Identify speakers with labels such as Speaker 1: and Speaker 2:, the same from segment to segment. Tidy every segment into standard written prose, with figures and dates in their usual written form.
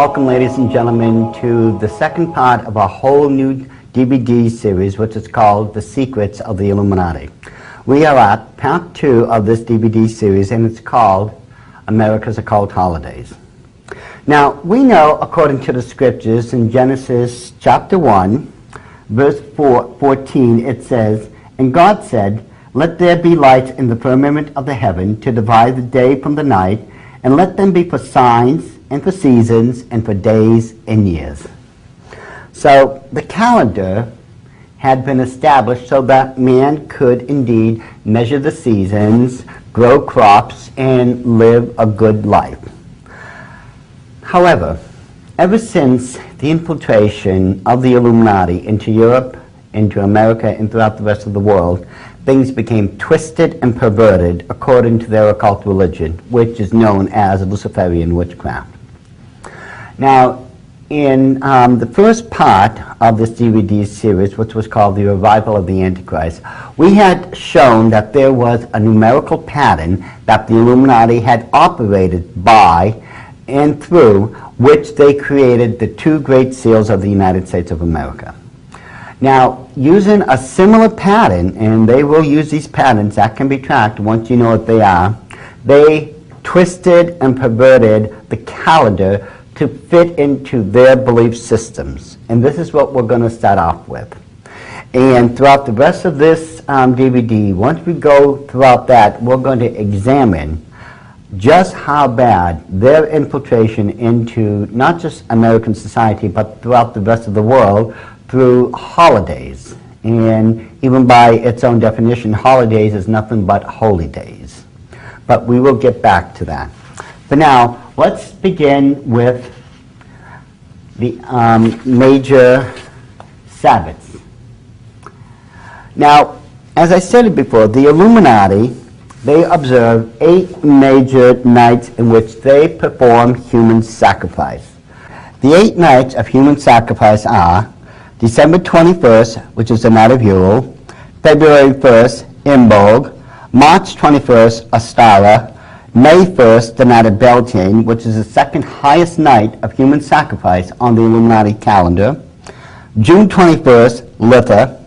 Speaker 1: Welcome, ladies and gentlemen, to the second part of a whole new DVD series, which is called The Secrets of the Illuminati. We are at part 2 of this DVD series, and it's called America's Occult Holidays. Now, we know, according to the scriptures, in Genesis chapter 1, verse 14, it says, "And God said, Let there be lights in the firmament of the heaven to divide the day from the night, and let them be for signs, and for seasons, and for days and years." So the calendar had been established so that man could indeed measure the seasons, grow crops, and live a good life. However, ever since the infiltration of the Illuminati into Europe, into America, and throughout the rest of the world, things became twisted and perverted according to their occult religion, which is known as Luciferian witchcraft. Now, in the first part of this DVD series, which was called The Revival of the Antichrist, we had shown that there was a numerical pattern that the Illuminati had operated by and through which they created the two great seals of the United States of America. Now, using a similar pattern, and they will use these patterns that can be tracked once you know what they are, they twisted and perverted the calendar to fit into their belief systems. And this is what we're going to start off with. And throughout the rest of this DVD, once we go throughout that, we're going to examine just how bad their infiltration into not just American society, but throughout the rest of the world through holidays. And even by its own definition, holidays is nothing but holy days. But we will get back to that. For now, let's begin with the major Sabbaths. Now, as I said before, the Illuminati, they observe 8 major nights in which they perform human sacrifice. The 8 nights of human sacrifice are December 21st, which is the night of Yule, February 1st, Imbolg, March 21st, Ostara, May 1st, the night of Beltane, which is the second highest night of human sacrifice on the Illuminati calendar, June 21st, Litha,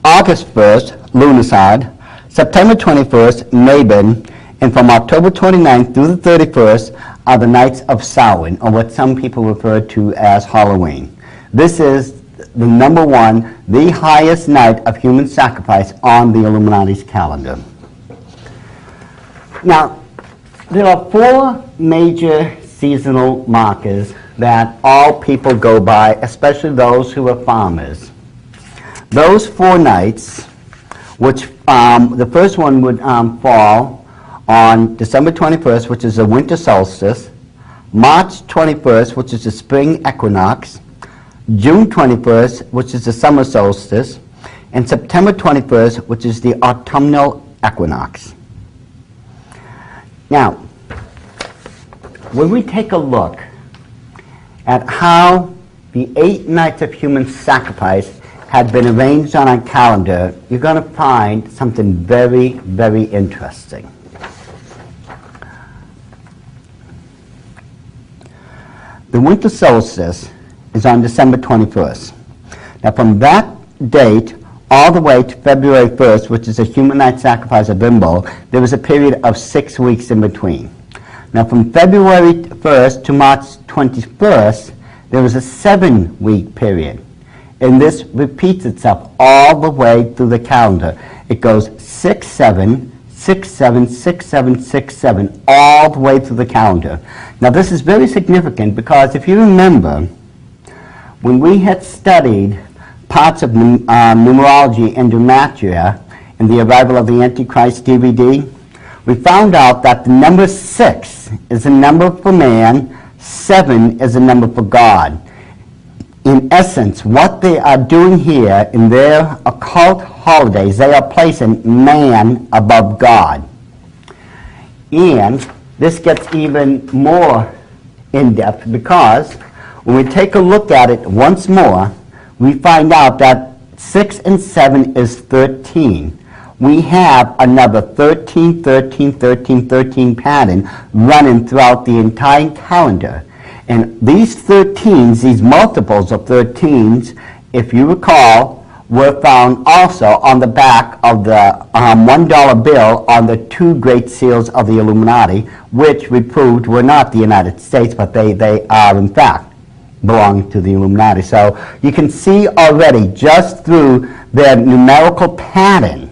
Speaker 1: August 1st, Lunarsad, September 21st, Mabon, and from October 29th through the 31st are the nights of Samhain, or what some people refer to as Halloween. This is the number one, the highest night of human sacrifice on the Illuminati's calendar. Now, there are 4 major seasonal markers that all people go by, especially those who are farmers. Those 4 nights, which the first one would fall on December 21st, which is the winter solstice, March 21st, which is the spring equinox, June 21st, which is the summer solstice, and September 21st, which is the autumnal equinox. Now, when we take a look at how the 8 nights of human sacrifice had been arranged on our calendar, you're going to find something very, very interesting. The winter solstice is on December 21st. Now, from that date all the way to February 1st, which is a human night sacrifice of Imbolg, there was a period of 6 weeks in between. Now, from February 1st to March 21st, there was a 7-week period. And this repeats itself all the way through the calendar. It goes 6-7, 6-7, 6-7, 6-7, all the way through the calendar. Now, this is very significant because if you remember, when we had studied parts of numerology and gematria in the Arrival of the Antichrist DVD, we found out that the number 6 is a number for man, 7 is a number for God. In essence, what they are doing here in their occult holidays, they are placing man above God. And this gets even more in-depth because when we take a look at it once more, we find out that 6 and 7 is 13. We have another 13, 13, 13, 13 pattern running throughout the entire calendar. And these 13s, these multiples of 13s, if you recall, were found also on the back of the $1 bill on the two great seals of the Illuminati, which we proved were not the United States, but they are in fact belong to the Illuminati. So you can see already just through their numerical pattern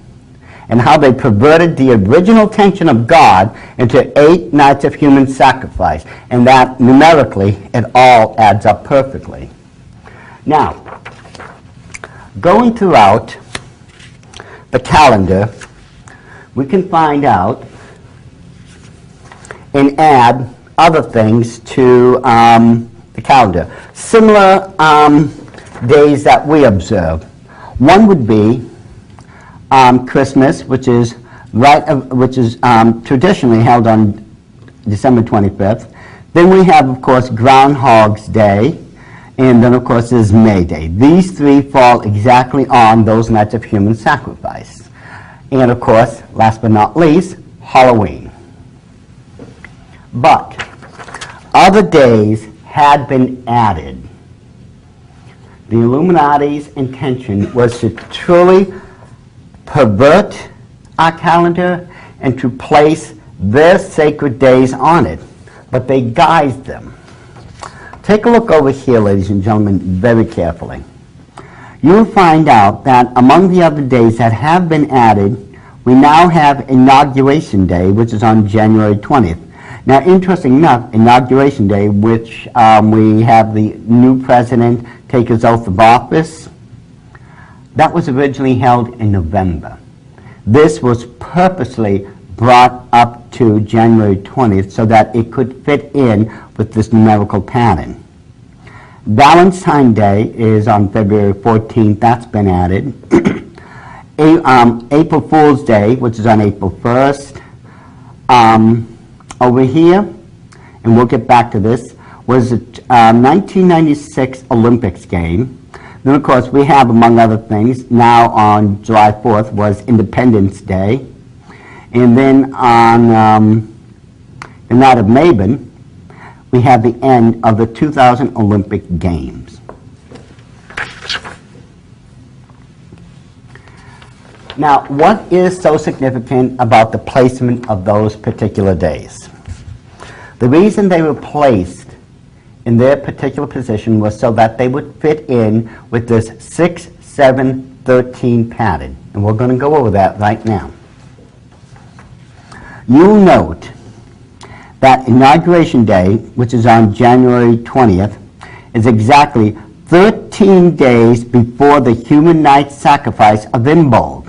Speaker 1: and how they perverted the original intention of God into 8 nights of human sacrifice. And that numerically, it all adds up perfectly. Now, going throughout the calendar, we can find out and add other things to the calendar. Similar days that we observe. One would be Christmas, which is traditionally held on December 25th. Then we have, of course, Groundhog's Day, and then, of course, there's May Day. These three fall exactly on those nights of human sacrifice. And, of course, last but not least, Halloween. But other days had been added. The Illuminati's intention was to truly pervert our calendar and to place their sacred days on it, but they guised them. Take a look over here, ladies and gentlemen, very carefully. You'll find out that among the other days that have been added, we now have Inauguration Day, which is on January 20th. Now, interesting enough, Inauguration Day, which we have the new president take his oath of office, that was originally held in November. This was purposely brought up to January 20th so that it could fit in with this numerical pattern. Valentine's Day is on February 14th. That's been added. April Fool's Day, which is on April 1st. Over here, and we'll get back to this, was the 1996 Olympics game. Then, of course, we have, among other things, now on July 4th was Independence Day. And then on the night of Mabon, we have the end of the 2000 Olympic Games. Now, what is so significant about the placement of those particular days? The reason they were placed in their particular position was so that they would fit in with this 6-7-13 pattern. And we're going to go over that right now. You'll note that Inauguration Day, which is on January 20th, is exactly 13 days before the human night sacrifice of Imbolc.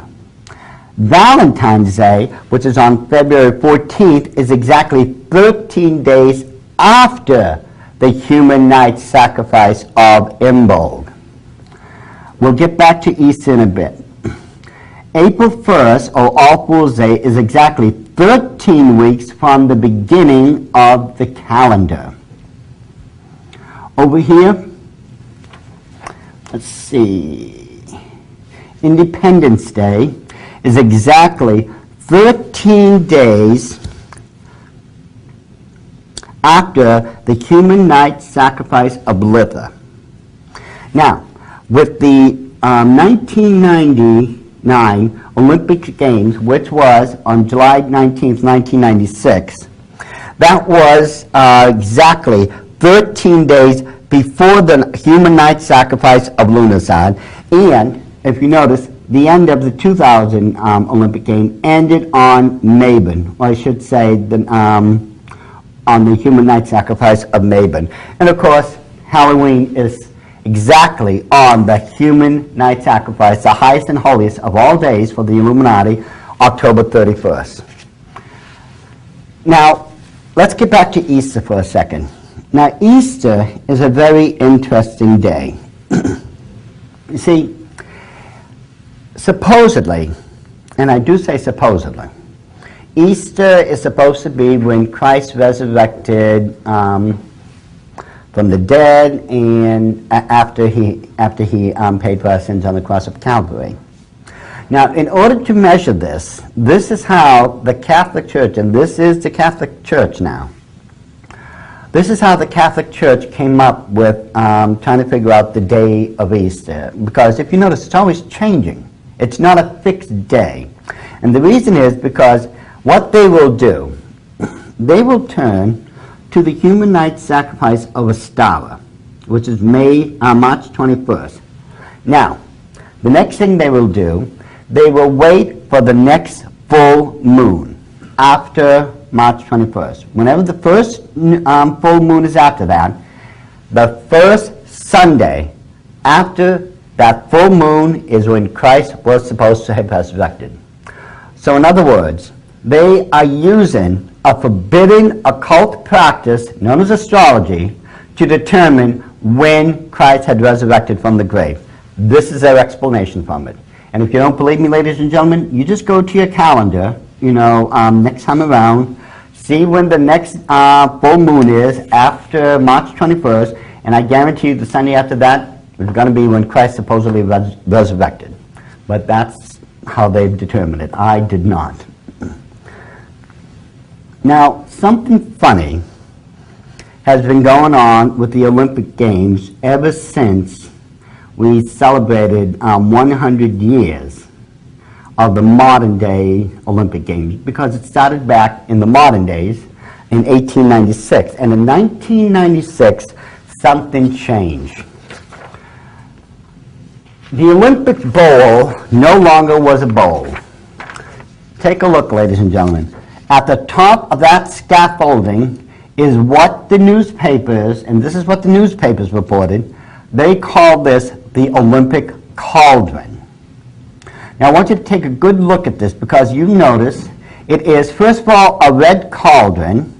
Speaker 1: Valentine's Day, which is on February 14th, is exactly 13 days after the human night sacrifice of Imbolc. We'll get back to Easter in a bit. April 1st, or All Fool's Day, is exactly 13 weeks from the beginning of the calendar. Over here, let's see, Independence Day is exactly 13 days after the human night sacrifice of Litha. Now, with the 1999 Olympic Games, which was on July 19th, 1996, that was exactly 13 days before the human night sacrifice of Lunarsad. And if you notice, the end of the 2000 Olympic game ended on Mabon, or I should say on the human night sacrifice of Mabon. And of course, Halloween is exactly on the human night sacrifice, the highest and holiest of all days for the Illuminati, October 31st. Now, let's get back to Easter for a second. Now, Easter is a very interesting day. You see, supposedly, and I do say supposedly, Easter is supposed to be when Christ resurrected from the dead and after he paid for our sins on the cross of Calvary. Now, in order to measure this, this is how the Catholic Church, and this is the Catholic Church now, This is how the Catholic Church came up with trying to figure out the day of Easter. Because if you notice, it's always changing. It's not a fixed day. And the reason is because what they will do, they will turn to the human night sacrifice of Ostara, which is March 21st. Now, the next thing they will do, they will wait for the next full moon after March 21st. Whenever the first full moon is after that, the first Sunday after that full moon is when Christ was supposed to have resurrected. So in other words, they are using a forbidden occult practice known as astrology to determine when Christ had resurrected from the grave. This is their explanation from it. And if you don't believe me, ladies and gentlemen, you just go to your calendar, next time around, see when the next full moon is after March 21st, and I guarantee you the Sunday after that is going to be when Christ supposedly resurrected. But that's how they've determined it. I did not. Now, something funny has been going on with the Olympic Games ever since we celebrated 100 years of the modern day Olympic Games, because it started back in the modern days in 1896. And in 1996, something changed. The Olympic bowl no longer was a bowl. Take a look, ladies and gentlemen. At the top of that scaffolding is what the newspapers, and this is what the newspapers reported, they called this the Olympic cauldron. Now I want you to take a good look at this, because you notice it is, first of all, a red cauldron,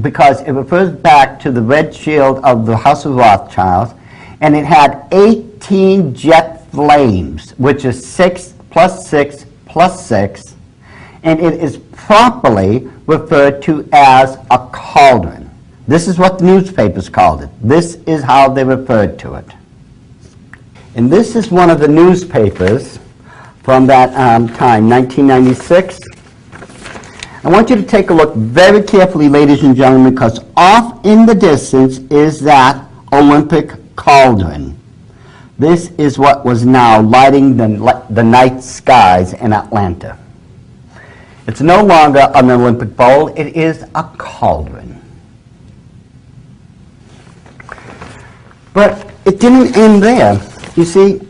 Speaker 1: because it refers back to the red shield of the House of Rothschild, and it had 18 jet flames, which is 6 plus 6 plus 6, and it is properly referred to as a cauldron. This is what the newspapers called it. This is how they referred to it. And this is one of the newspapers from that time, 1996. I want you to take a look very carefully, ladies and gentlemen, because off in the distance is that Olympic cauldron. This is what was now lighting the night skies in Atlanta. It's no longer an Olympic bowl, it is a cauldron. But it didn't end there. You see,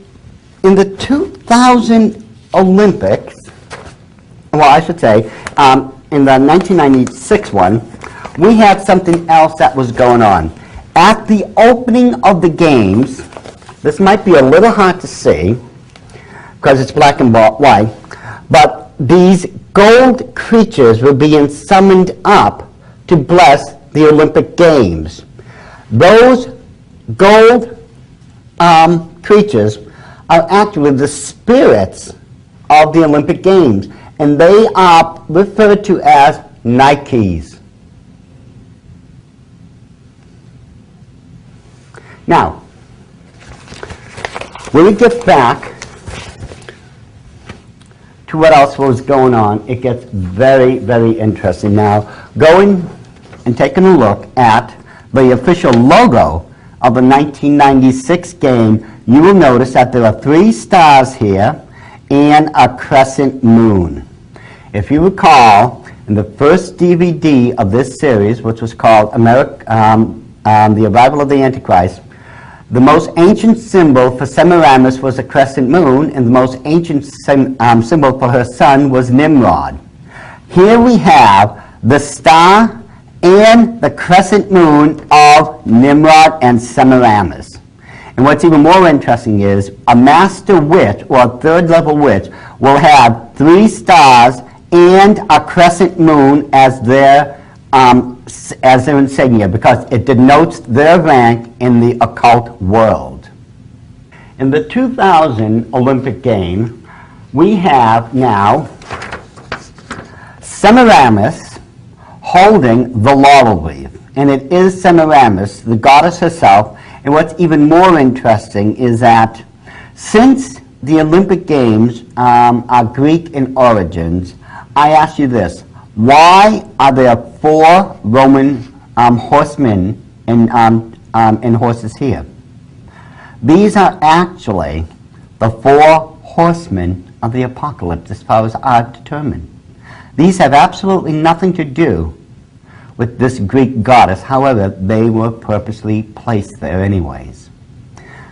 Speaker 1: in the 2000 Olympics, well, I should say, in the 1996 one, we had something else that was going on. At the opening of the games, this might be a little hard to see, because it's black and white, but these gold creatures were being summoned up to bless the Olympic Games. Those gold creatures are actually the spirits of the Olympic Games, and they are referred to as Nikes. Now, when we get back to what else was going on, it gets very, very interesting. Now, going and taking a look at the official logo of the 1996 game, you will notice that there are 3 stars here and a crescent moon. If you recall, in the first DVD of this series, which was called The Arrival of the Antichrist, the most ancient symbol for Semiramis was a crescent moon, and the most ancient symbol for her son was Nimrod. Here we have the star and the crescent moon of Nimrod and Semiramis. And what's even more interesting is a master witch, or a third-level witch, will have 3 stars and a crescent moon as their insignia, because it denotes their rank in the occult world. In the 2000 Olympic game, we have now Semiramis holding the laurel wreath. And it is Semiramis, the goddess herself. And what's even more interesting is that since the Olympic Games are Greek in origins, I ask you this: why are there 4 Roman horsemen in horses here. These are actually the 4 horsemen of the apocalypse as far as art determined. These have absolutely nothing to do with this Greek goddess. However, they were purposely placed there anyways.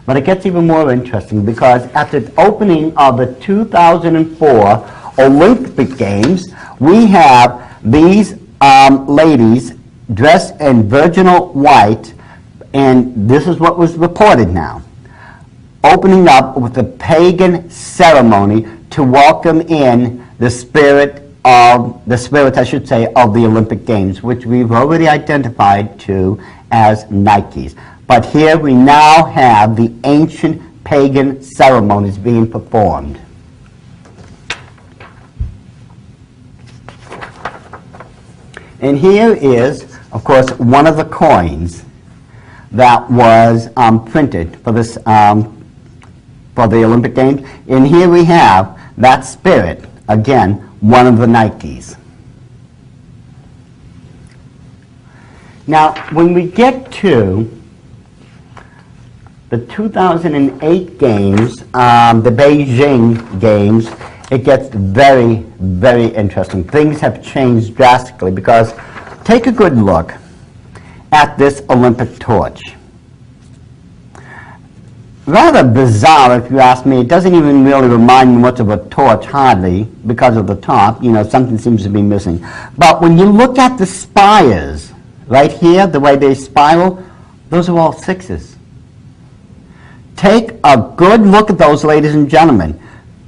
Speaker 1: But it gets even more interesting because at the opening of the 2004 Olympic Games, we have these ladies dressed in virginal white, and this is what was reported now, opening up with a pagan ceremony to welcome in the spirit, of the Olympic Games, which we've already identified to as Nikes. But here we now have the ancient pagan ceremonies being performed. And here is, of course, one of the coins that was printed for this for the Olympic Games. And here we have that spirit, again, one of the Nikes. Now, when we get to the 2008 Games, the Beijing Games, it gets very, very interesting. Things have changed drastically because take a good look at this Olympic torch. Rather bizarre, if you ask me. It doesn't even really remind me much of a torch, hardly, because of the top. You know, something seems to be missing. But when you look at the spires, right here, the way they spiral, those are all 6s. Take a good look at those, ladies and gentlemen.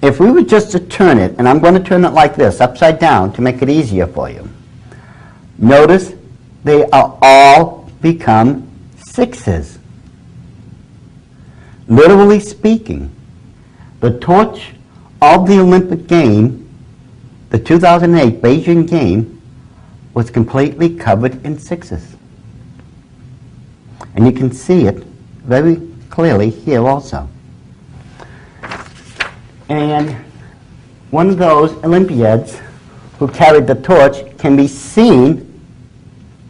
Speaker 1: If we were just to turn it, and I'm going to turn it like this, upside down, to make it easier for you, notice they are all become 6s. Literally speaking, the torch of the Olympic game, the 2008 Beijing game, was completely covered in 6s. And you can see it very clearly here also. And one of those Olympiads who carried the torch can be seen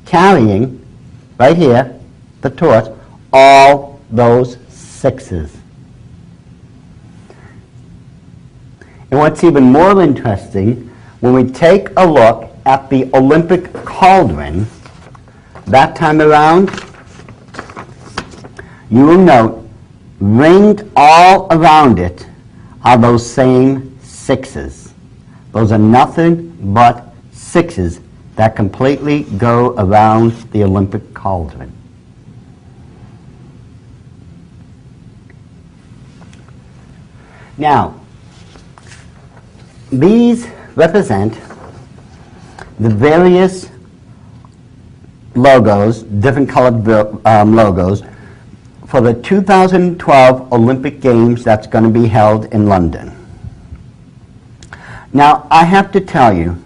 Speaker 1: carrying, right here, the torch, all those 6s. And what's even more interesting, when we take a look at the Olympic cauldron, that time around, you will note, ringed all around it are those same 6s. Those are nothing but 6s that completely go around the Olympic cauldron. Now, these represent the various logos, different colored logos, for the 2012 Olympic Games that's going to be held in London. Now, I have to tell you,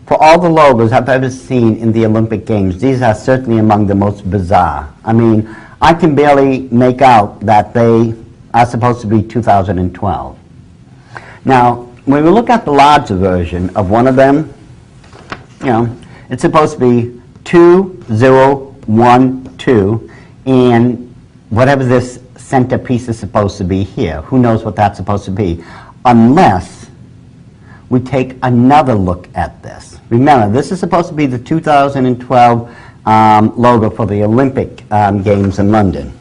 Speaker 1: for all the logos I've ever seen in the Olympic Games, these are certainly among the most bizarre. I mean, I can barely make out that they are supposed to be 2012. Now, when we look at the larger version of one of them, you know, it's supposed to be 2012, and whatever this centerpiece is supposed to be here. Who knows what that's supposed to be? Unless we take another look at this. Remember, this is supposed to be the 2012 logo for the Olympic Games in London.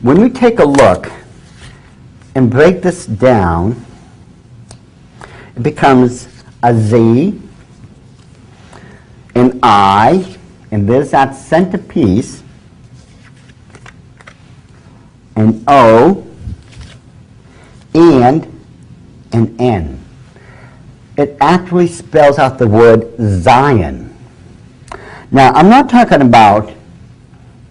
Speaker 1: When we take a look and break this down, it becomes a Z, an I, and there's that centerpiece, an O, and an N. It actually spells out the word Zion. Now, I'm not talking about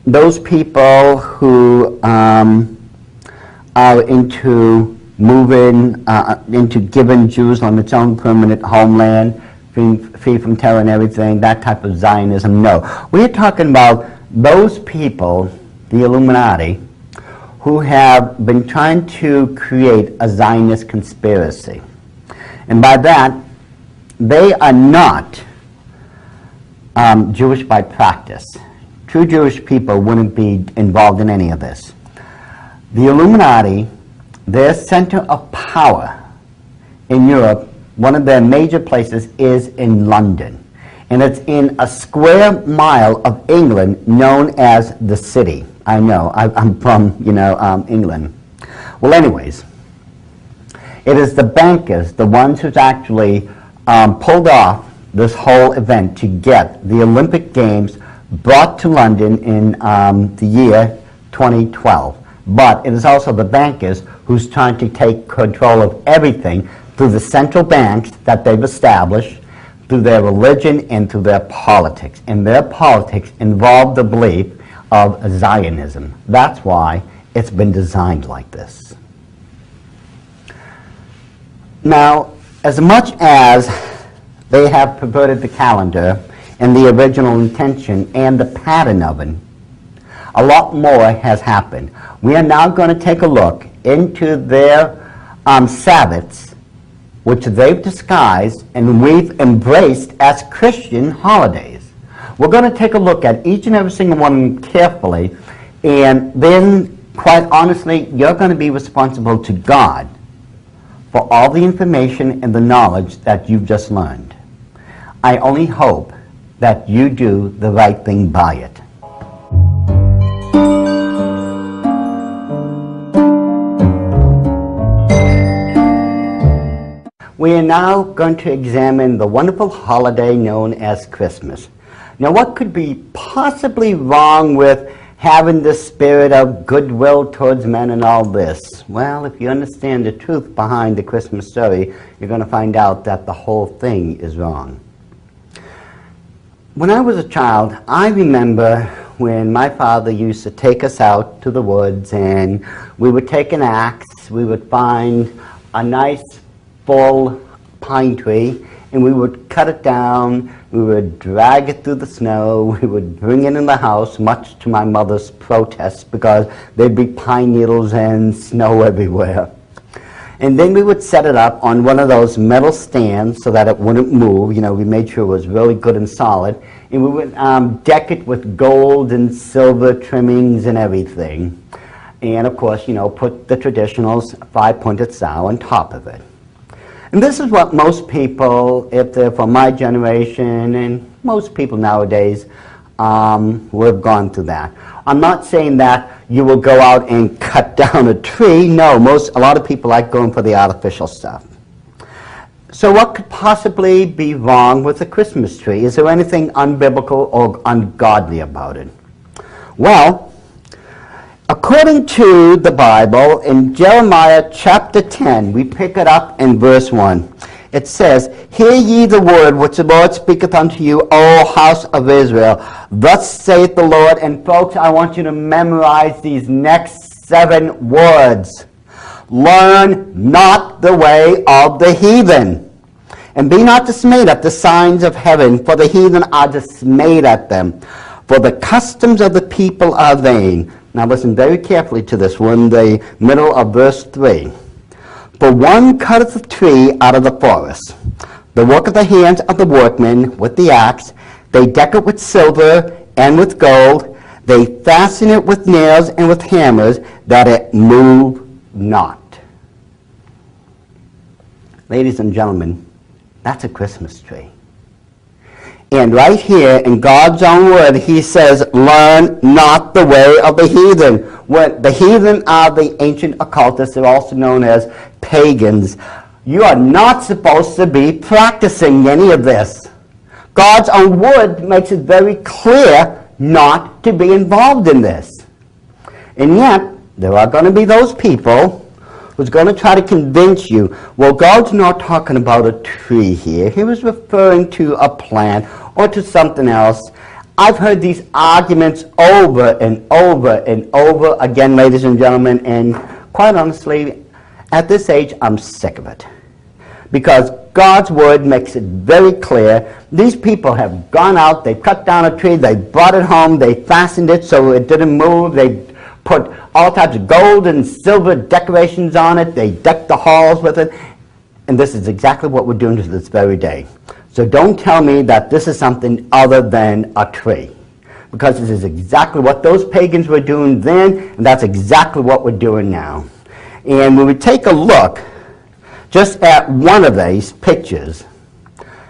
Speaker 1: those people who are into moving, into giving Jerusalem its own permanent homeland, free from terror and everything, that type of Zionism. No. We're talking about those people, the Illuminati, who have been trying to create a Zionist conspiracy. And by that, they are not Jewish by practice. True Jewish people wouldn't be involved in any of this. The Illuminati, their center of power in Europe, one of their major places is in London. And it's in a square mile of England known as the City. I know, I'm from, England. Well, anyways, it is the bankers, the ones who's actually pulled off this whole event to get the Olympic Games brought to London in the year 2012. But it is also the bankers who's trying to take control of everything through the central banks that they've established, through their religion, and through their politics. And their politics involve the belief of Zionism. That's why it's been designed like this. Now, as much as they have perverted the calendar and the original intention and the pattern of it, a lot more has happened. We are now going to take a look into their Sabbaths, which they've disguised and we've embraced as Christian holidays. We're going to take a look at each and every single one carefully, and then, quite honestly, you're going to be responsible to God for all the information and the knowledge that you've just learned. I only hope that you do the right thing by it. We are now going to examine the wonderful holiday known as Christmas. Now, what could be possibly wrong with having the spirit of goodwill towards men and all this? Well, if you understand the truth behind the Christmas story, you're going to find out that the whole thing is wrong. When I was a child, I remember when my father used to take us out to the woods, and we would take an axe, we would find a nice full pine tree, and we would cut it down, we would drag it through the snow, we would bring it in the house, much to my mother's protest, because there'd be pine needles and snow everywhere. And then we would set it up on one of those metal stands so that it wouldn't move. We made sure it was really good and solid. And we would deck it with gold and silver trimmings and everything. And of course, put the traditional 5-pointed star on top of it. And this is what most people, if they're from my generation, and most people nowadays, would have gone through that. I'm not saying that you will go out and cut down a tree. No, a lot of people like going for the artificial stuff. So what could possibly be wrong with a Christmas tree? Is there anything unbiblical or ungodly about it? Well, according to the Bible, in Jeremiah chapter 10, we pick it up in verse 1. It says, "Hear ye the word which the Lord speaketh unto you, O house of Israel. Thus saith the Lord." And folks, I want you to memorize these next 7 words. "Learn not the way of the heathen, and be not dismayed at the signs of heaven, for the heathen are dismayed at them. For the customs of the people are vain." Now listen very carefully to this. We're in the middle of verse 3. "For one cutteth a tree out of the forest, the work of the hands of the workmen with the axe. They deck it with silver and with gold. They fasten it with nails and with hammers, that it move not." Ladies and gentlemen, that's a Christmas tree. And right here in God's own word, he says, "Learn not the way of the heathen." When the heathen are the ancient occultists, they're also known as pagans. You are not supposed to be practicing any of this. God's own word makes it very clear not to be involved in this. And yet, there are going to be those people who's going to try to convince you, well, God's not talking about a tree here. He was referring to a plant or to something else. I've heard these arguments over and over and over again, ladies and gentlemen, and quite honestly, at this age, I'm sick of it. Because God's word makes it very clear. These people have gone out, they cut down a tree, they brought it home, they fastened it so it didn't move, they put all types of gold and silver decorations on it, they decked the halls with it, and this is exactly what we're doing to this very day. So don't tell me that this is something other than a tree, because this is exactly what those pagans were doing then, and that's exactly what we're doing now. And when we take a look just at one of these pictures,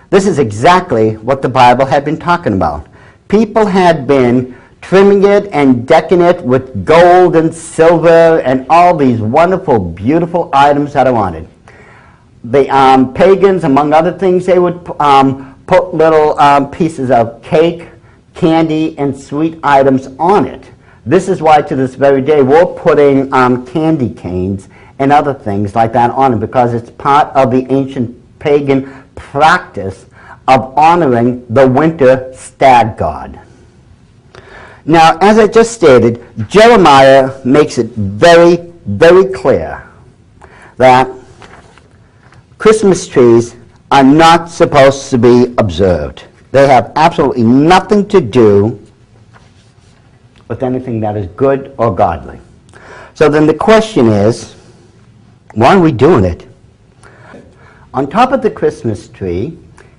Speaker 1: this is exactly what the Bible had been talking about. People had been trimming it and decking it with gold and silver and all these wonderful, beautiful items that are on it. The pagans, among other things, they would put little pieces of cake, candy, and sweet items on it. This is why to this very day we're putting candy canes and other things like that on it, because it's part of the ancient pagan practice of honoring the winter stag god. Now, as I just stated, Jeremiah makes it very, very clear that Christmas trees are not supposed to be observed. They have absolutely nothing to do with anything that is good or godly. So then the question is, why are we doing it? On top of the Christmas tree,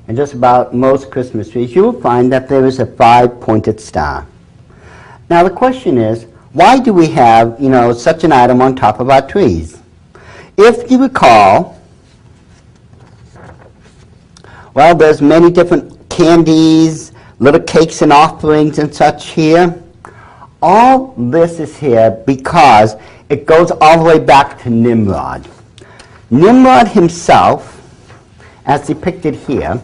Speaker 1: and just about most Christmas trees, you will find that there is a 5-pointed star. Now the question is, why do we have, such an item on top of our trees? If you recall, well, there's many different candies, little cakes and offerings and such here. All this is here because it goes all the way back to Nimrod. Nimrod himself, as depicted here,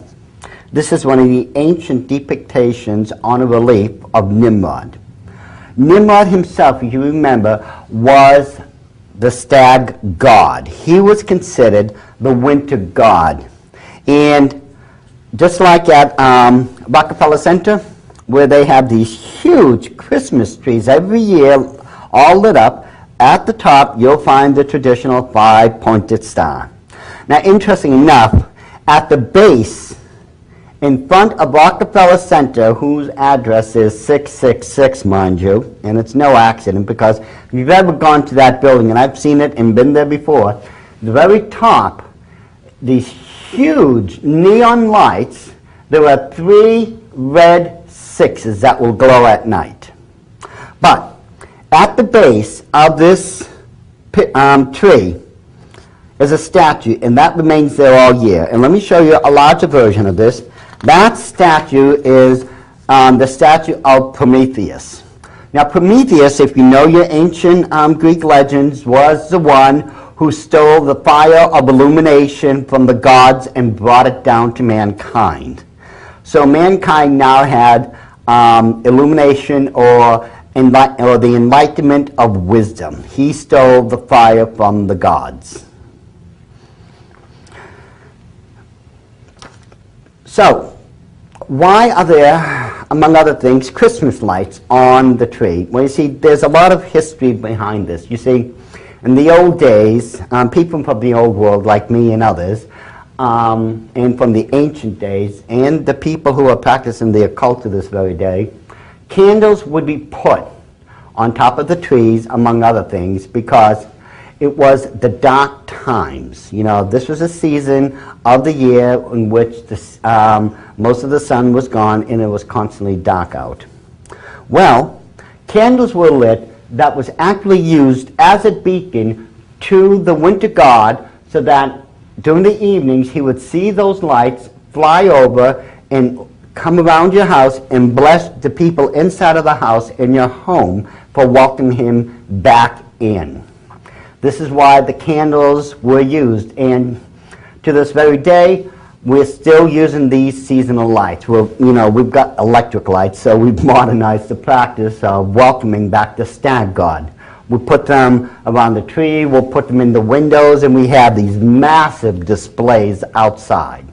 Speaker 1: this is one of the ancient depictions on a relief of Nimrod. Nimrod himself, if you remember, was the stag god. He was considered the winter god. And just like at Rockefeller Center, where they have these huge Christmas trees every year, all lit up, at the top you'll find the traditional 5-pointed star. Now, interesting enough, at the base, in front of Rockefeller Center, whose address is 666, mind you, and it's no accident, because if you've ever gone to that building, and I've seen it and been there before, the very top, these huge neon lights, there are 3 red 6s that will glow at night. But at the base of this tree is a statue, and that remains there all year. And let me show you a larger version of this. That statue is the statue of Prometheus. Now, Prometheus, if you know your ancient Greek legends, was the one who stole the fire of illumination from the gods and brought it down to mankind. So mankind now had illumination or the enlightenment of wisdom. He stole the fire from the gods. So, why are there, among other things, Christmas lights on the tree? Well, you see, there's a lot of history behind this. You see, in the old days, people from the old world, like me and others, and from the ancient days, and the people who are practicing the occult to this very day, candles would be put on top of the trees, among other things, because it was the dark times. This was a season of the year in which most of the sun was gone and it was constantly dark out. Well, candles were lit that was actually used as a beacon to the winter god, so that during the evenings he would see those lights fly over and come around your house and bless the people inside of the house in your home for welcoming him back in. This is why the candles were used, and to this very day, we're still using these seasonal lights. We've got electric lights, so we've modernized the practice of welcoming back the stag god. We put them around the tree, we'll put them in the windows, and we have these massive displays outside,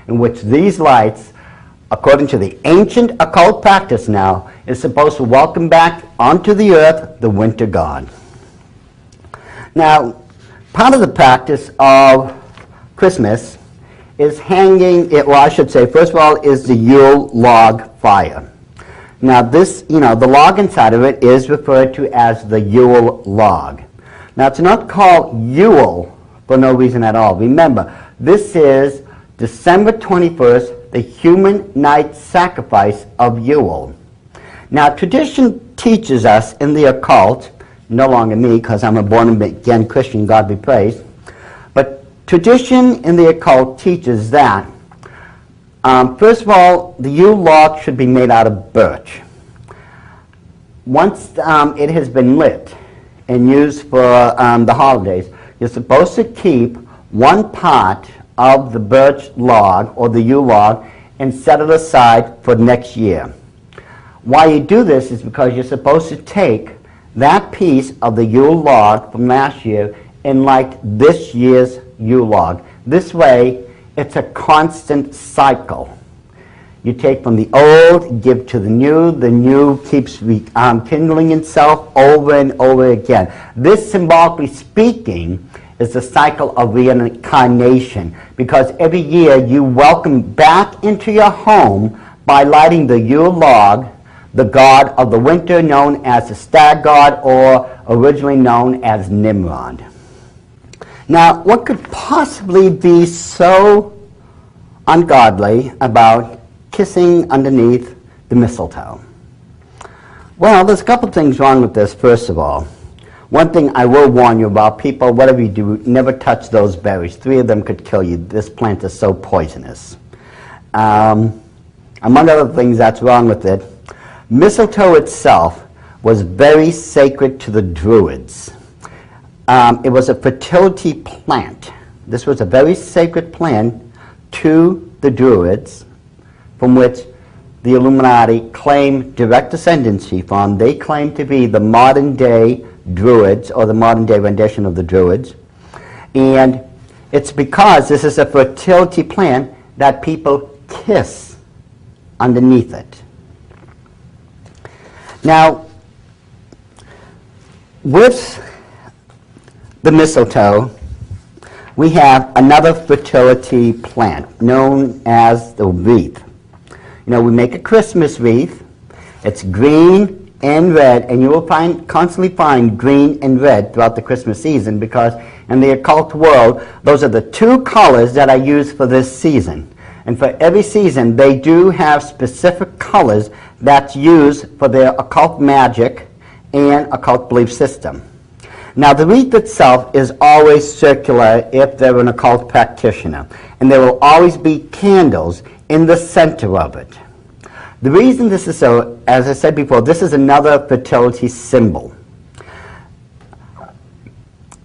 Speaker 1: in which these lights, according to the ancient occult practice now, is supposed to welcome back onto the earth the winter god. Now, part of the practice of Christmas is hanging, first of all, is the Yule log fire. Now this, the log inside of it is referred to as the Yule log. Now it's not called Yule for no reason at all. Remember, this is December 21st, the human night sacrifice of Yule. Now, tradition teaches us in the occult, no longer me because I'm a born-again Christian, God be praised, but tradition in the occult teaches that, first of all, the Yule log should be made out of birch. Once it has been lit and used for the holidays, you're supposed to keep one part of the birch log or the Yule log and set it aside for next year. Why you do this is because you're supposed to take that piece of the Yule log from last year and light this year's Yule log. This way, it's a constant cycle. You take from the old, give to the new keeps rekindling itself over and over again. This, symbolically speaking, is the cycle of reincarnation, because every year you welcome back into your home by lighting the Yule log the god of the winter known as the stag god, or originally known as Nimrod. Now, what could possibly be so ungodly about kissing underneath the mistletoe? Well, there's a couple things wrong with this, first of all. One thing I will warn you about, people, whatever you do, never touch those berries. 3 of them could kill you. This plant is so poisonous. Among other things that's wrong with it, mistletoe itself was very sacred to the Druids. It was a fertility plant. This was a very sacred plant to the Druids, from which the Illuminati claimed direct descendancy from. They claim to be the modern day Druids, or the modern day rendition of the Druids. And it's because this is a fertility plant that people kiss underneath it. Now, with the mistletoe, we have another fertility plant known as the wreath. You know, we make a Christmas wreath. It's green and red, and you will constantly find green and red throughout the Christmas season, because in the occult world, those are the 2 colors that are used for this season. And for every season, they do have specific colors that's used for their occult magic and occult belief system. Now, the wreath itself is always circular if they're an occult practitioner, and there will always be candles in the center of it. The reason this is so, as I said before, this is another fertility symbol.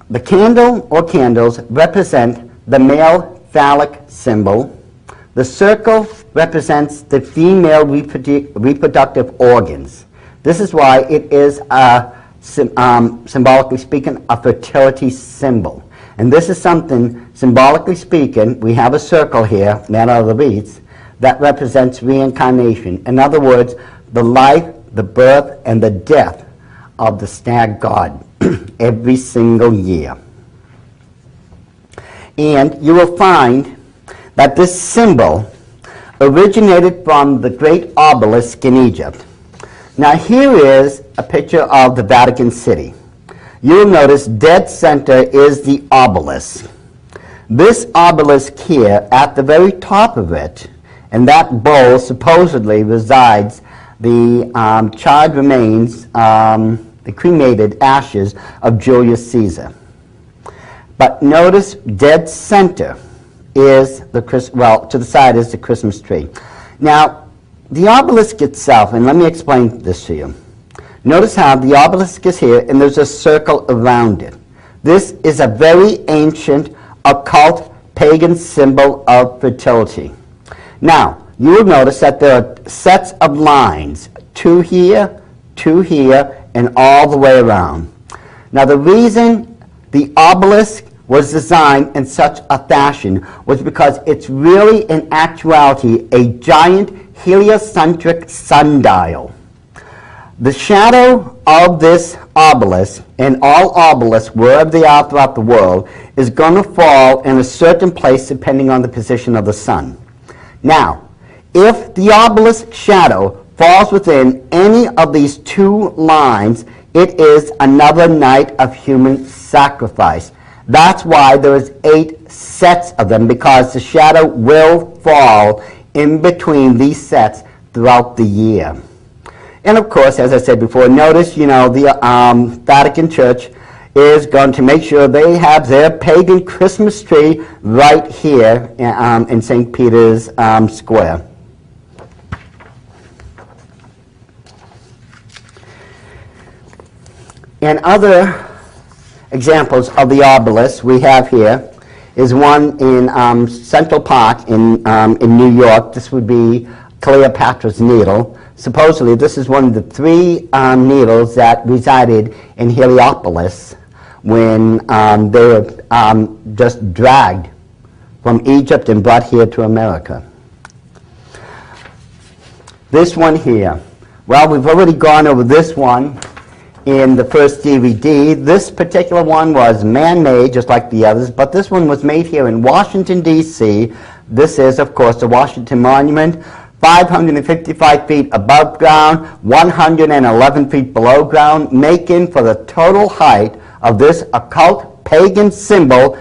Speaker 1: The candle or candles represent the male phallic symbol. The circle represents the female reproductive organs. This is why it is, symbolically speaking, a fertility symbol. And this is something, symbolically speaking, we have a circle here, man out of the wreaths, that represents reincarnation. In other words, the life, the birth, and the death of the stag god every single year. And you will find that this symbol originated from the great obelisk in Egypt. Now, here is a picture of the Vatican City. You'll notice dead center is the obelisk. This obelisk here, at the very top of it, in that bowl supposedly resides the charred remains, the cremated ashes of Julius Caesar. But notice dead center is the to the side is the Christmas tree. Now, the obelisk itself, and let me explain this to you. Notice how the obelisk is here and there's a circle around it. This is a very ancient occult pagan symbol of fertility. Now, you will notice that there are sets of lines, 2 here, 2 here, and all the way around. Now, the reason the obelisk was designed in such a fashion was because it's really, in actuality, a giant heliocentric sundial. The shadow of this obelisk, and all obelisks, wherever they are throughout the world, is going to fall in a certain place depending on the position of the sun. Now, if the obelisk shadow falls within any of these 2 lines, it is another night of human sacrifice. That's why there is 8 sets of them, because the shadow will fall in between these sets throughout the year. And of course, as I said before, notice, the Vatican Church is going to make sure they have their pagan Christmas tree right here in St. Peter's Square. And other examples of the obelisk we have here is one in Central Park in New York. This would be Cleopatra's Needle. Supposedly, this is one of the three needles that resided in Heliopolis when they were just dragged from Egypt and brought here to America. This one here. Well, we've already gone over this one in the first DVD. This particular one was man-made, just like the others, but this one was made here in Washington, D.C. This is, of course, the Washington Monument, 555 feet above ground, 111 feet below ground, making for the total height of this occult pagan symbol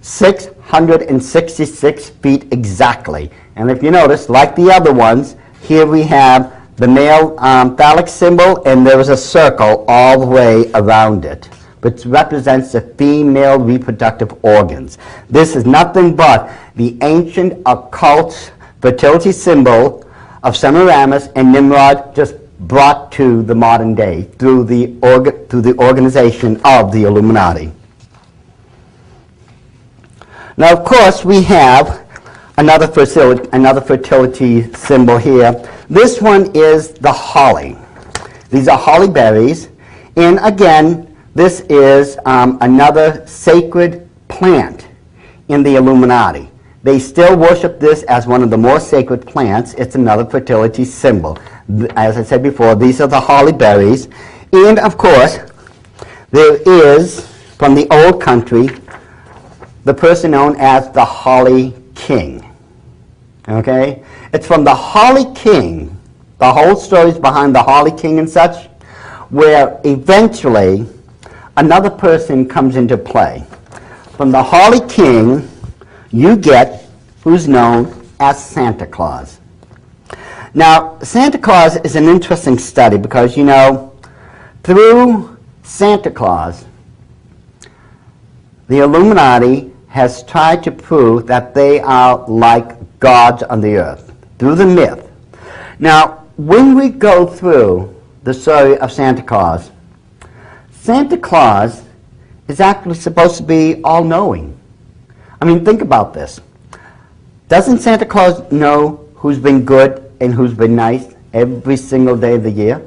Speaker 1: 666 feet exactly. And if you notice, like the other ones, here we have the male phallic symbol, and there is a circle all the way around it, which represents the female reproductive organs. This is nothing but the ancient occult fertility symbol of Semiramis and Nimrod, just brought to the modern day through the organization of the Illuminati. Now, of course, we have another fertility symbol here. This one is the holly. These are holly berries, and again, this is another sacred plant in the Illuminati. They still worship this as one of the more sacred plants. It's another fertility symbol. As I said before, these are the holly berries. And of course, there is, from the old country, the person known as the Holly King. Okay? It's from the Holly King, the whole story is behind the Holly King and such, where eventually another person comes into play. From the Holly King, you get who's known as Santa Claus. Now, Santa Claus is an interesting study because, through Santa Claus, the Illuminati has tried to prove that they are like gods on the earth, through the myth. Now, when we go through the story of Santa Claus is actually supposed to be all-knowing. I mean, think about this. Doesn't Santa Claus know who's been good and who's been nice every single day of the year?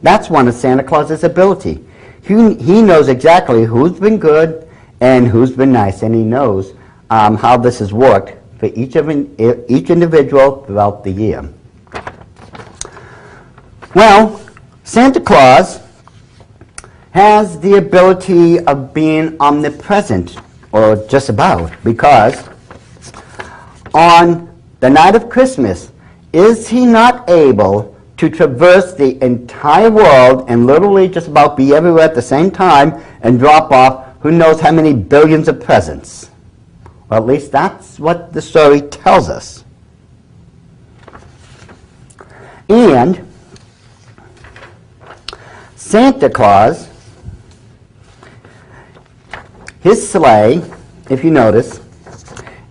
Speaker 1: That's one of Santa Claus's ability. He knows exactly who's been good and who's been nice, and he knows how this has worked for each individual throughout the year. Well, Santa Claus has the ability of being omnipresent, or just about, because on the night of Christmas, is he not able to traverse the entire world and literally just about be everywhere at the same time and drop off who knows how many billions of presents? Well, at least that's what the story tells us. And Santa Claus, his sleigh, if you notice,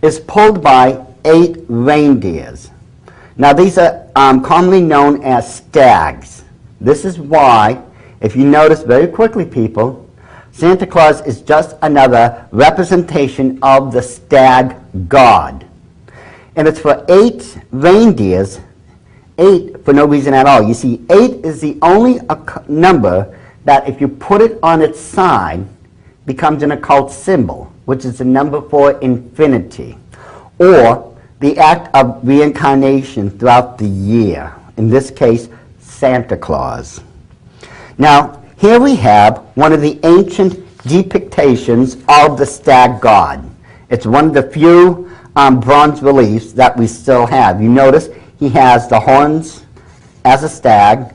Speaker 1: is pulled by 8 reindeers. Now, these are commonly known as stags. This is why, if you notice very quickly, people, Santa Claus is just another representation of the stag god. And it's for 8 reindeers, 8 for no reason at all. You see, 8 is the only number that if you put it on its side, becomes an occult symbol, which is the number for infinity, or the act of reincarnation throughout the year. In this case, Santa Claus. Now, here we have one of the ancient depictions of the stag god. It's one of the few bronze reliefs that we still have. You notice he has the horns as a stag,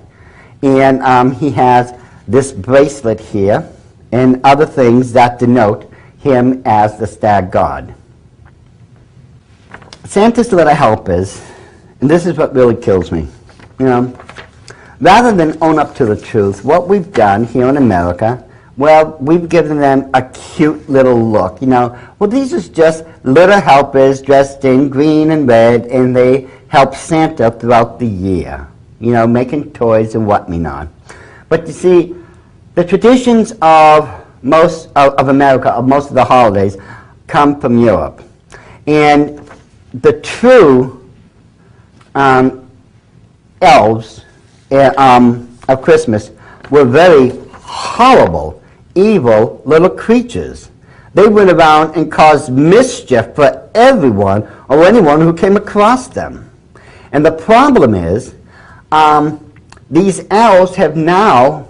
Speaker 1: and he has this bracelet here, and other things that denote him as the stag god. Santa's little helpers, and this is what really kills me, you know, rather than own up to the truth, what we've done here in America, well, we've given them a cute little look, you know. Well, these are just little helpers dressed in green and red, and they help Santa throughout the year, you know, making toys and whatnot. But you see, the traditions of most of America, of most of the holidays, come from Europe. And the true elves of Christmas were very horrible, evil little creatures. They went around and caused mischief for everyone or anyone who came across them. And the problem is, these elves have now,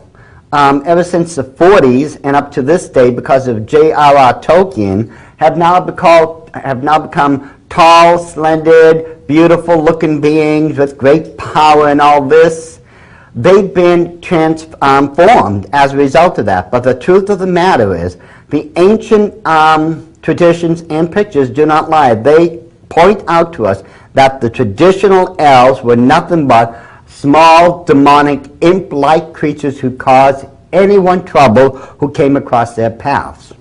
Speaker 1: ever since the 40s and up to this day, because of J.R.R. Tolkien, have now become tall, slender, beautiful-looking beings with great power and all this. They've been transformed as a result of that. But the truth of the matter is, the ancient traditions and pictures do not lie. They point out to us that the traditional elves were nothing but small, demonic, imp-like creatures who caused anyone trouble who came across their paths.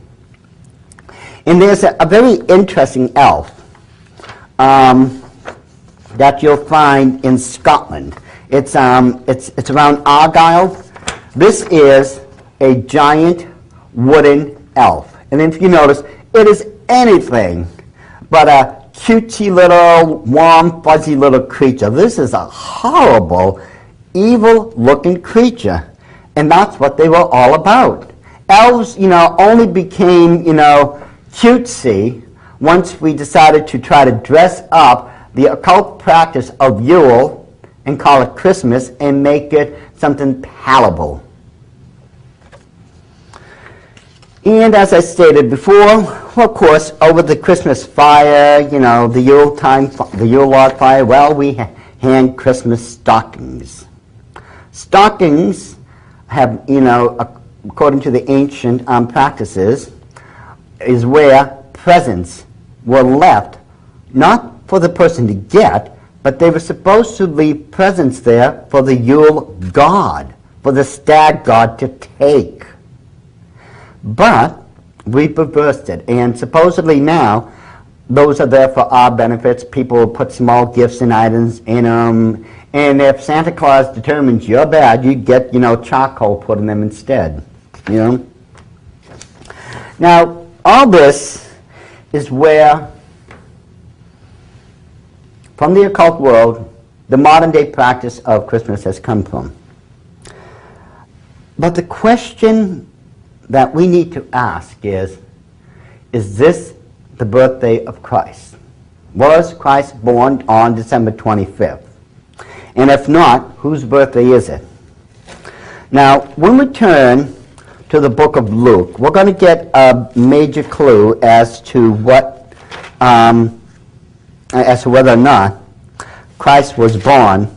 Speaker 1: And there's a very interesting elf that you'll find in Scotland. It's around Argyll. This is a giant wooden elf. And if you notice, it is anything but a cutesy little, warm, fuzzy little creature. This is a horrible, evil-looking creature. And that's what they were all about. Elves, you know, only became, you know, cutesy once we decided to try to dress up the occult practice of Yule and call it Christmas and make it something palatable. And as I stated before, well, of course, over the Christmas fire, you know, the Yule log fire, well, we hang Christmas stockings. Stockings have, you know, according to the ancient practices, is where presents were left, not for the person to get, but they were supposed to leave presents there for the Yule god, for the stag god to take. But we've reversed it, and supposedly now those are there for our benefits. People will put small gifts and items in them, and if Santa Claus determines you're bad, you get, you know, charcoal put in them instead, you know. Now, all this is where, from the occult world, the modern day practice of Christmas has come from. But the question that we need to ask is this the birthday of Christ? Was Christ born on December 25th? And if not, whose birthday is it? Now, when we turn to the book of Luke, we're going to get a major clue as to what, as to whether or not Christ was born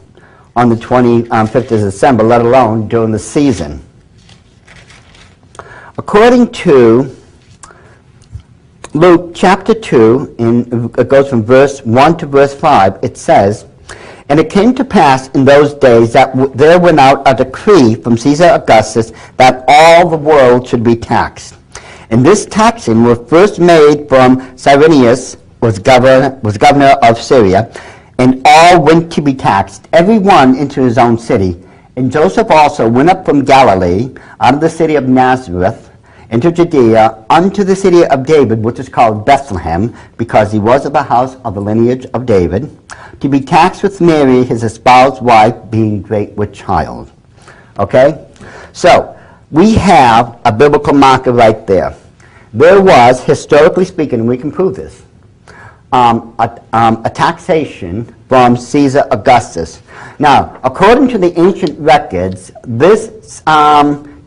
Speaker 1: on the 25th of December, let alone during the season. According to Luke chapter 2, and it goes from verse 1 to verse 5, it says, "And it came to pass in those days that there went out a decree from Caesar Augustus that all the world should be taxed. And this taxing was first made from Cyrenius, was governor of Syria, and all went to be taxed, every one into his own city. And Joseph also went up from Galilee, out of the city of Nazareth, into Judea, unto the city of David, which is called Bethlehem, because he was of the house of the lineage of David, to be taxed with Mary, his espoused wife, being great with child." Okay? So, we have a biblical marker right there. There was, historically speaking, and we can prove this, a taxation from Caesar Augustus. Now, according to the ancient records, this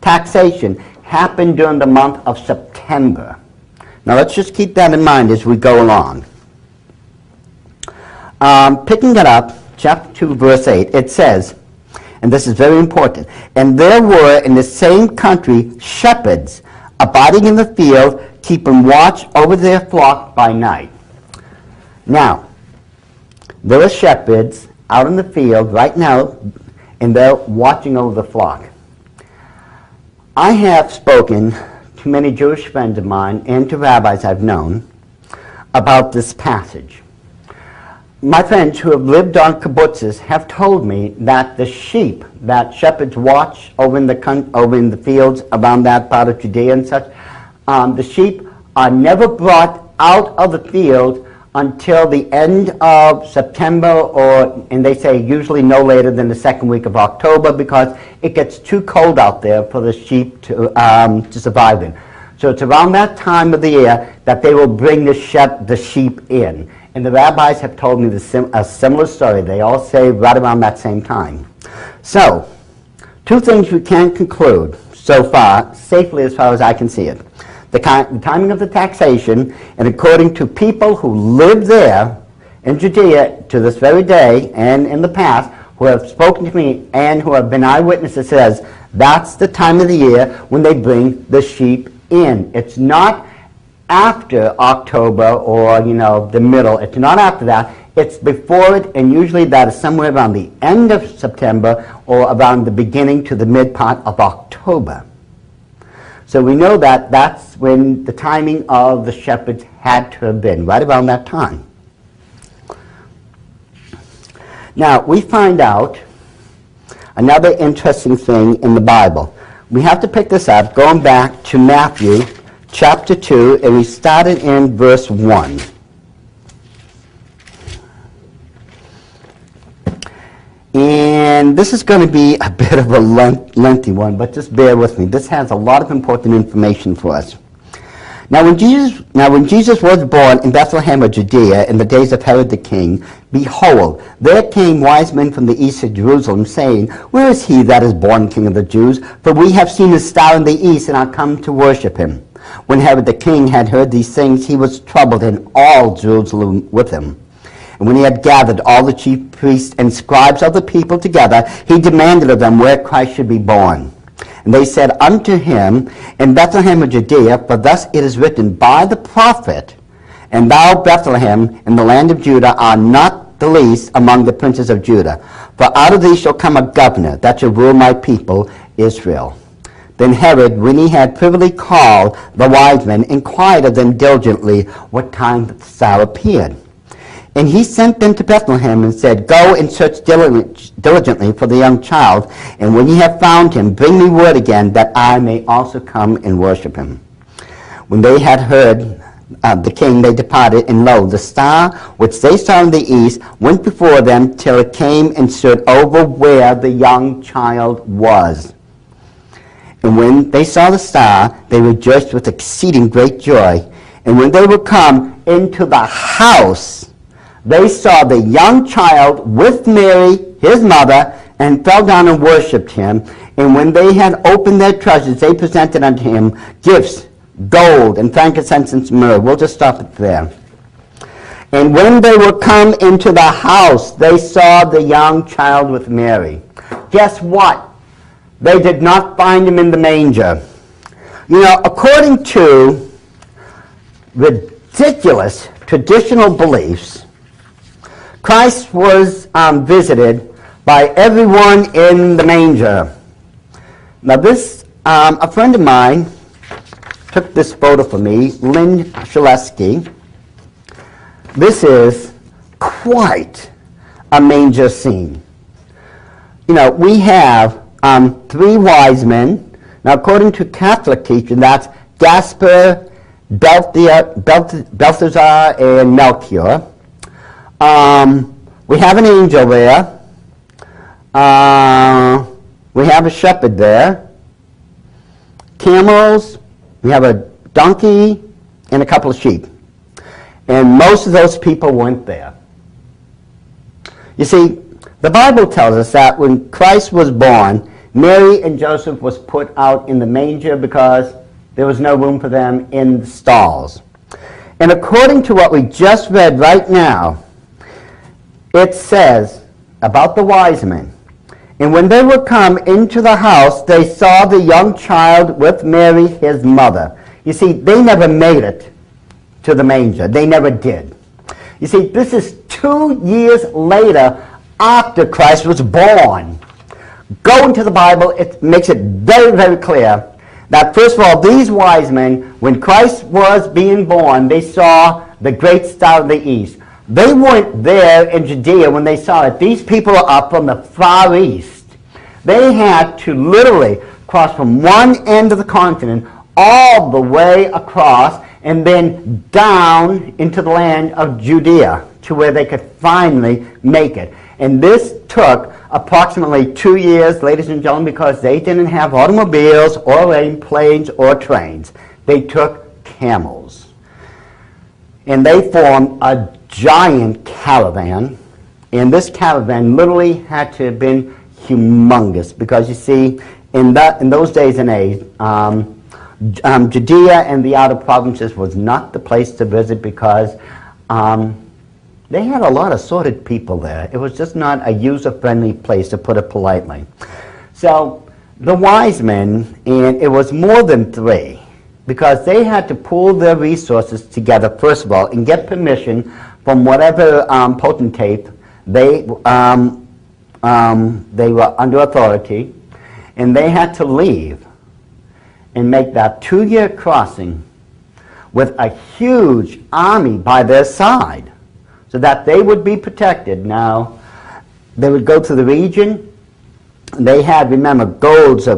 Speaker 1: taxation happened during the month of September. Now, let's just keep that in mind as we go along. Picking it up, chapter 2, verse 8, it says, and this is very important, "And there were in the same country shepherds abiding in the field, keeping watch over their flock by night." Now, there are shepherds out in the field right now, and they're watching over the flock. I have spoken to many Jewish friends of mine and to rabbis I've known about this passage. My friends who have lived on kibbutzes have told me that the sheep that shepherds watch over in the fields around that part of Judea and such, the sheep are never brought out of the field until the end of September, and they say usually no later than the second week of October, because it gets too cold out there for the sheep to survive in. So it's around that time of the year that they will bring the sheep in. And the rabbis have told me a similar story. They all say right around that same time. So, two things we can conclude so far, safely as far as I can see it. The timing of the taxation, and according to people who live there in Judea to this very day and in the past, who have spoken to me and who have been eyewitnesses, says that's the time of the year when they bring the sheep in. It's not after October or, the middle. It's not after that. It's before it, and usually that is somewhere around the end of September or around the beginning to the mid part of October. So we know that that's when the timing of the shepherds had to have been, right around that time. Now, we find out another interesting thing in the Bible. We have to pick this up going back to Matthew chapter 2, and we started in verse 1. And this is going to be a bit of a lengthy one, but just bear with me. This has a lot of important information for us. Now when Jesus was born in Bethlehem of Judea in the days of Herod the king, behold, there came wise men from the east of Jerusalem, saying, Where is he that is born King of the Jews? For we have seen his star in the east, and are come to worship him. When Herod the king had heard these things, he was troubled, and all Jerusalem with him. And when he had gathered all the chief priests and scribes of the people together, he demanded of them where Christ should be born. And they said unto him, In Bethlehem of Judea, for thus it is written by the prophet, And thou, Bethlehem, in the land of Judah, art not the least among the princes of Judah. For out of thee shall come a governor, that shall rule my people Israel. Then Herod, when he had privily called the wise men, inquired of them diligently what time the star appeared. And he sent them to Bethlehem and said, Go and search diligently for the young child, and when ye have found him, bring me word again, that I may also come and worship him. When they had heard the king, they departed, and lo, the star which they saw in the east went before them till it came and stood over where the young child was. And when they saw the star, they rejoiced with exceeding great joy. And when they were come into the house, they saw the young child with Mary, his mother, and fell down and worshipped him. And when they had opened their treasures, they presented unto him gifts, gold, and frankincense, and myrrh. We'll just stop it there. And when they were come into the house, they saw the young child with Mary. Guess what? They did not find him in the manger. According to ridiculous traditional beliefs, Christ was visited by everyone in the manger. Now a friend of mine took this photo for me, Lynn Shaleski. This is quite a manger scene. We have three wise men. Now according to Catholic teaching, that's Gaspar, Balthazar, and Melchior. We have an angel there. We have a shepherd there. Camels. We have a donkey and a couple of sheep. And most of those people weren't there. You see, the Bible tells us that when Christ was born, Mary and Joseph was put out in the manger because there was no room for them in the stalls. And according to what we just read right now, it says about the wise men, and when they were come into the house, they saw the young child with Mary, his mother. You see, they never made it to the manger. They never did. You see, this is 2 years later after Christ was born. Go into the Bible, it makes it very, very clear that, first of all, these wise men, when Christ was being born, they saw the great star of the east. They weren't there in Judea when they saw it. These people are up from the far east. They had to literally cross from one end of the continent all the way across and then down into the land of Judea to where they could finally make it. And this took approximately 2 years, ladies and gentlemen, because they didn't have automobiles or planes or trains. They took camels. And they formed a giant caravan. And this caravan literally had to have been humongous because, you see, in those days and age, Judea and the outer provinces was not the place to visit because they had a lot of sordid people there. It was just not a user-friendly place, to put it politely. So the wise men, and it was more than 3, because they had to pool their resources together, first of all, and get permission from whatever potentate they were under authority, and they had to leave and make that 2-year crossing with a huge army by their side so that they would be protected. Now, they would go to the region. They had, remember, gifts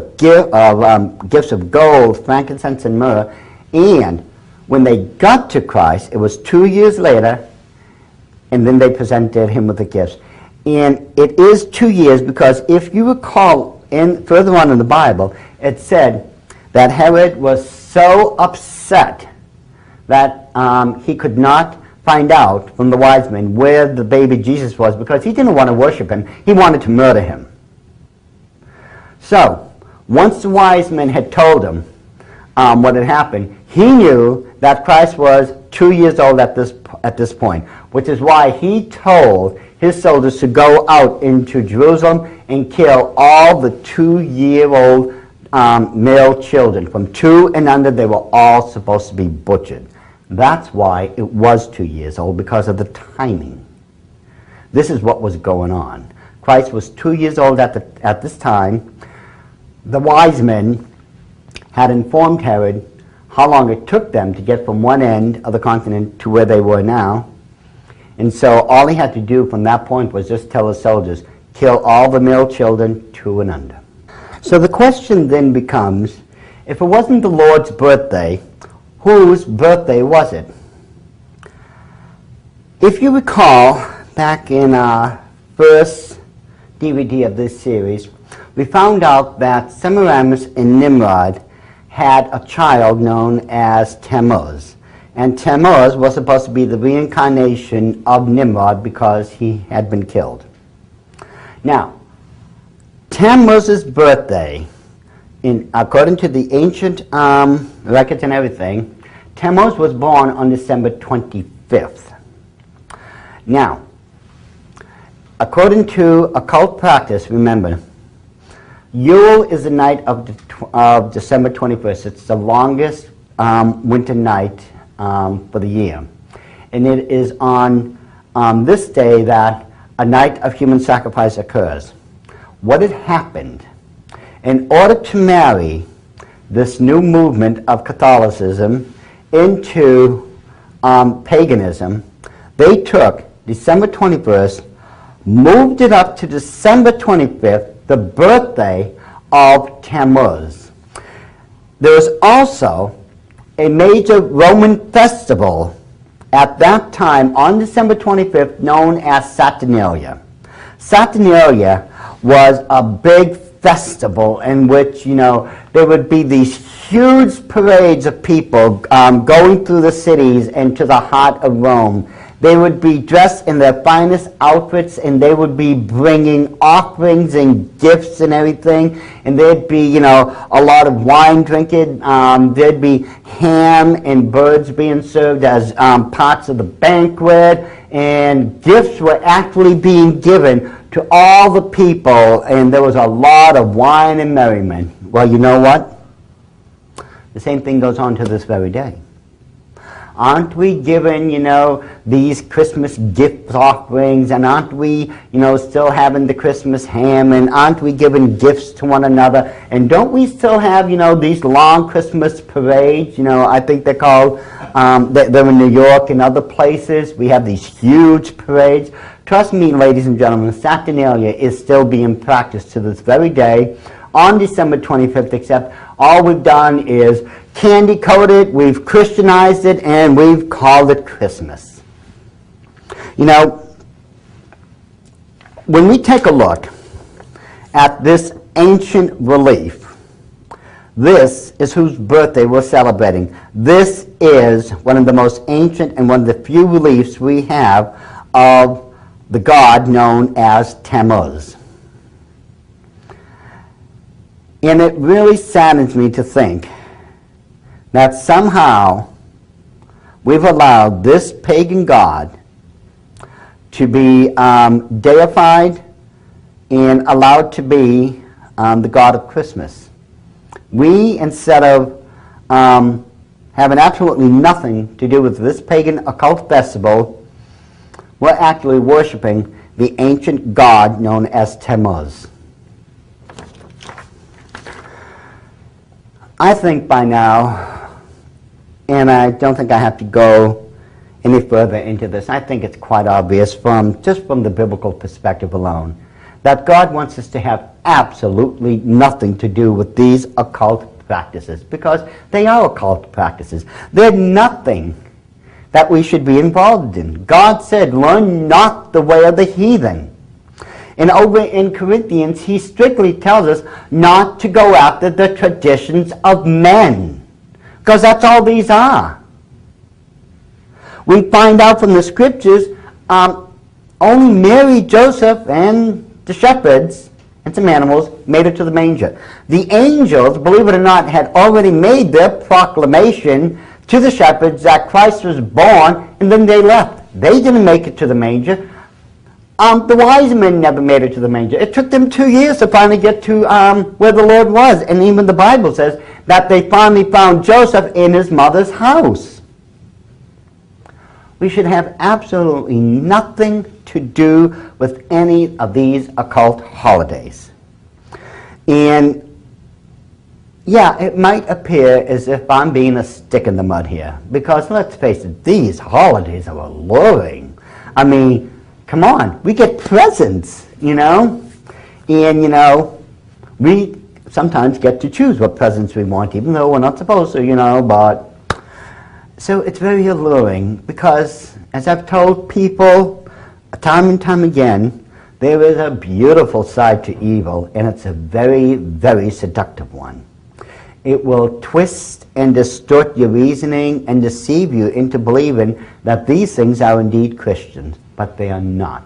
Speaker 1: of gold, frankincense, and myrrh. And when they got to Christ, it was 2 years later, and then they presented him with the gifts. And it is 2 years because if you recall, further on in the Bible, it said that Herod was so upset that he could not find out from the wise men where the baby Jesus was because he didn't want to worship him. He wanted to murder him. So, once the wise men had told him what had happened, he knew that Christ was 2 years old at this point, which is why he told his soldiers to go out into Jerusalem and kill all the 2-year-old male children. From 2 and under, they were all supposed to be butchered. That's why it was 2 years old, because of the timing. This is what was going on. Christ was 2 years old at this time. The wise men had informed Herod how long it took them to get from one end of the continent to where they were now. And so all he had to do from that point was just tell his soldiers, kill all the male children 2 and under. So the question then becomes, if it wasn't the Lord's birthday, whose birthday was it? If you recall, back in our first DVD of this series, we found out that Semiramis and Nimrod had a child known as Tammuz. And Tammuz was supposed to be the reincarnation of Nimrod because he had been killed. Now, Tammuz's birthday, according to the ancient records and everything, Tammuz was born on December 25th. Now, according to occult practice, remember, Yule is the night of December 21st. It's the longest winter night for the year. And it is on this day that a night of human sacrifice occurs. What had happened, in order to marry this new movement of Catholicism into paganism, they took December 21st, moved it up to December 25th, the birthday of Tammuz. There was also a major Roman festival at that time on December 25th known as Saturnalia. Saturnalia was a big festival in which, there would be these huge parades of people going through the cities and to the heart of Rome. They would be dressed in their finest outfits, and they would be bringing offerings and gifts and everything. And there'd be, a lot of wine drinking. There'd be ham and birds being served as parts of the banquet. And gifts were actually being given to all the people. And there was a lot of wine and merriment. Well, you know what? The same thing goes on to this very day. Aren't we given, these Christmas gift offerings, and aren't we, still having the Christmas ham, and aren't we giving gifts to one another? And don't we still have, these long Christmas parades? I think they're called, they're in New York and other places. We have these huge parades. Trust me, ladies and gentlemen, Saturnalia is still being practiced to this very day on December 25th, except all we've done is candy-coated, we've Christianized it, and we've called it Christmas. When we take a look at this ancient relief, this is whose birthday we're celebrating. This is one of the most ancient and one of the few reliefs we have of the god known as Tammuz. And it really saddens me to think that somehow we've allowed this pagan god to be deified and allowed to be the god of Christmas. We, instead of having absolutely nothing to do with this pagan occult festival, we're actually worshiping the ancient god known as Tammuz. I think by now, and I don't think I have to go any further into this, I think it's quite obvious just from the biblical perspective alone, that God wants us to have absolutely nothing to do with these occult practices, because they are occult practices. They're nothing that we should be involved in. God said, learn not the way of the heathen. And over in Corinthians, he strictly tells us not to go after the traditions of men, because that's all these are. We find out from the scriptures, only Mary, Joseph, and the shepherds and some animals made it to the manger. The angels, believe it or not, had already made their proclamation to the shepherds that Christ was born, and then they left. They didn't make it to the manger. The wise men never made it to the manger. It took them 2 years to finally get to where the Lord was. And even the Bible says that they finally found Joseph in his mother's house. We should have absolutely nothing to do with any of these occult holidays. And yeah, it might appear as if I'm being a stick in the mud here, because let's face it, these holidays are alluring. I mean, come on, we get presents, and, we sometimes get to choose what presents we want, even though we're not supposed to, but so it's very alluring, because as I've told people time and time again, there is a beautiful side to evil, and it's a very, very seductive one. It will twist and distort your reasoning and deceive you into believing that these things are indeed Christians, but they are not.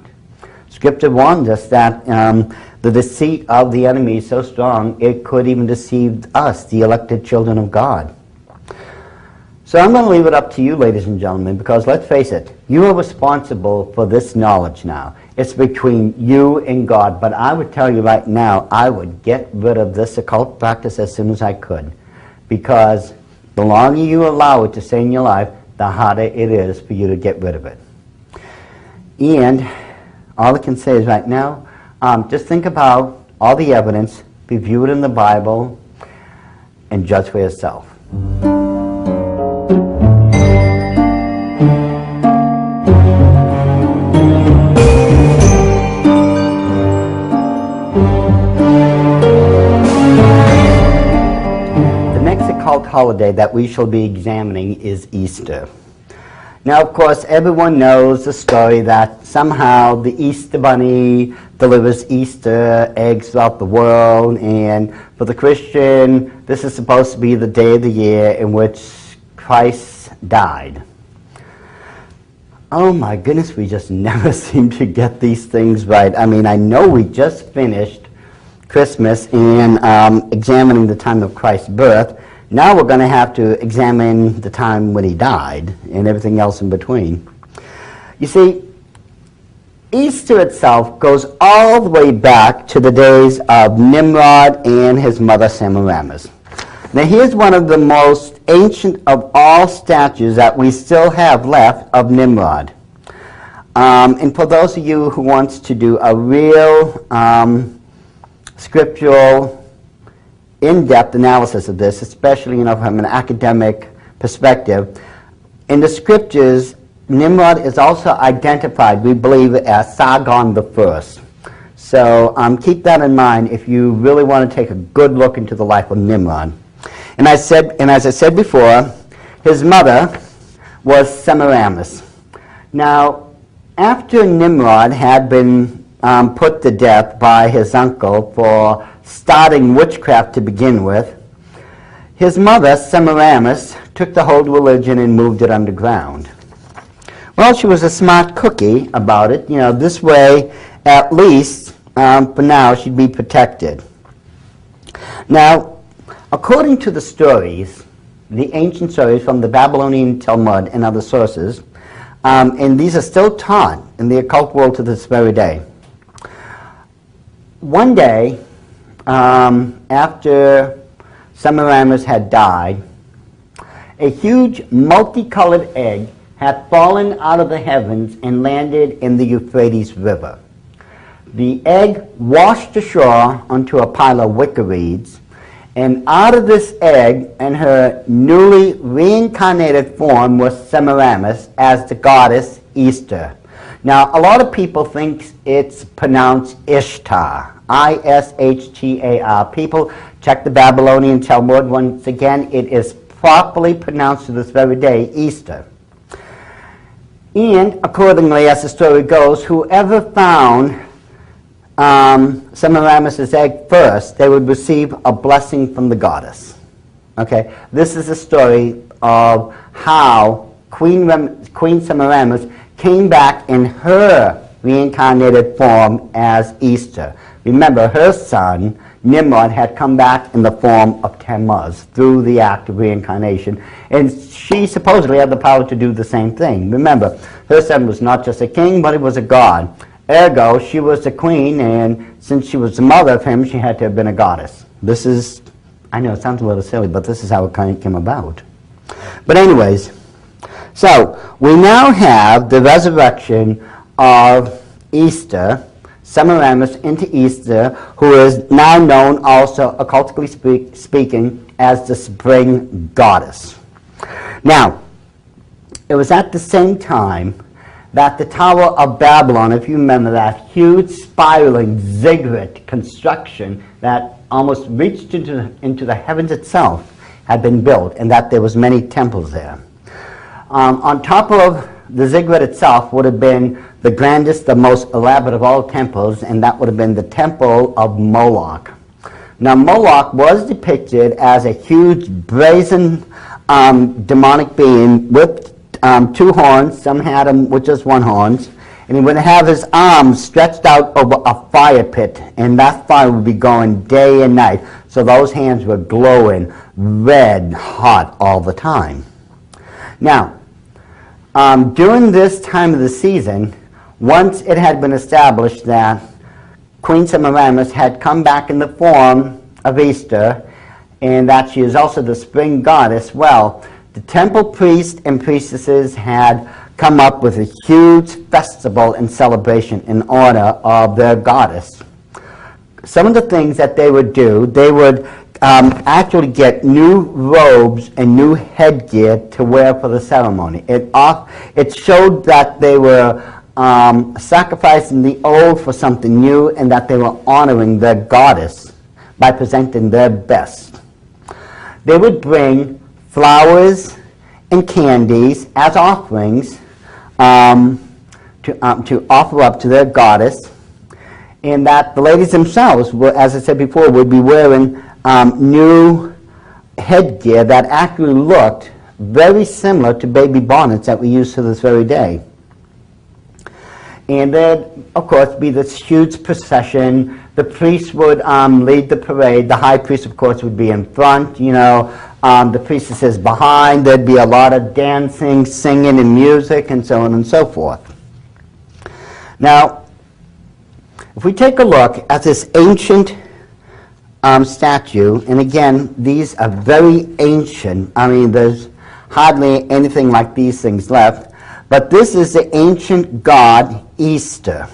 Speaker 1: Scripture warns us that the deceit of the enemy is so strong, it could even deceive us, the elected children of God. So I'm going to leave it up to you, ladies and gentlemen, because let's face it, you are responsible for this knowledge now. It's between you and God. But I would tell you right now, I would get rid of this occult practice as soon as I could. Because the longer you allow it to stay in your life, the harder it is for you to get rid of it. And all I can say is right now, just think about all the evidence, review it in the Bible, and judge for yourself. Holiday that we shall be examining is Easter. Now, of course, everyone knows the story that somehow the Easter Bunny delivers Easter eggs throughout the world, and for the Christian, this is supposed to be the day of the year in which Christ died. Oh my goodness, we just never seem to get these things right. I mean, I know we just finished Christmas and examining the time of Christ's birth. Now we're going to have to examine the time when he died and everything else in between. You see, Easter itself goes all the way back to the days of Nimrod and his mother Semiramis. Now here's one of the most ancient of all statues that we still have left of Nimrod. And for those of you who wants to do a real scriptural, in-depth analysis of this, especially from an academic perspective, in the scriptures, Nimrod is also identified, we believe, as Sargon the First. So keep that in mind if you really want to take a good look into the life of Nimrod. And as I said before, his mother was Semiramis. Now, after Nimrod had been put to death by his uncle for starting witchcraft to begin with, his mother, Semiramis, took the whole religion and moved it underground. Well, she was a smart cookie about it. This way, at least, for now, she'd be protected. Now, according to the stories, the ancient stories from the Babylonian Talmud and other sources, and these are still taught in the occult world to this very day. One day, after Semiramis had died, a huge multicolored egg had fallen out of the heavens and landed in the Euphrates River. The egg washed ashore onto a pile of wicker reeds, and out of this egg and her newly reincarnated form was Semiramis as the goddess Easter. Now, a lot of people think it's pronounced Ishtar, I-S-H-T-A-R. People check the Babylonian Talmud. Once again, it is properly pronounced to this very day, Easter. And accordingly, as the story goes, whoever found Semiramis' egg first, they would receive a blessing from the goddess. Okay, this is a story of how Queen Semiramis came back in her reincarnated form as Easter. Remember, her son, Nimrod, had come back in the form of Tammuz through the act of reincarnation, and she supposedly had the power to do the same thing. Remember, her son was not just a king, but he was a god. Ergo, she was the queen, and since she was the mother of him, she had to have been a goddess. This is, I know it sounds a little silly, but this is how it kind of came about. But anyways, so we now have the resurrection of Easter, Semiramis into Easter, who is now known also, occultically speaking, as the spring goddess. Now, it was at the same time that the Tower of Babylon, if you remember that huge spiraling ziggurat construction that almost reached into the heavens itself, had been built, and that there was many temples there. On top of the ziggurat itself would have been the grandest, the most elaborate of all temples, and that would have been the temple of Moloch. Now, Moloch was depicted as a huge brazen demonic being with two horns. Some had him with just one horn, and he would have his arms stretched out over a fire pit, and that fire would be going day and night, so those hands were glowing red hot all the time. Now, during this time of the season, once it had been established that Queen Semiramis had come back in the form of Easter, and that she is also the spring goddess, well, the temple priests and priestesses had come up with a huge festival and celebration in honor of their goddess. Some of the things that they would do, they would actually get new robes and new headgear to wear for the ceremony. It showed that they were sacrificing the old for something new, and that they were honoring their goddess by presenting their best. They would bring flowers and candies as offerings to offer up to their goddess, and that the ladies themselves, as I said before, would be wearing new headgear that actually looked very similar to baby bonnets that we use to this very day. And there'd, of course, be this huge procession. The priests would lead the parade. The high priest, of course, would be in front, the priestesses behind. There'd be a lot of dancing, singing, and music, and so on and so forth. Now, if we take a look at this ancient statue, and again, these are very ancient. I mean, there's hardly anything like these things left, but this is the ancient god Easter.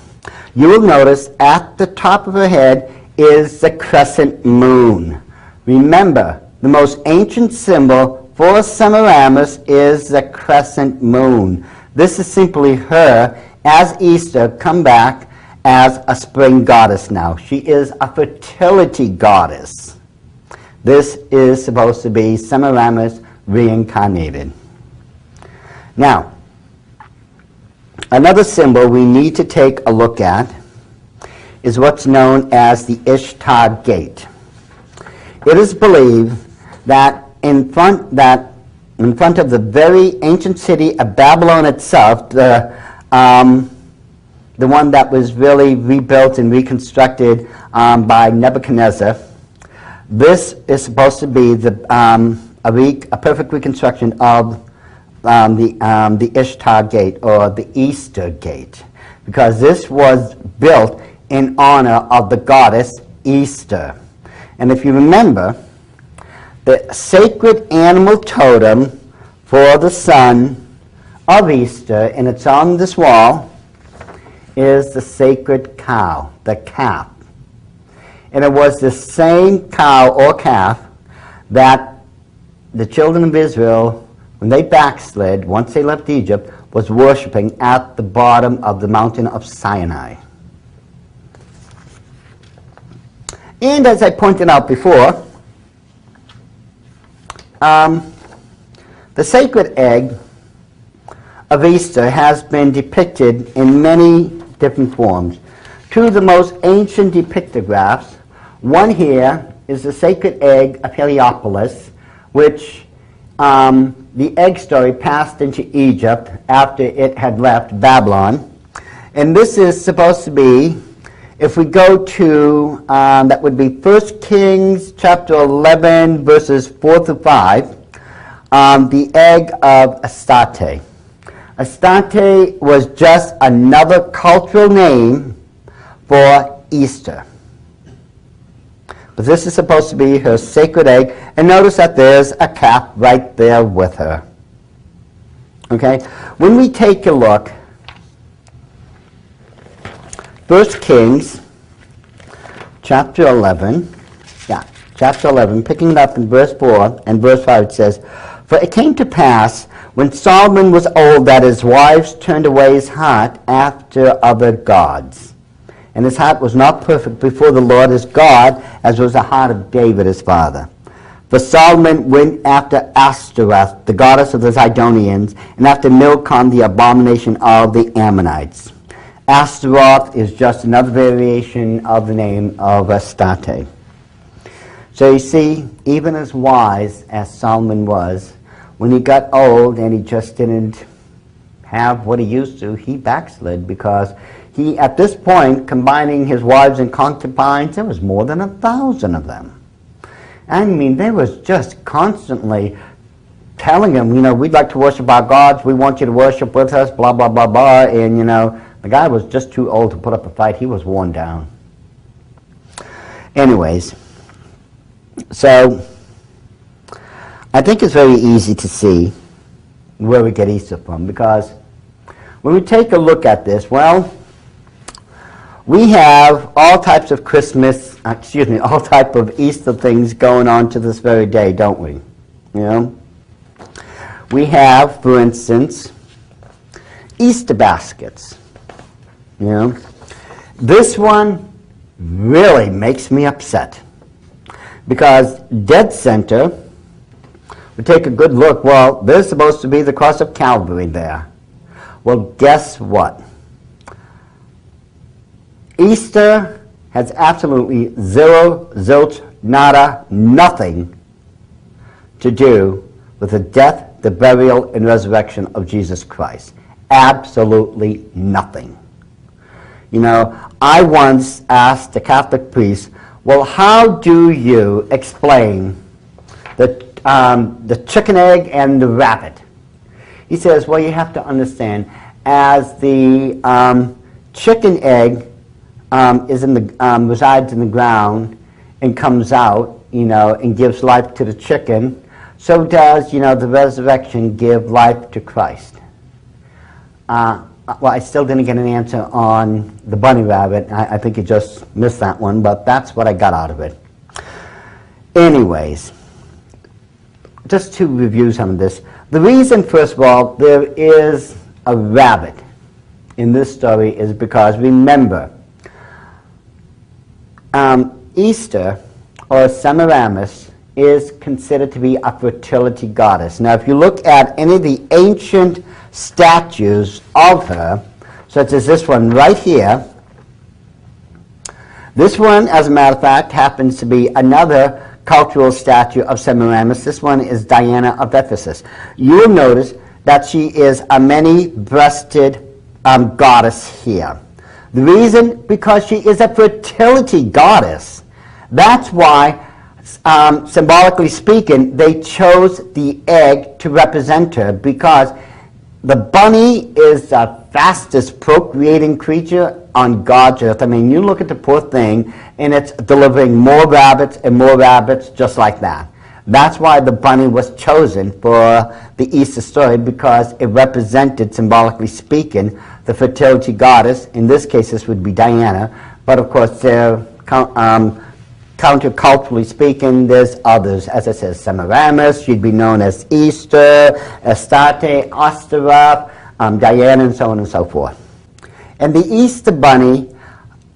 Speaker 1: You will notice at the top of her head is the crescent moon. Remember, the most ancient symbol for Semiramis is the crescent moon. This is simply her, as Easter, come back as a spring goddess now. She is a fertility goddess. This is supposed to be Semiramis reincarnated. Now, another symbol we need to take a look at is what's known as the Ishtar Gate. It is believed that in front of the very ancient city of Babylon itself, the one that was really rebuilt and reconstructed by Nebuchadnezzar, this is supposed to be a perfect reconstruction of the Ishtar Gate, or the Easter Gate, because this was built in honor of the goddess Easter. And if you remember, the sacred animal totem for the son of Easter, and it's on this wall, is the sacred cow, the calf. And it was the same cow or calf that the children of Israel, when they backslid, once they left Egypt, was worshiping at the bottom of the mountain of Sinai. And as I pointed out before, the sacred egg of Easter has been depicted in many different forms. Two of the most ancient depictographs, one here is the sacred egg of Heliopolis, which the egg story passed into Egypt after it had left Babylon. And this is supposed to be, if we go to, that would be 1 Kings chapter 11, verses 4 through 5, the egg of Astarte. Astarte was just another cultural name for Easter. But this is supposed to be her sacred egg, and notice that there's a calf right there with her. Okay? When we take a look, 1 Kings chapter 11, chapter 11, picking it up in verse 4 and verse 5, it says, "For it came to pass, when Solomon was old, that his wives turned away his heart after other gods. And his heart was not perfect before the Lord his God, as was the heart of David his father. For Solomon went after Ashtoreth, the goddess of the Zidonians, and after Milcom, the abomination of the Ammonites." Ashtaroth is just another variation of the name of Astarte. So you see, even as wise as Solomon was, when he got old and he just didn't have what he used to, he backslid, because he, at this point, combining his wives and concubines, there was more than 1,000 of them. I mean, they was just constantly telling him, we'd like to worship our gods, we want you to worship with us, blah, blah, blah, blah, and, the guy was just too old to put up a fight. He was worn down. Anyways, so I think it's very easy to see where we get Easter from, because when we take a look at this, well, we have all types of all type of Easter things going on to this very day, don't we? We have, for instance, Easter baskets. This one really makes me upset, because Dead Center, we take a good look, well, there's supposed to be the cross of Calvary there. Well, guess what? Easter has absolutely zero, zilch, nada, nothing to do with the death, the burial, and resurrection of Jesus Christ. Absolutely nothing. I once asked a Catholic priest, well, how do you explain the chicken egg and the rabbit? He says, well, you have to understand, as the chicken egg resides in the ground, and comes out, and gives life to the chicken, so does, the resurrection give life to Christ. Well, I still didn't get an answer on the bunny rabbit. I think you just missed that one, but that's what I got out of it. Anyways, just to review some of this. The reason, first of all, there is a rabbit in this story is because, remember, Easter, or Semiramis, is considered to be a fertility goddess. Now, if you look at any of the ancient statues of her, such as this one right here, this one, as a matter of fact, happens to be another cultural statue of Semiramis. This one is Diana of Ephesus. You'll notice that she is a many-breasted goddess here. The reason, because she is a fertility goddess. That's why, symbolically speaking, they chose the egg to represent her, because the bunny is the fastest procreating creature on God's earth. I mean, you look at the poor thing, and it's delivering more rabbits and more rabbits just like that. That's why the bunny was chosen for the Easter story, because it represented, symbolically speaking, the fertility goddess. In this case, this would be Diana. But of course, counterculturally speaking, there's others. As I said, Semiramis, she'd be known as Easter, Astarte, Osteroth, Diana, and so on and so forth. And the Easter bunny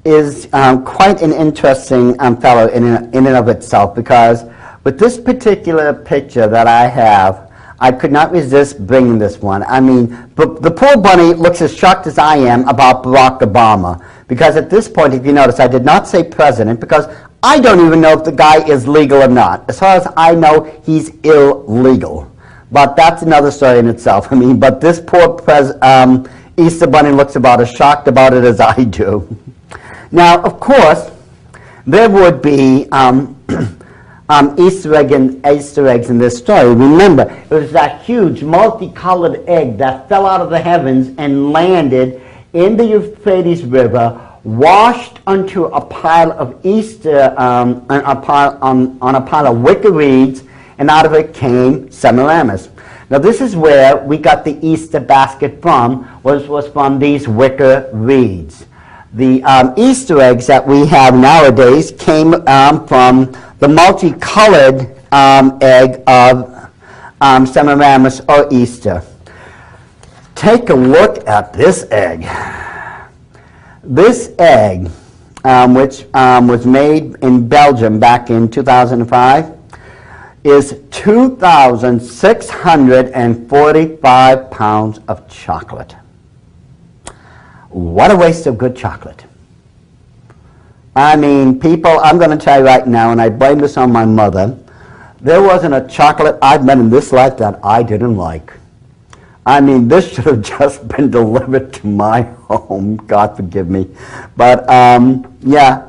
Speaker 1: is quite an interesting fellow in and of itself, because with this particular picture that I have, I could not resist bringing this one. I mean, the poor bunny looks as shocked as I am about Barack Obama, because at this point, if you notice, I did not say president, because I don't even know if the guy is legal or not. As far as I know, he's illegal. But that's another story in itself. I mean, but this poor Easter bunny looks about as shocked about it as I do. Now, of course, there would be Easter eggs in this story. Remember, it was that huge multicolored egg that fell out of the heavens and landed in the Euphrates River, washed onto a pile of Easter, on a pile of wicker reeds, and out of it came Semiramis. Now, this is where we got the Easter basket from, was from these wicker reeds. The Easter eggs that we have nowadays came from the multicolored egg of Semiramis or Easter. Take a look at this egg. This egg, which was made in Belgium back in 2005, is 2,645 pounds of chocolate. What a waste of good chocolate. I mean, people, I'm going to tell you right now, and I blame this on my mother, there wasn't a chocolate I've met in this life that I didn't like. I mean, this should have just been delivered to my home. God forgive me. But, yeah,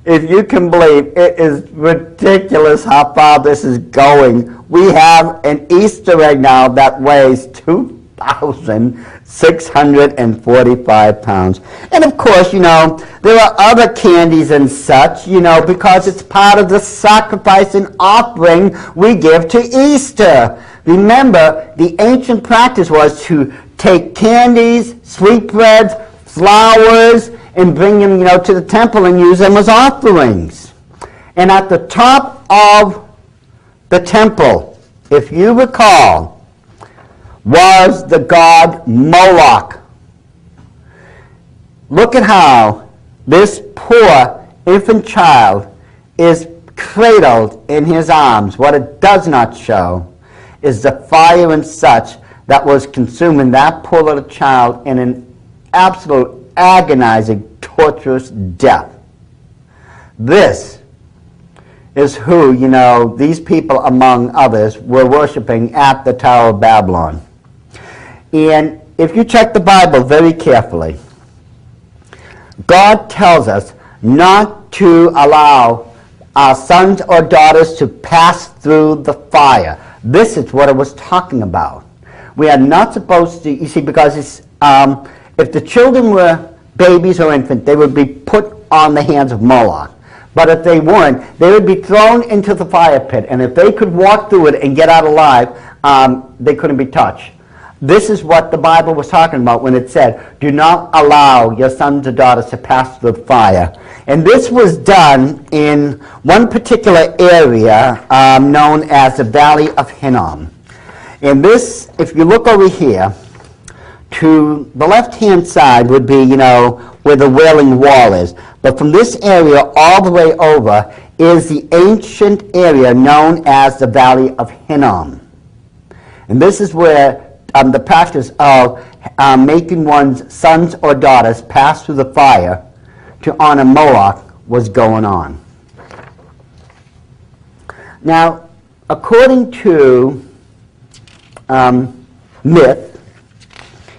Speaker 1: if you can believe, it is ridiculous how far this is going. We have an Easter egg now that weighs 2,645 pounds. And of course, there are other candies and such, because it's part of the sacrifice and offering we give to Easter. Remember, the ancient practice was to take candies, sweetbreads, flowers, and bring them, to the temple and use them as offerings. And at the top of the temple, if you recall, was the god Moloch. Look at how this poor infant child is cradled in his arms. What it does not show is the fire and such that was consuming that poor little child in an absolute agonizing, torturous death. This is who, these people, among others, were worshiping at the Tower of Babylon. And if you check the Bible very carefully, God tells us not to allow our sons or daughters to pass through the fire. This is what it was talking about. We are not supposed to, you see, because it's, if the children were babies or infants, they would be put on the hands of Moloch. But if they weren't, they would be thrown into the fire pit. And if they could walk through it and get out alive, they couldn't be touched. This is what the Bible was talking about when it said, do not allow your sons or daughters to pass through the fire. And this was done in one particular area known as the Valley of Hinnom. And this, if you look over here, to the left-hand side would be, where the Wailing Wall is. But from this area all the way over is the ancient area known as the Valley of Hinnom. And this is where the practice of making one's sons or daughters pass through the fire to honor Moloch was going on. Now, according to myth,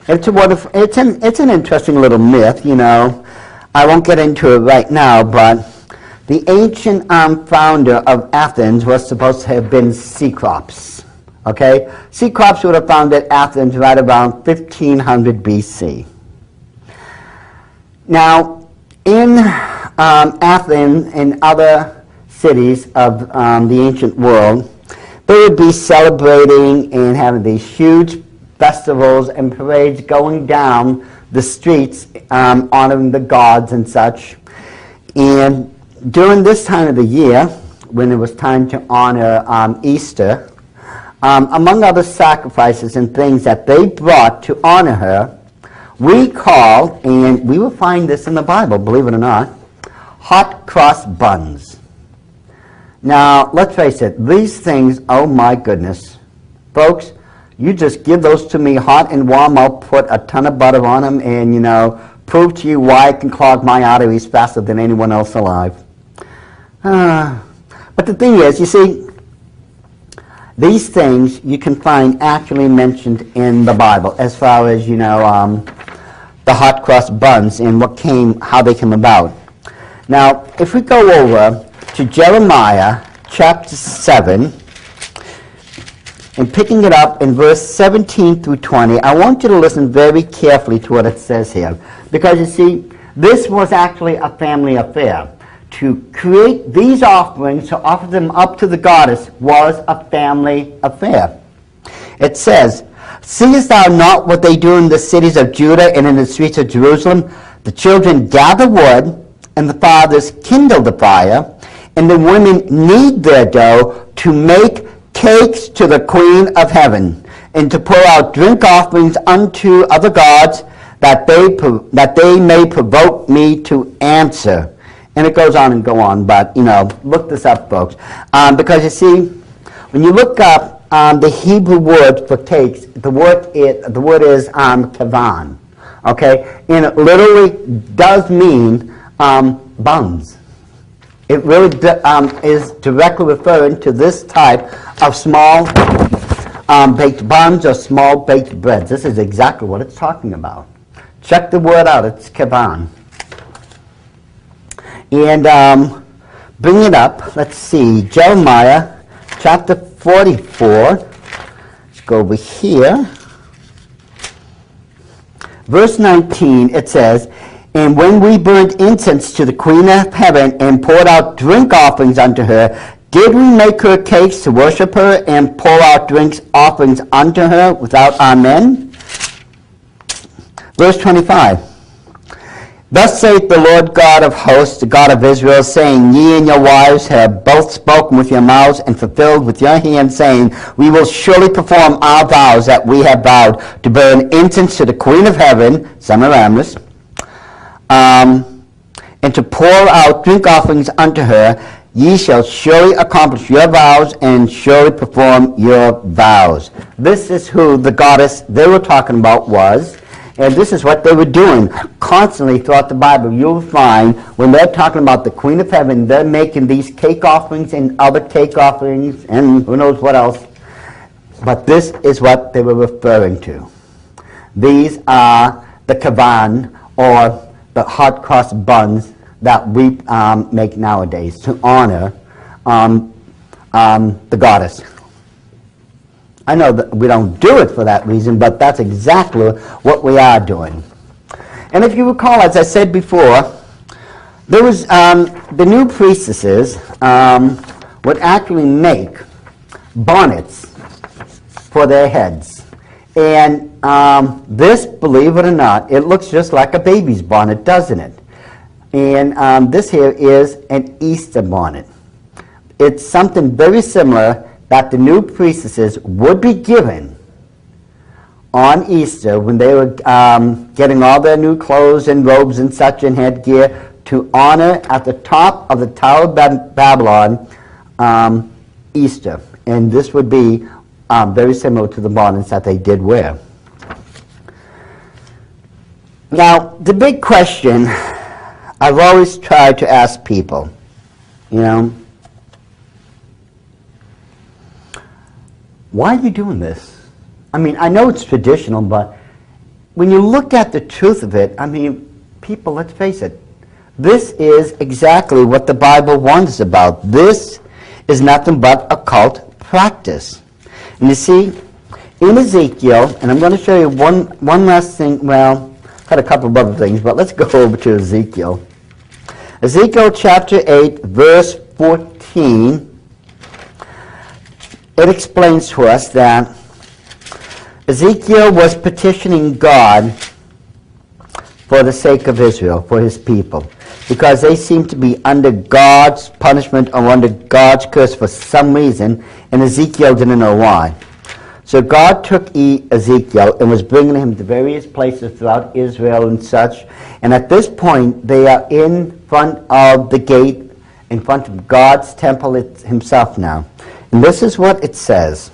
Speaker 1: it's an interesting little myth, I won't get into it right now, but the ancient founder of Athens was supposed to have been Cecrops. Okay? Cecrops would have founded Athens right around 1500 BC. Now, in Athens and other cities of the ancient world, they would be celebrating and having these huge festivals and parades going down the streets, honoring the gods and such. And during this time of the year, when it was time to honor Easter, among other sacrifices and things that they brought to honor her, we call, and we will find this in the Bible, believe it or not, hot cross buns. Now, let's face it, these things, oh my goodness. Folks, you just give those to me hot and warm, I'll put a ton of butter on them and, prove to you why I can clog my arteries faster than anyone else alive. But the thing is, you see, these things you can find actually mentioned in the Bible as far as, the hot cross buns and how they came about. Now, if we go over to Jeremiah chapter 7, and picking it up in verse 17 through 20, I want you to listen very carefully to what it says here. Because you see, this was actually a family affair. To create these offerings, to offer them up to the goddess, was a family affair. It says, "Seest thou not what they do in the cities of Judah and in the streets of Jerusalem? The children gather wood, and the fathers kindle the fire, and the women knead their dough to make cakes to the Queen of Heaven, and to pour out drink offerings unto other gods, that they may provoke me to answer." And it goes on and go on, but, look this up, folks. Because, you see, when you look up the Hebrew word for cakes, the word is kavan, okay? And it literally does mean buns. It really is directly referring to this type of small baked buns or small baked breads. This is exactly what it's talking about. Check the word out. It's kavan. And bring it up. Let's see. Jeremiah chapter 44. Let's go over here. Verse 19, it says, "And when we burnt incense to the Queen of Heaven and poured out drink offerings unto her, did we make her cakes to worship her and pour out drink offerings unto her without amen?" Verse 25. "Thus saith the Lord God of hosts, the God of Israel, saying, Ye and your wives have both spoken with your mouths and fulfilled with your hands, saying, We will surely perform our vows that we have vowed, to burn incense to the Queen of Heaven," Semiramis, "and to pour out drink offerings unto her. Ye shall surely accomplish your vows and surely perform your vows." This is who the goddess they were talking about was. And this is what they were doing constantly throughout the Bible. You'll find when they're talking about the Queen of Heaven, they're making these cake offerings and other cake offerings and who knows what else. But this is what they were referring to. These are the kavan, or the hot cross buns that we make nowadays to honor the goddess. I know that we don't do it for that reason, but that's exactly what we are doing. And if you recall, as I said before, There was the new priestesses would actually make bonnets for their heads. And this, believe it or not, it looks just like a baby's bonnet, doesn't it? And this here is an Easter bonnet. It's something very similar that the new priestesses would be given on Easter when they were getting all their new clothes and robes and such and headgear to honor at the top of the Tower of Babylon Easter. And this would be very similar to the bonnets that they did wear. Now, the big question I've always tried to ask people, you know, why are you doing this? I mean, I know it's traditional, but when you look at the truth of it, I mean, people, let's face it, this is exactly what the Bible warns about. This is nothing but occult practice. And you see, in Ezekiel, and I'm going to show you one last thing, well, I had a couple of other things, but let's go over to Ezekiel. Ezekiel chapter 8, verse 14, it explains to us that Ezekiel was petitioning God for the sake of Israel, for his people, because they seemed to be under God's punishment or under God's curse for some reason, and Ezekiel didn't know why. So God took Ezekiel and was bringing him to various places throughout Israel and such, and at this point they are in front of the gate, in front of God's temple himself now. And this is what it says.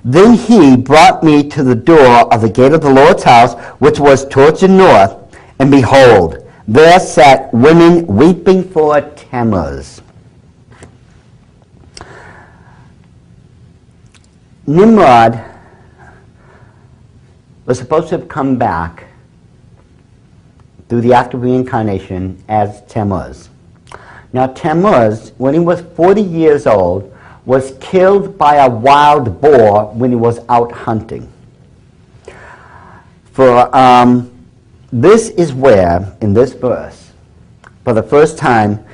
Speaker 1: Then he brought me to the door of the gate of the Lord's house, which was towards the north, and behold, there sat women weeping for Tammuz. Nimrod was supposed to have come back through the act of reincarnation as Tammuz. Now Tammuz, when he was 40 years old, was killed by a wild boar when he was out hunting. For this is where, in this verse, for the first time,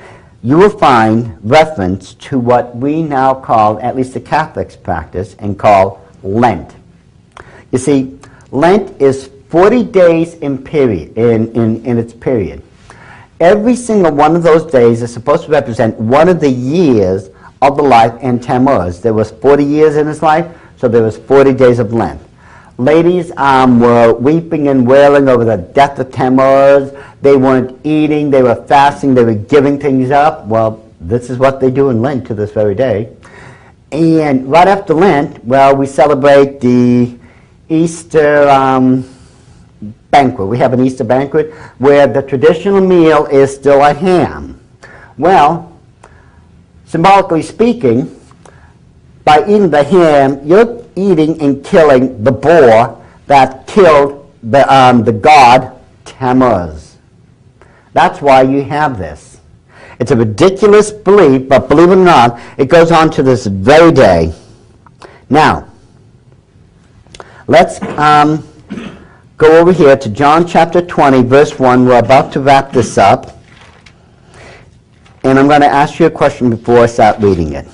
Speaker 1: you will find reference to what we now call, at least the Catholics practice, and call Lent. You see, Lent is 40 days in its period. Every single one of those days is supposed to represent one of the years of the life in Tammuz. There was 40 years in his life, so there was 40 days of Lent. Ladies were weeping and wailing over the death of Tammuz. They weren't eating, they were fasting, they were giving things up. Well, this is what they do in Lent to this very day. And right after Lent, well, we celebrate the Easter banquet. We have an Easter banquet where the traditional meal is still a ham. Well, symbolically speaking, by eating the ham, you're eating and killing the boar that killed the god Tammuz. That's why you have this. It's a ridiculous belief, but believe it or not, it goes on to this very day. Now, let's go over here to John chapter 20, verse 1. We're about to wrap this up. And I'm going to ask you a question before I start reading it.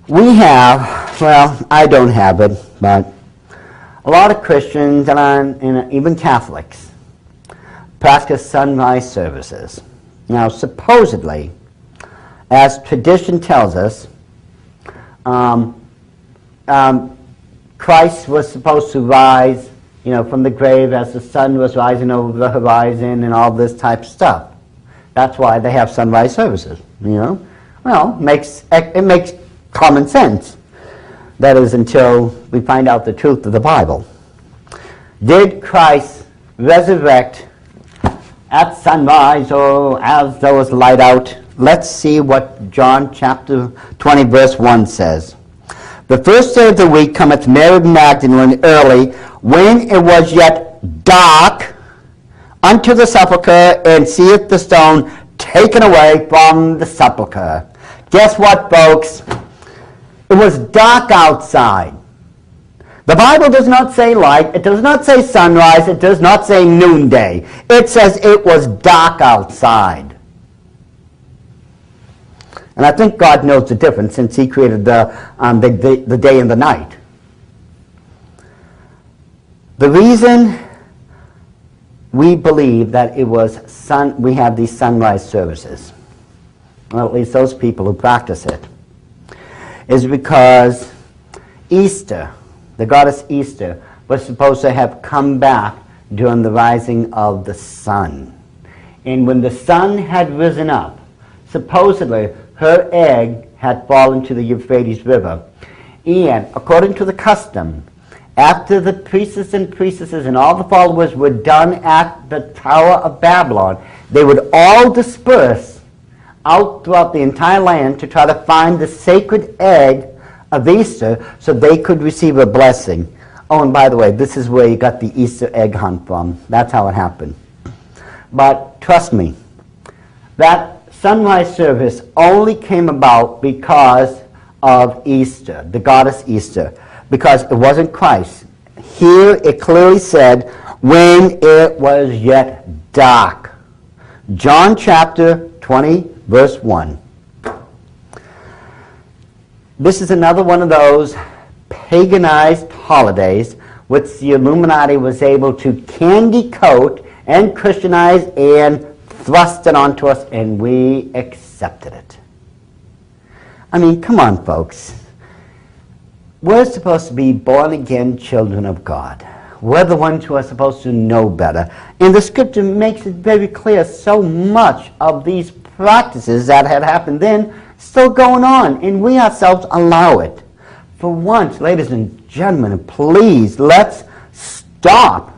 Speaker 1: We have, well, I don't have it, but a lot of Christians and even Catholics practice sunrise services. Now, supposedly, as tradition tells us, Christ was supposed to rise, from the grave as the sun was rising over the horizon and all this type of stuff. That's why they have sunrise services, Well, it makes common sense. That is, until we find out the truth of the Bible. Did Christ resurrect at sunrise or as there was light out? Let's see what John chapter 20 verse 1 says. The first day of the week cometh Mary Magdalene early, when it was yet dark, unto the sepulchre, and seeth the stone taken away from the sepulchre. Guess what, folks? It was dark outside. The Bible does not say light, it does not say sunrise, it does not say noonday. It says it was dark outside. And I think God knows the difference since he created the day and the night. The reason we believe that it was we have these sunrise services, well, at least those people who practice it, is because Easter, the goddess Easter, was supposed to have come back during the rising of the sun. And when the sun had risen up, supposedly her egg had fallen to the Euphrates River. And according to the custom, after the priests and priestesses and all the followers were done at the Tower of Babylon, they would all disperse out throughout the entire land to try to find the sacred egg of Easter so they could receive a blessing. Oh, and by the way, this is where you got the Easter egg hunt from. That's how it happened. But trust me, that sunrise service only came about because of Easter, the goddess Easter, because it wasn't Christ. Here it clearly said, when it was yet dark. John chapter 20, verse 1. This is another one of those paganized holidays which the Illuminati was able to candy coat and Christianize and thrust it onto us, and we accepted it. I mean, come on, folks. We're supposed to be born-again children of God. We're the ones who are supposed to know better. And the scripture makes it very clear so much of these practices that had happened then still going on, and we ourselves allow it. For once, ladies and gentlemen, please, let's stop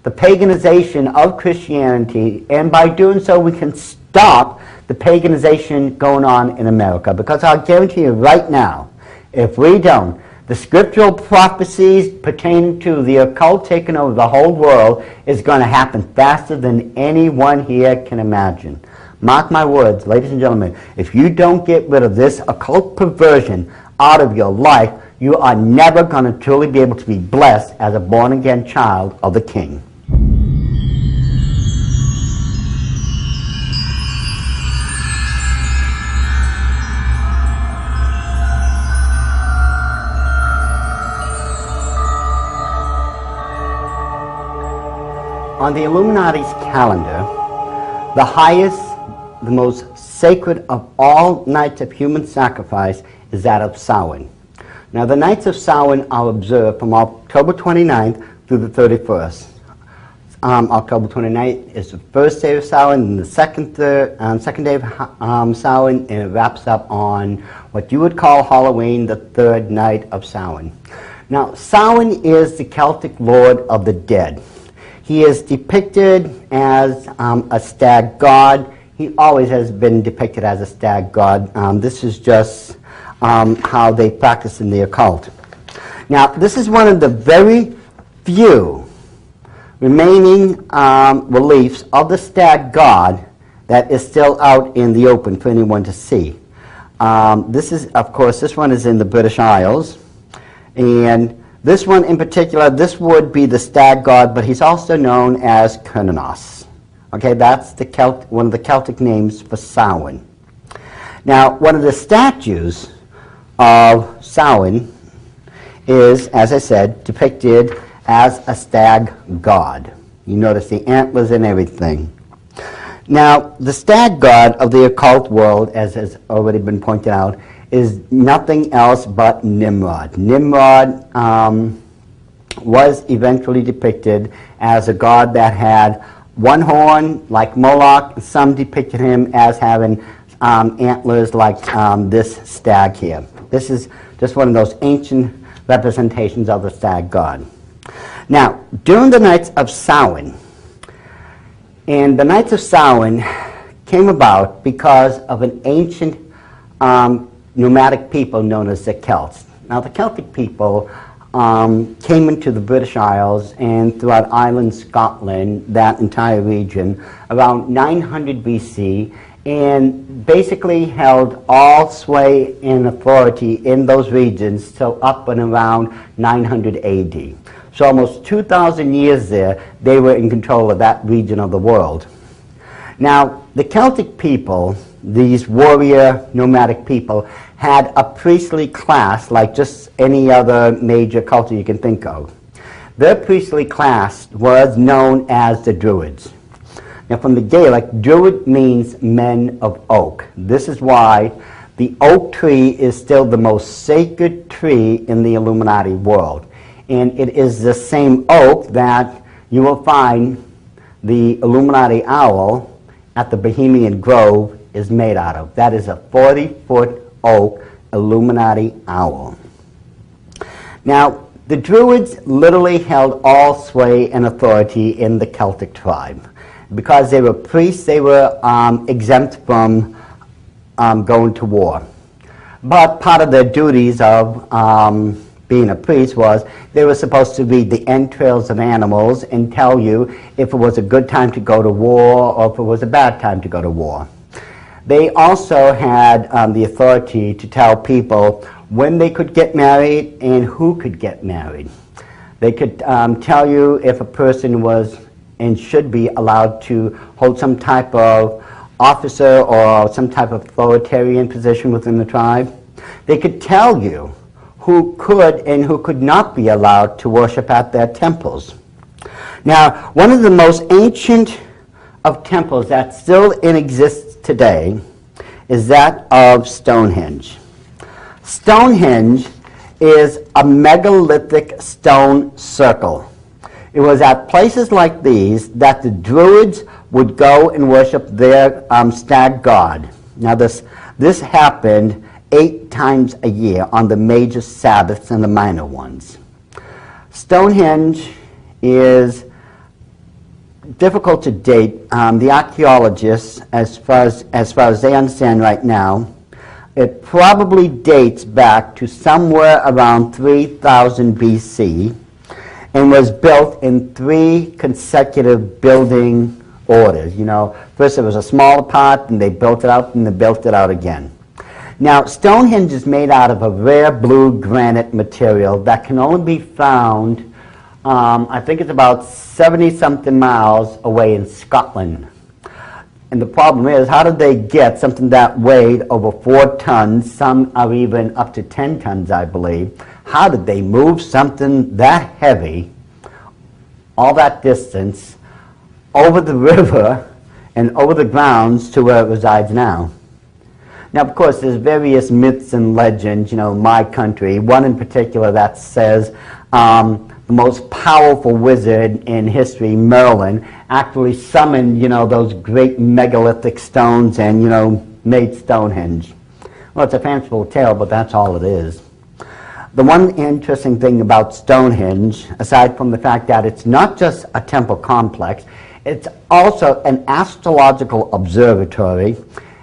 Speaker 1: the paganization of Christianity, and by doing so we can stop the paganization going on in America. Because I'll guarantee you right now, if we don't, the scriptural prophecies pertaining to the occult taking over the whole world is going to happen faster than anyone here can imagine. Mark my words, ladies and gentlemen, if you don't get rid of this occult perversion out of your life, you are never going to truly be able to be blessed as a born-again child of the King. On the Illuminati's calendar, the highest, the most sacred of all nights of human sacrifice is that of Samhain. Now, the nights of Samhain are observed from October 29th through the 31st. October 29th is the first day of Samhain, and the second day of Samhain, and it wraps up on what you would call Halloween, the third night of Samhain. Now, Samhain is the Celtic lord of the dead. He is depicted as a stag god. He always has been depicted as a stag god. This is just how they practice in the occult. Now, this is one of the very few remaining reliefs of the stag god that is still out in the open for anyone to see. This is, of course, this one is in the British Isles, and this one in particular, this would be the stag god, but he's also known as Cernunnos. Okay, that's the one of the Celtic names for Samhain. Now, one of the statues of Samhain is, as I said, depicted as a stag god. You notice the antlers and everything. Now, the stag god of the occult world, as has already been pointed out, is nothing else but Nimrod. Nimrod was eventually depicted as a god that had one horn like Moloch. Some depicted him as having antlers like this stag here. This is just one of those ancient representations of the stag god. Now, during the nights of Samhain, and the nights of Samhain came about because of an ancient nomadic people known as the Celts. Now, the Celtic people came into the British Isles and throughout Ireland, Scotland, that entire region, around 900 BC, and basically held all sway and authority in those regions till up and around 900 AD. So almost 2,000 years there, they were in control of that region of the world. Now, the Celtic people, these warrior nomadic people, had a priestly class like just any other major culture you can think of. Their priestly class was known as the Druids. Now, from the Gaelic, Druid means men of oak. This is why the oak tree is still the most sacred tree in the Illuminati world. And it is the same oak that you will find the Illuminati owl at the Bohemian Grove is made out of. That is a 40-foot oak Illuminati owl. Now, the Druids literally held all sway and authority in the Celtic tribe. Because they were priests, they were exempt from going to war. But part of their duties of being a priest was they were supposed to read the entrails of animals and tell you if it was a good time to go to war or if it was a bad time to go to war. They also had the authority to tell people when they could get married and who could get married. They could tell you if a person was and should be allowed to hold some type of officer or some type of authoritarian position within the tribe. They could tell you who could and who could not be allowed to worship at their temples. Now, one of the most ancient of temples that still exists today is that of Stonehenge. Stonehenge is a megalithic stone circle. It was at places like these that the Druids would go and worship their stag god. Now this happened 8 times a year on the major Sabbaths and the minor ones. Stonehenge is difficult to date. The archaeologists, as far as they understand right now, it probably dates back to somewhere around 3000 BC and was built in 3 consecutive building orders. You know, first it was a smaller part, and they built it out, and they built it out again. Now, Stonehenge is made out of a rare blue granite material that can only be found, I think it's about 70-something miles away in Scotland. And the problem is, how did they get something that weighed over 4 tons, some are even up to 10 tons, I believe, how did they move something that heavy, all that distance, over the river and over the grounds to where it resides now? Now, of course, there's various myths and legends, you know, my country, one in particular that says the most powerful wizard in history, Merlin, actually summoned, you know, those great megalithic stones and, you know, made Stonehenge. Well, it's a fanciful tale, but that's all it is. The one interesting thing about Stonehenge, aside from the fact that it's not just a temple complex, it's also an astrological observatory,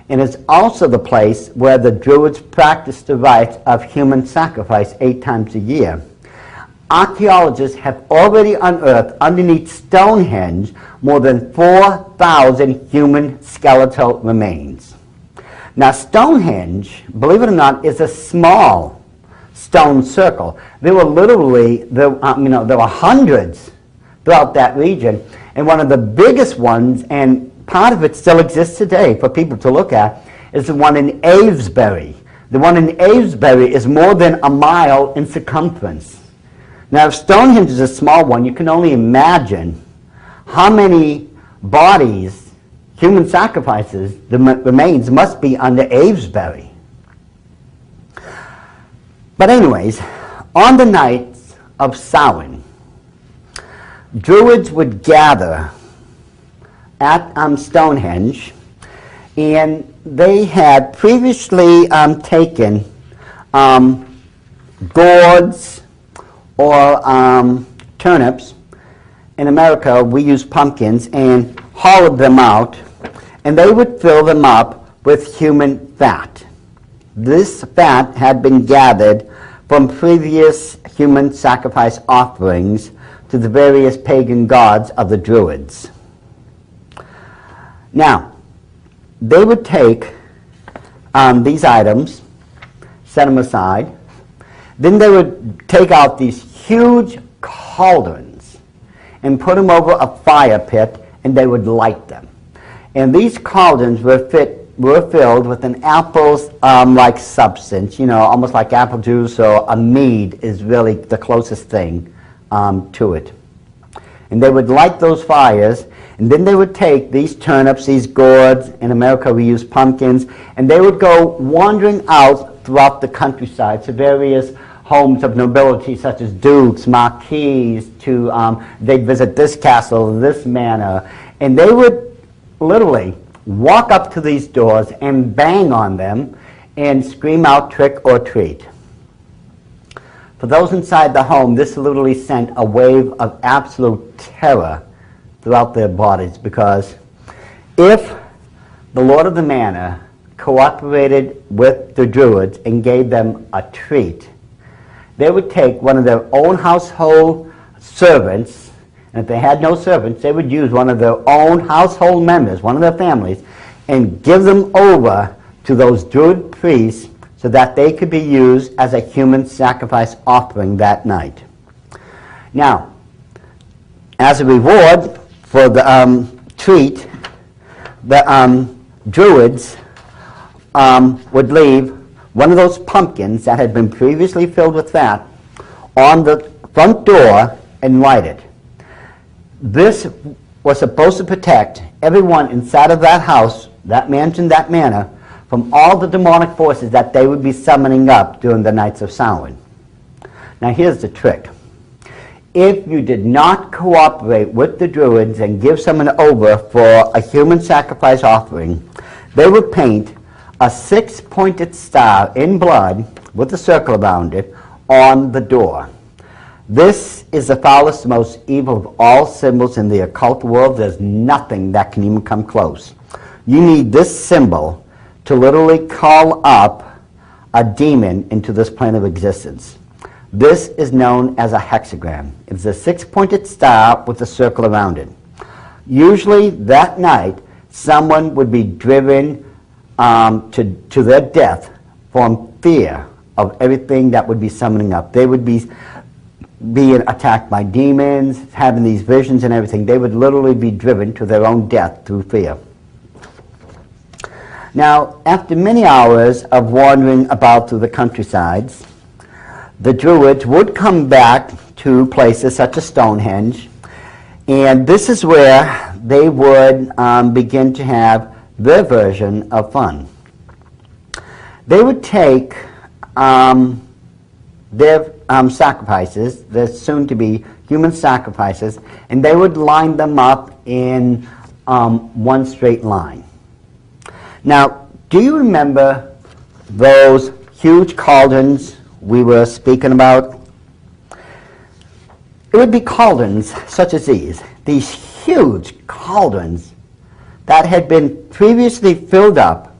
Speaker 1: and it's also the place where the Druids practiced the rites of human sacrifice 8 times a year. Archaeologists have already unearthed underneath Stonehenge more than 4,000 human skeletal remains. Now, Stonehenge, believe it or not, is a small stone circle. There were literally, there were hundreds throughout that region, and one of the biggest ones, and part of it still exists today for people to look at, is the one in Avesbury. The one in Avesbury is more than a mile in circumference. Now, if Stonehenge is a small one, you can only imagine how many bodies, human sacrifices, the remains must be under Avesbury. But anyways, on the nights of Samhain, Druids would gather at Stonehenge, and they had previously taken gourds or turnips. In America, we use pumpkins, and hollowed them out, and they would fill them up with human fat. This fat had been gathered from previous human sacrifice offerings to the various pagan gods of the Druids. Now, they would take these items, set them aside. Then they would take out these huge cauldrons and put them over a fire pit, and they would light them. And these cauldrons were filled with an apples-like substance, almost like apple juice, or a mead is really the closest thing to it. And they would light those fires, and then they would take these turnips, these gourds, in America we use pumpkins, and they would go wandering out throughout the countryside to various homes of nobility, such as dukes, marquises, they'd visit this castle, this manor, and they would literally walk up to these doors and bang on them and scream out trick or treat. For those inside the home, this literally sent a wave of absolute terror throughout their bodies, because if the Lord of the Manor cooperated with the Druids and gave them a treat, they would take one of their own household servants, and if they had no servants, they would use one of their own household members, one of their families, and give them over to those Druid priests so that they could be used as a human sacrifice offering that night. Now, as a reward for the treat, the Druids would leave one of those pumpkins that had been previously filled with fat on the front door and light it. This was supposed to protect everyone inside of that house, that mansion, that manor, from all the demonic forces that they would be summoning up during the nights of Samhain. Now here's the trick. If you did not cooperate with the Druids and give someone over for a human sacrifice offering, they would paint a 6-pointed star in blood with a circle around it on the door. This is the foulest, most evil of all symbols in the occult world. There's nothing that can even come close. You need this symbol to literally call up a demon into this plane of existence. This is known as a hexagram. It's a 6-pointed star with a circle around it. Usually that night, someone would be driven to their death from fear of everything that would be summoning up. They would be being attacked by demons, having these visions and everything. They would literally be driven to their own death through fear. Now, after many hours of wandering about through the countrysides, the Druids would come back to places such as Stonehenge, and this is where they would begin to have their version of fun. They would take their sacrifices, their soon-to-be human sacrifices, and they would line them up in one straight line. Now, do you remember those huge cauldrons we were speaking about? It would be cauldrons such as these huge cauldrons that had been previously filled up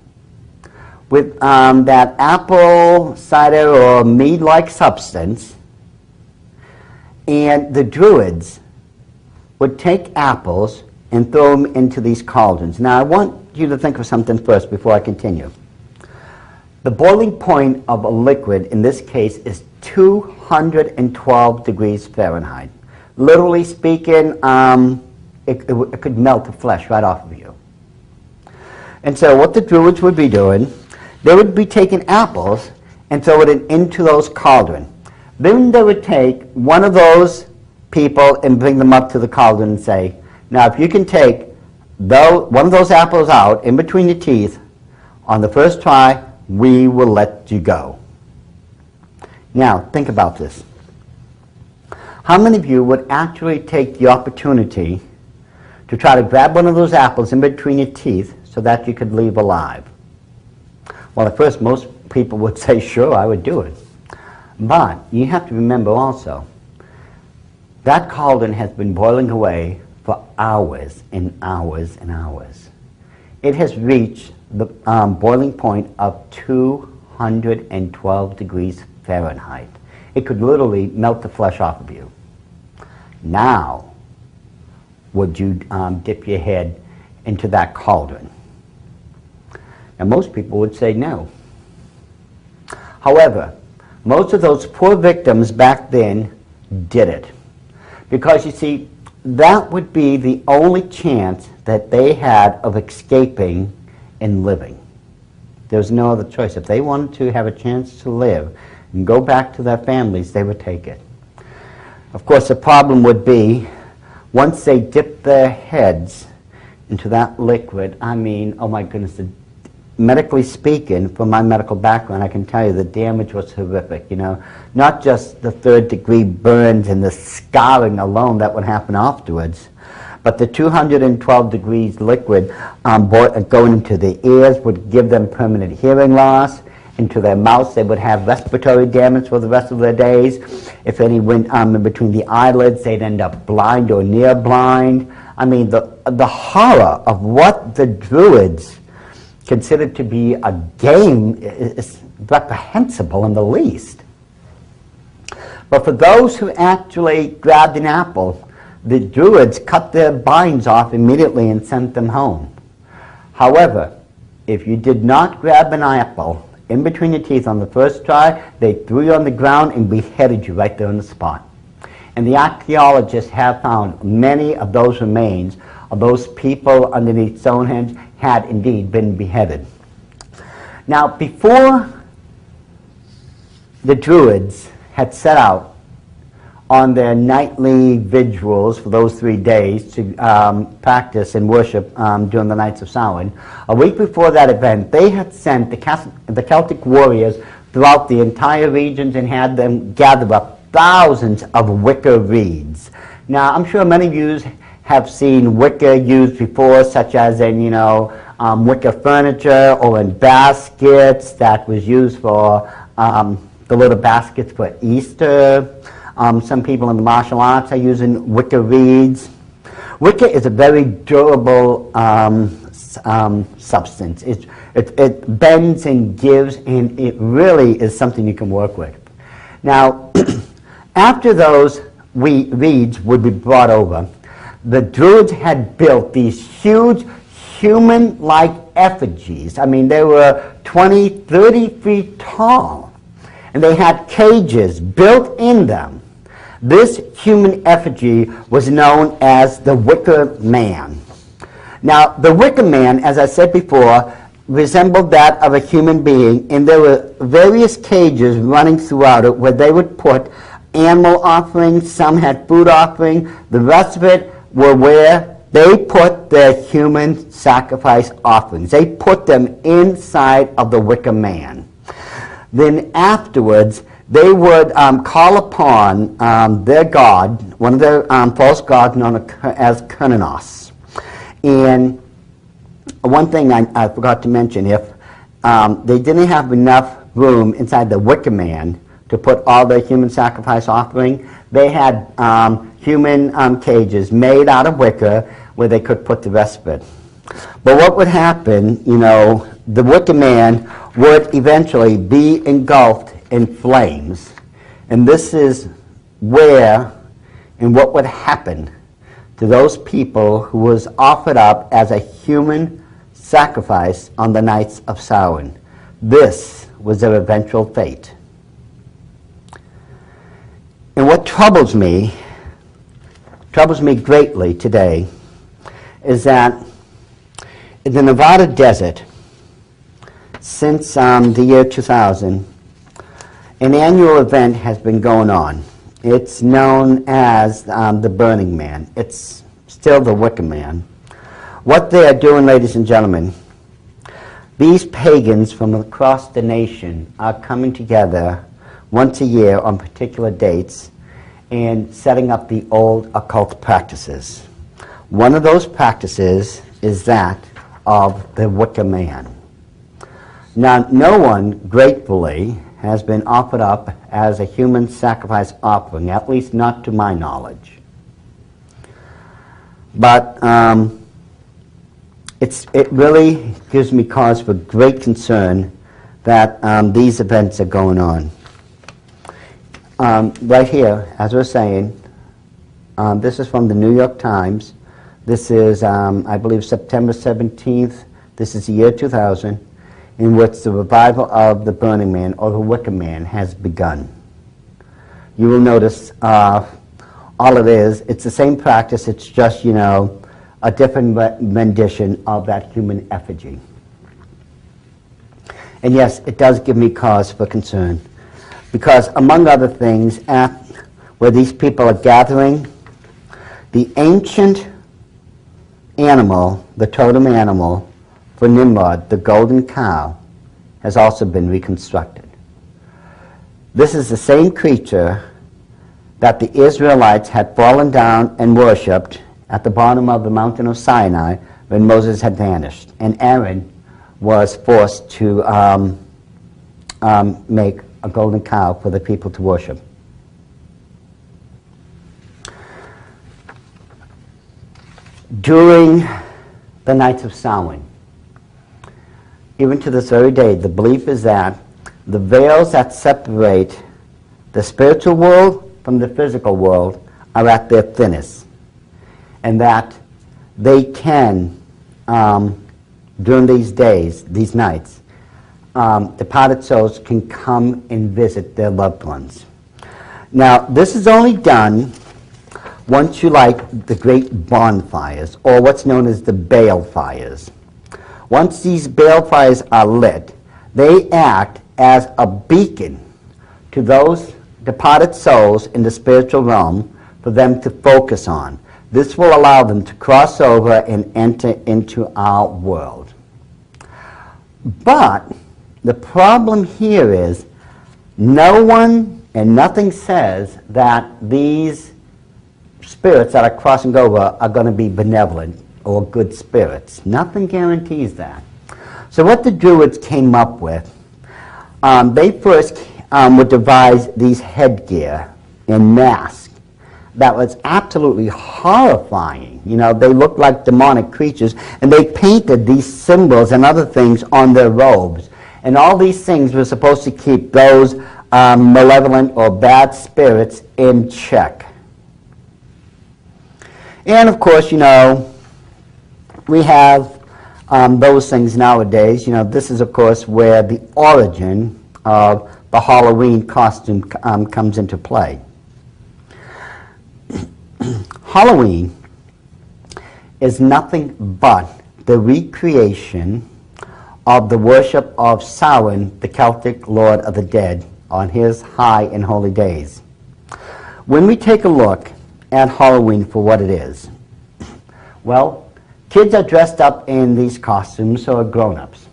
Speaker 1: with that apple cider or mead-like substance, and the Druids would take apples and throw them into these cauldrons. Now I want you to think of something first before I continue. The boiling point of a liquid in this case is 212 degrees Fahrenheit. Literally speaking, it could melt the flesh right off of you. And so what the Druids would be doing, they would be taking apples and throw it into those cauldrons. Then they would take one of those people and bring them up to the cauldron and say, now if you can take one of those apples out in between your teeth on the first try, we will let you go. Now think about this. How many of you would actually take the opportunity to try to grab one of those apples in between your teeth so that you could leave alive? Well, at first most people would say, sure, I would do it. But you have to remember also, that cauldron has been boiling away for hours and hours and hours. It has reached the boiling point of 212 degrees Fahrenheit. It could literally melt the flesh off of you. Now, would you dip your head into that cauldron? And most people would say no. However, most of those poor victims back then did it. Because you see, that would be the only chance that they had of escaping and living. There was no other choice. If they wanted to have a chance to live and go back to their families, they would take it. Of course, the problem would be, once they dipped their heads into that liquid, I mean, oh my goodness, medically speaking, from my medical background, I can tell you the damage was horrific, you know. Not just the third-degree burns and the scarring alone that would happen afterwards, but the 212 degrees liquid going into the ears would give them permanent hearing loss. Into their mouths, they would have respiratory damage for the rest of their days. If any went in between the eyelids, they'd end up blind or near blind. I mean, the horror of what the Druids considered to be a game is reprehensible in the least. But for those who actually grabbed an apple, the Druids cut their binds off immediately and sent them home. However, if you did not grab an apple in between your teeth on the first try, they threw you on the ground and beheaded you right there on the spot. And the archaeologists have found many of those remains of those people underneath Stonehenge had indeed been beheaded. Now, before the Druids had set out on their nightly vigils for those 3 days to practice and worship during the nights of Samhain, a week before that event, they had sent the Celtic warriors throughout the entire regions and had them gather up thousands of wicker reeds. Now, I'm sure many of you have seen wicker used before, such as in, wicker furniture or in baskets that was used for the little baskets for Easter. Some people in the martial arts are using wicker reeds. Wicker is a very durable substance. It bends and gives, and it really is something you can work with. Now, after those reeds would be brought over, the Druids had built these huge human-like effigies. I mean, they were 20, 30 feet tall, and they had cages built in them. This human effigy was known as the Wicker Man. Now, the Wicker Man, as I said before, resembled that of a human being, and there were various cages running throughout it where they would put animal offerings, some had food offering, the rest of it were where they put their human sacrifice offerings. They put them inside of the Wicker Man. Then afterwards, they would call upon their god, one of their false gods known as Kurnanos. And one thing I forgot to mention, if they didn't have enough room inside the Wicker Man to put all their human sacrifice offering, they had human cages made out of wicker where they could put the rest of it. But what would happen, the Wicker Man would eventually be engulfed in flames. And this is where and what would happen to those people who was offered up as a human sacrifice on the nights of Samhain. This was their eventual fate. And what troubles me greatly today is that in the Nevada desert, since the year 2000, an annual event has been going on. It's known as the Burning Man. It's still the Wicker Man. What they are doing, ladies and gentlemen, these pagans from across the nation are coming together once a year on particular dates and setting up the old occult practices. One of those practices is that of the Wicker Man. Now, no one, gratefully, has been offered up as a human sacrifice offering, at least not to my knowledge. But it really gives me cause for great concern that these events are going on. Right here, as we're saying, this is from the New York Times. This is, I believe, September 17th. This is the year 2000. in which the revival of the Burning Man or the Wicker Man has begun. You will notice all it is, it's the same practice, it's just, a different rendition of that human effigy. And yes, it does give me cause for concern, because among other things, where these people are gathering, the ancient animal, the totem animal for Nimrod, the golden cow, has also been reconstructed. This is the same creature that the Israelites had fallen down and worshipped at the bottom of the mountain of Sinai when Moses had vanished, and Aaron was forced to make a golden cow for the people to worship. During the nights of Samhain, even to this very day, the belief is that the veils that separate the spiritual world from the physical world are at their thinnest, and that they can, during these days, these nights, departed souls can come and visit their loved ones. Now, this is only done once you light the great bonfires, or what's known as the bale fires. Once these bale fires are lit, they act as a beacon to those departed souls in the spiritual realm for them to focus on. This will allow them to cross over and enter into our world. But the problem here is no one and nothing says that these spirits that are crossing over are going to be benevolent or good spirits. Nothing guarantees that. So what the Druids came up with, they first would devise these headgear and masks that was absolutely horrifying. They looked like demonic creatures, and they painted these symbols and other things on their robes. And all these things were supposed to keep those malevolent or bad spirits in check. And of course, we have those things nowadays. This is, of course, where the origin of the Halloween costume comes into play. Halloween is nothing but the recreation of the worship of Samhain, the Celtic lord of the dead, on his high and holy days. When we take a look at Halloween for what it is, well, kids are dressed up in these costumes, so are grown-ups.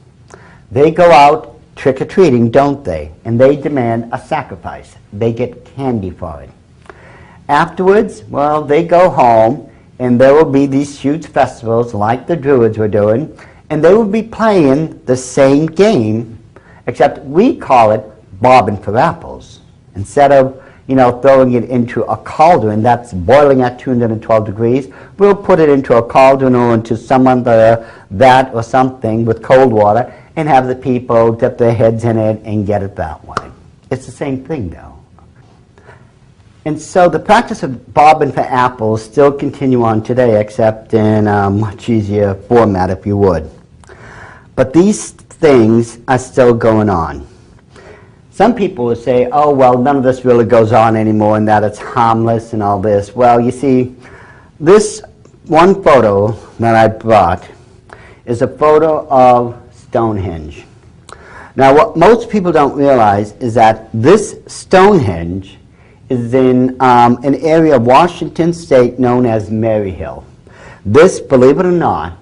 Speaker 1: They go out trick-or-treating, don't they? And they demand a sacrifice. They get candy for it. Afterwards, well, they go home, and there will be these huge festivals like the Druids were doing, and they will be playing the same game, except we call it bobbing for apples. Instead of, throwing it into a cauldron that's boiling at 212 degrees, we'll put it into a cauldron or into some other vat or something with cold water and have the people dip their heads in it and get it that way. It's the same thing, though. And so the practice of bobbing for apples still continue on today, except in a much easier format, if you would. But these things are still going on. Some people will say, oh, well, none of this really goes on anymore and that it's harmless and all this. Well, you see, this one photo that I brought is a photo of Stonehenge. Now, what most people don't realize is that this Stonehenge is in an area of Washington State known as Maryhill. This, believe it or not,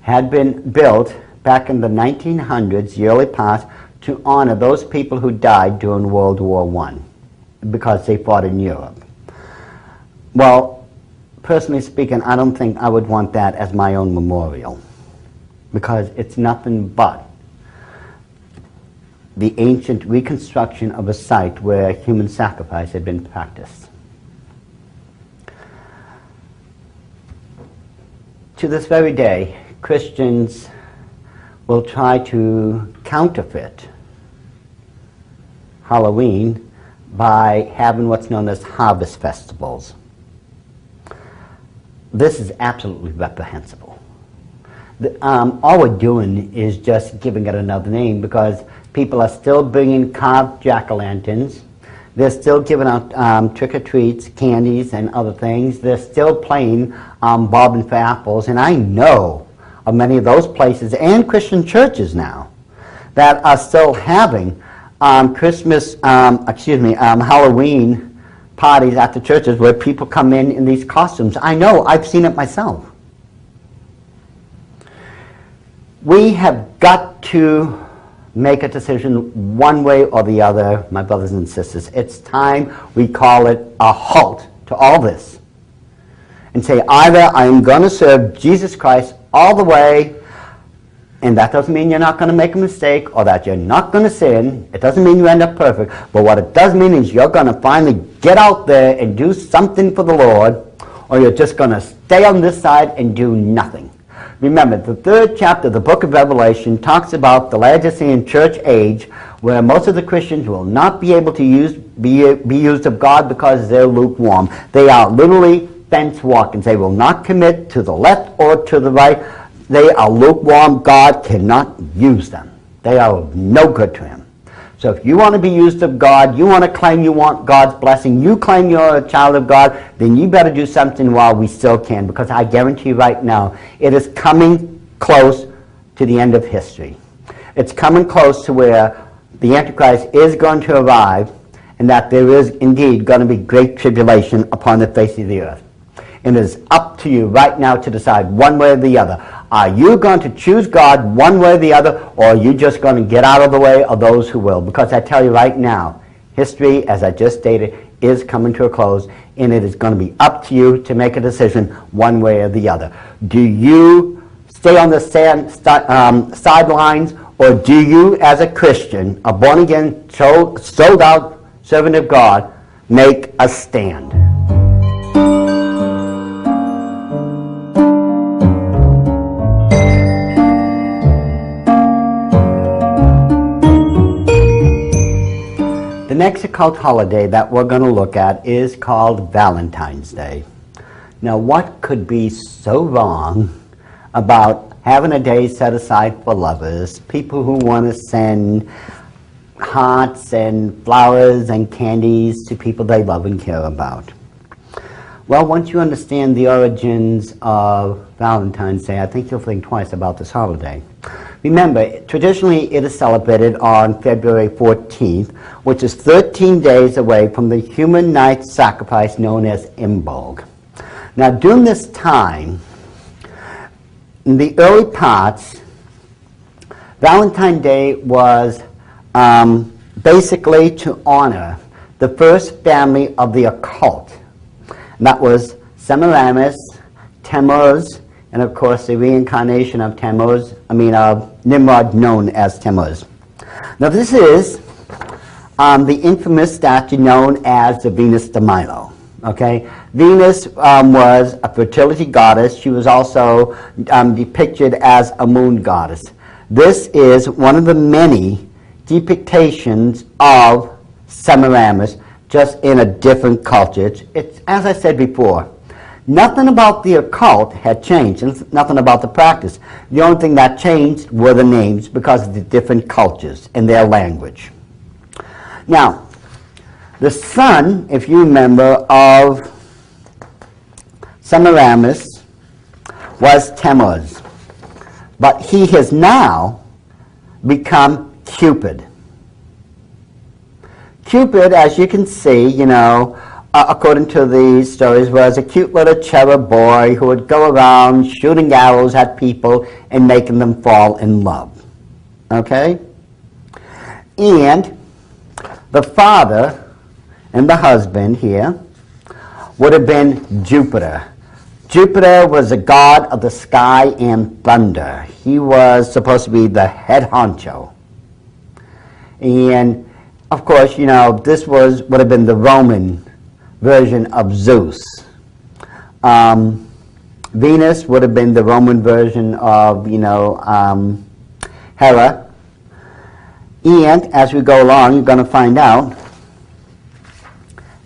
Speaker 1: had been built back in the 1900s, the early past, to honor those people who died during World War I because they fought in Europe. Well, personally speaking, I don't think I would want that as my own memorial because it's nothing but the ancient reconstruction of a site where human sacrifice had been practiced. To this very day, Christians will try to counterfeit Halloween by having what's known as harvest festivals. This is absolutely reprehensible. All we're doing is just giving it another name, because people are still bringing carved jack-o'-lanterns. They're still giving out trick-or-treats, candies, and other things. They're still playing bobbing for apples, and I know of many of those places and Christian churches now that are still having Halloween parties at the churches where people come in these costumes. I know, I've seen it myself. We have got to make a decision one way or the other, my brothers and sisters. It's time we call it a halt to all this and say, either I am going to serve Jesus Christ all the way, and that doesn't mean you're not going to make a mistake or that you're not going to sin. It doesn't mean you end up perfect. But what it does mean is you're going to finally get out there and do something for the Lord, or you're just going to stay on this side and do nothing. Remember, the 3rd chapter of the book of Revelation talks about the Laodicean church age, where most of the Christians will not be able to be used of God because they're lukewarm. They are literally fence walkers. They will not commit to the left or to the right. They are lukewarm. God cannot use them. They are of no good to him. So if you want to be used of God, you want to claim you want God's blessing, you claim you're a child of God, then you better do something while we still can, because I guarantee you right now, it is coming close to the end of history. It's coming close to where the Antichrist is going to arrive, and that there is indeed going to be great tribulation upon the face of the earth. And it is up to you right now to decide one way or the other. Are you going to choose God one way or the other, or are you just going to get out of the way of those who will? Because I tell you right now, history, as I just stated, is coming to a close, and it is going to be up to you to make a decision one way or the other. Do you stay on the sidelines, or do you, as a Christian, a born-again, sold-out servant of God, make a stand? The next occult holiday that we're going to look at is called Valentine's Day. Now, what could be so wrong about having a day set aside for lovers, people who want to send hearts and flowers and candies to people they love and care about? Well, once you understand the origins of Valentine's Day, I think you'll think twice about this holiday. Remember, traditionally it is celebrated on February 14th, which is 13 days away from the human night sacrifice known as Imbolg. Now, during this time, in the early parts, Valentine's Day was basically to honor the first family of the occult. And that was Semiramis, Tammuz, and of course the reincarnation of Nimrod, known as Tammuz. Now this is the infamous statue known as the Venus de Milo. Okay, Venus was a fertility goddess. She was also depicted as a moon goddess. This is one of the many depictions of Semiramis, just in a different culture. It's as I said before, nothing about the occult had changed, and nothing about the practice. The only thing that changed were the names because of the different cultures and their language. Now, the son, if you remember, of Semiramis was Tammuz, but he has now become Cupid. Cupid, as you can see, according to these stories, was a cute little cherub boy who would go around shooting arrows at people and making them fall in love. Okay? And the father and the husband here would have been Jupiter. Jupiter was a god of the sky and thunder. He was supposed to be the head honcho. And of course, this would have been the Roman version of Zeus. Venus would have been the Roman version of, Hera. And as we go along, you're going to find out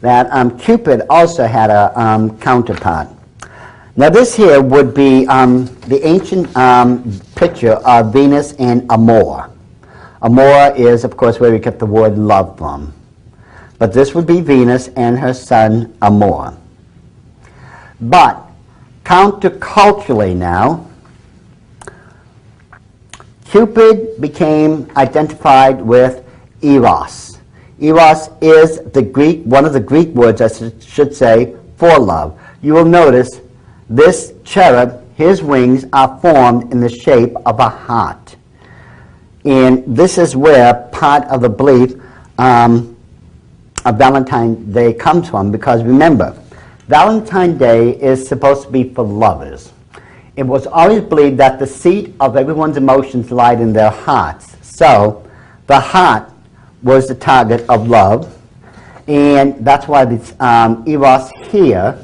Speaker 1: that Cupid also had a counterpart. Now this here would be the ancient picture of Venus and Amor. Amor is, of course, where we get the word love from. But this would be Venus and her son Amor. But counterculturally now, Cupid became identified with Eros. Eros is the Greek, one of the Greek words, I should say, for love. You will notice this cherub, his wings are formed in the shape of a heart. And this is where part of the belief of Valentine's Day comes from, because remember, Valentine's Day is supposed to be for lovers. It was always believed that the seat of everyone's emotions lied in their hearts. So the heart was the target of love, and that's why this Eros here,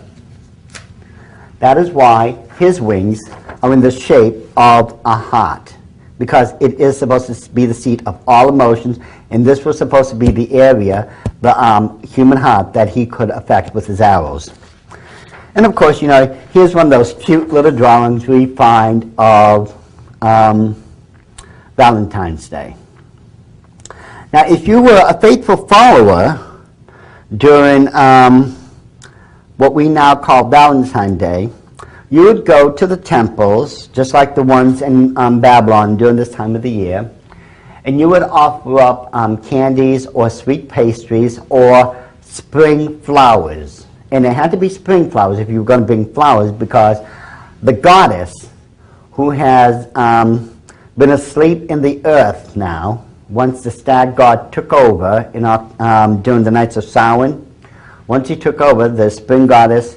Speaker 1: that is why his wings are in the shape of a heart, because it is supposed to be the seat of all emotions, and this was supposed to be the area, the human heart, that he could affect with his arrows. And of course, you know, here's one of those cute little drawings we find of Valentine's Day. Now, if you were a faithful follower during what we now call Valentine's Day, you would go to the temples, just like the ones in Babylon during this time of the year, and you would offer up candies or sweet pastries or spring flowers. And it had to be spring flowers if you were going to bring flowers, because the goddess, who has been asleep in the earth now, once the stag god took over during the nights of Samhain, once he took over, the spring goddess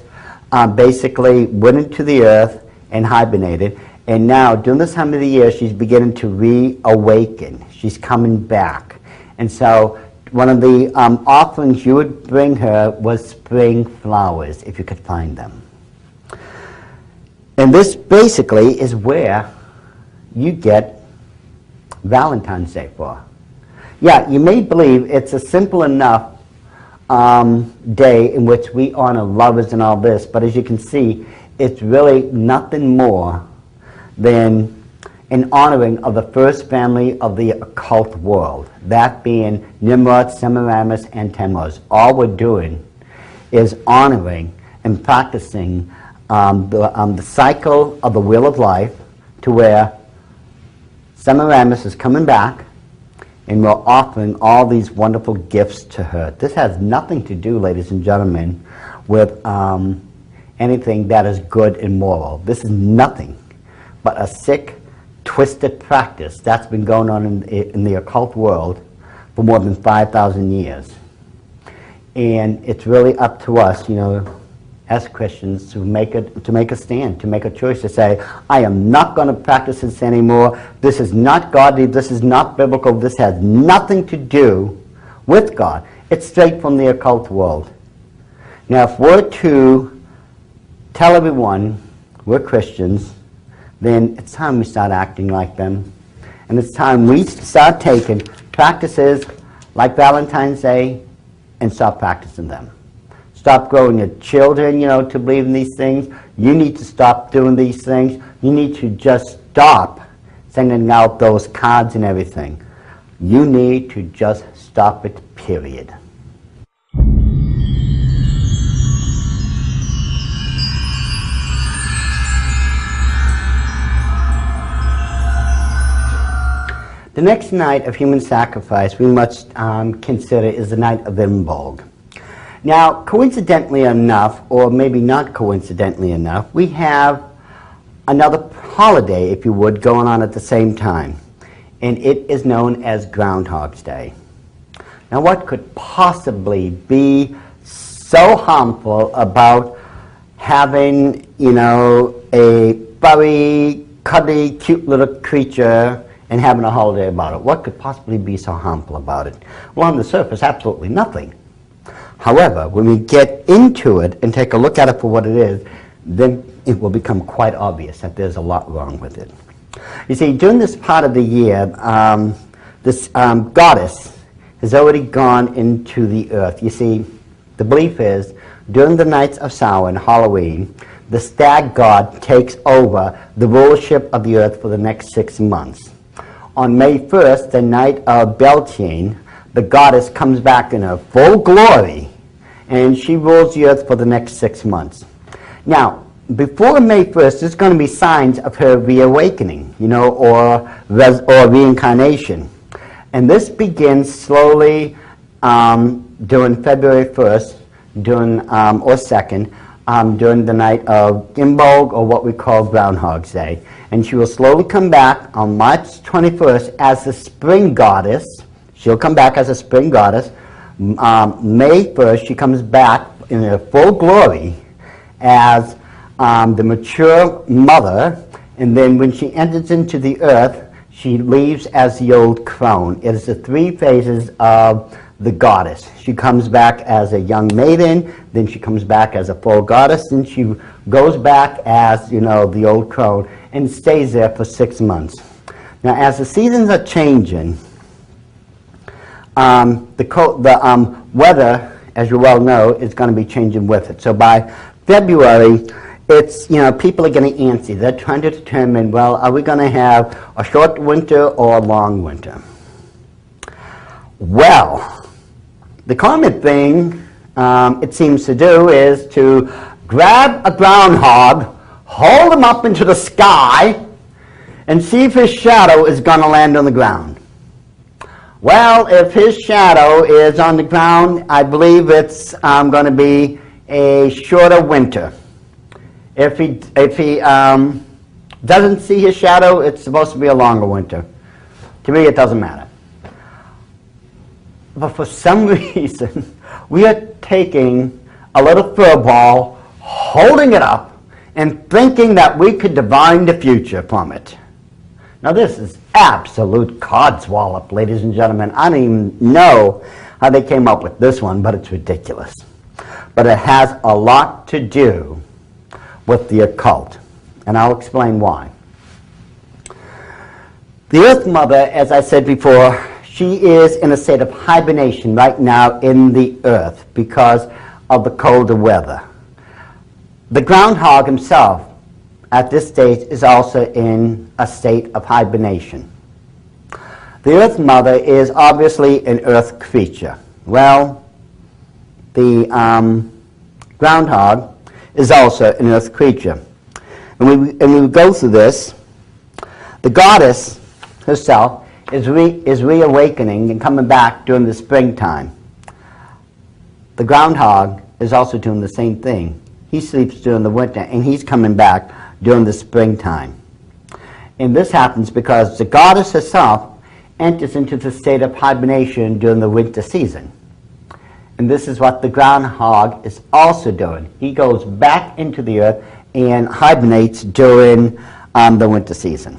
Speaker 1: basically went into the earth and hibernated. And now, during this time of the year, she's beginning to reawaken. She's coming back. And so one of the offerings you would bring her was spring flowers, if you could find them. And this basically is where you get Valentine's Day for. Yeah, you may believe it's a simple enough day in which we honor lovers and all this, but as you can see, it's really nothing more than an honoring of the first family of the occult world, that being Nimrod, Semiramis, and Tammuz. All we're doing is honoring and practicing the cycle of the wheel of life, to where Semiramis is coming back, and we're offering all these wonderful gifts to her. This has nothing to do, ladies and gentlemen, with anything that is good and moral. This is nothing but a sick, twisted practice that's been going on in the occult world for more than 5,000 years. And it's really up to us, you know, as Christians, to make a stand, to make a choice, to say, I am not going to practice this anymore. This is not godly. This is not biblical. This has nothing to do with God. It's straight from the occult world. Now, if we're to tell everyone we're Christians, then it's time we start acting like them. And it's time we start taking practices like Valentine's Day and start practicing them. Stop growing your children, you know, to believe in these things. You need to stop doing these things. You need to just stop sending out those cards and everything. You need to just stop it, period. The next night of human sacrifice we must consider is the night of Imbolg. Now, coincidentally enough, or maybe not coincidentally enough, we have another holiday, if you would, going on at the same time. And it is known as Groundhog's Day. Now, what could possibly be so harmful about having, you know, a furry, cuddly, cute little creature and having a holiday about it? What could possibly be so harmful about it? Well, on the surface, absolutely nothing. However, when we get into it and take a look at it for what it is, then it will become quite obvious that there's a lot wrong with it. You see, during this part of the year, this goddess has already gone into the earth. You see, the belief is, during the nights of Samhain, Halloween, the stag god takes over the rulership of the earth for the next 6 months. On May 1st, the night of Beltane, the goddess comes back in her full glory, and she rules the earth for the next 6 months. Now, before May 1st, there's going to be signs of her reawakening, or reincarnation. And this begins slowly during February 1st, or 2nd, during the night of Imbolg, or what we call Groundhog's Day. And she will slowly come back on March 21st as the spring goddess. She'll come back as a spring goddess. May 1st, she comes back in her full glory as the mature mother. And then when she enters into the earth, she leaves as the old crone. It is the 3 phases of the goddess. She comes back as a young maiden, then she comes back as a full goddess, then she goes back as, the old crone, and stays there for 6 months. Now, as the seasons are changing, the weather, as you well know, is going to be changing with it. So by February, it's, people are getting antsy. They're trying to determine, well, are we going to have a short winter or a long winter? Well, the common thing it seems to do is to grab a groundhog, hold him up into the sky, and see if his shadow is going to land on the ground. Well, if his shadow is on the ground, I believe it's going to be a shorter winter. If he doesn't see his shadow, it's supposed to be a longer winter. To me, it doesn't matter. But for some reason, we are taking a little fur ball, holding it up, and thinking that we could divine the future from it. Now, this is absolute codswallop, ladies and gentlemen. I don't even know how they came up with this one, but it's ridiculous. But it has a lot to do with the occult, and I'll explain why. The Earth Mother, as I said before, she is in a state of hibernation right now in the earth because of the colder weather. The groundhog himself at this stage is also in a state of hibernation. The Earth Mother is obviously an earth creature. Well, the groundhog is also an earth creature. And we go through this. The goddess herself is reawakening and coming back during the springtime. The groundhog is also doing the same thing. He sleeps during the winter, and he's coming back during the springtime. And this happens because the goddess herself enters into the state of hibernation during the winter season. And this is what the groundhog is also doing. He goes back into the earth and hibernates during the winter season.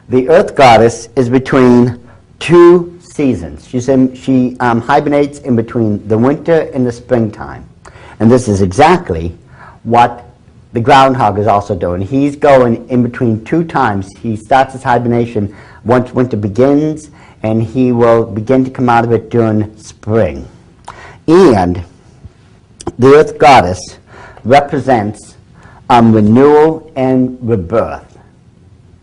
Speaker 1: The earth goddess is between 2 seasons. She hibernates in between the winter and the springtime. And this is exactly what the groundhog is also doing. He's going in between 2 times. He starts his hibernation once winter begins, and he will begin to come out of it during spring. And the earth goddess represents renewal and rebirth.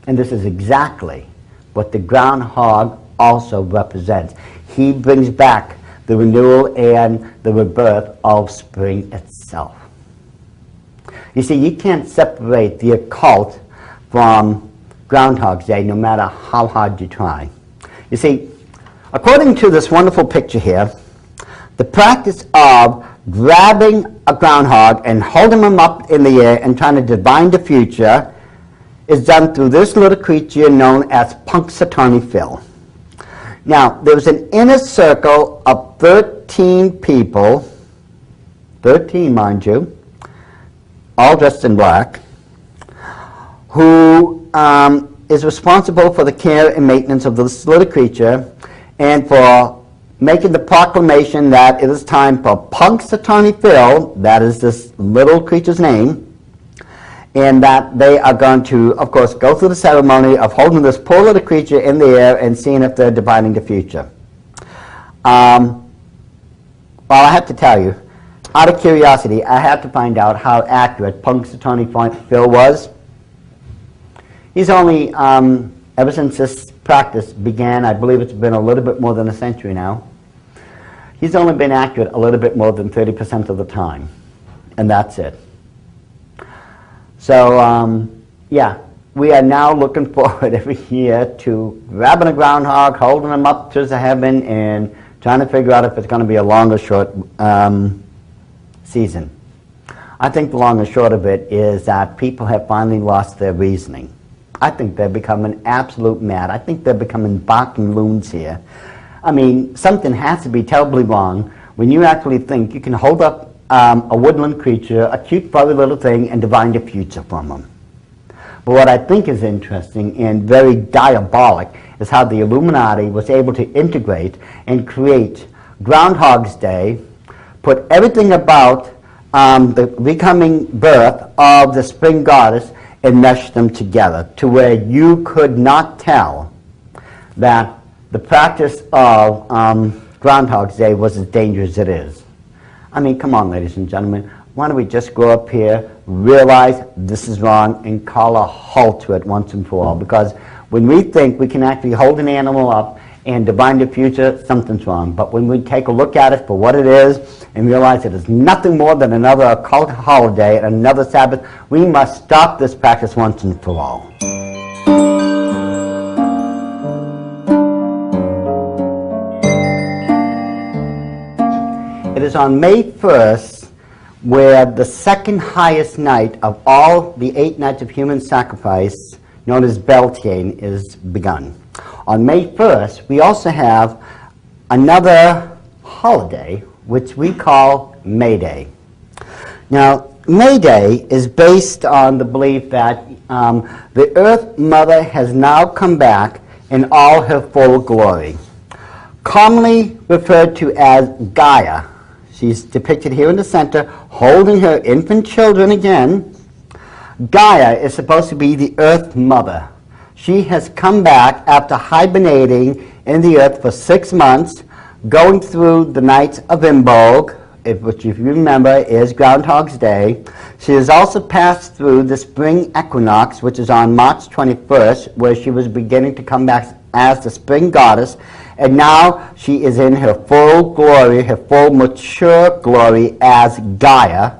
Speaker 1: And this is exactly what the groundhog also represents. He brings back the renewal and the rebirth of spring itself. You see, you can't separate the occult from Groundhog's Day, no matter how hard you try. You see, according to this wonderful picture here, the practice of grabbing a groundhog and holding him up in the air and trying to divine the future is done through this little creature known as Punxsutawney Phil. Now, there was an inner circle of 13 people, 13 mind you, all dressed in black, who is responsible for the care and maintenance of this little creature and for making the proclamation that it is time for Punxsutawney Phil, that is this little creature's name, and that they are going to, of course, go through the ceremony of holding this poor little creature in the air and seeing if they're divining the future. Well, I have to tell you, Out of curiosity, I had to find out how accurate Punxsutawney Phil was. He's only, ever since this practice began, I believe it's been a little bit more than a century now, he's only been accurate a little bit more than 30% of the time, and that's it. So, yeah, we are now looking forward every year to grabbing a groundhog, holding him up to the heaven, and trying to figure out if it's going to be a long or short season. I think the long and short of it is that people have finally lost their reasoning. I think they're becoming absolute mad. I think they're becoming barking loons here. I mean, something has to be terribly wrong when you actually think you can hold up a woodland creature, a cute furry little thing, and divine the future from them. But what I think is interesting and very diabolic is how the Illuminati was able to integrate and create Groundhog's Day, put everything about the becoming birth of the spring goddess and mesh them together to where you could not tell that the practice of Groundhog's Day was as dangerous as it is. I mean, come on, ladies and gentlemen. Why don't we just go up here, realize this is wrong, and call a halt to it once and for all? Because when we think we can actually hold an animal up and divine the future, something's wrong. But when we take a look at it for what it is and realize it is nothing more than another occult holiday and another Sabbath, we must stop this practice once and for all. It is on May 1st where the second highest night of all the 8 nights of human sacrifice, known as Beltane, is begun. On May 1st, we also have another holiday, which we call May Day. Now, May Day is based on the belief that the Earth Mother has now come back in all her full glory. Commonly referred to as Gaia. She's depicted here in the center, holding her infant children again. Gaia is supposed to be the Earth Mother. She has come back after hibernating in the earth for 6 months, going through the nights of Imbolg, which, if you remember, is Groundhog's Day. She has also passed through the spring equinox, which is on March 21st, where she was beginning to come back as the spring goddess. And now she is in her full glory, her full mature glory as Gaia,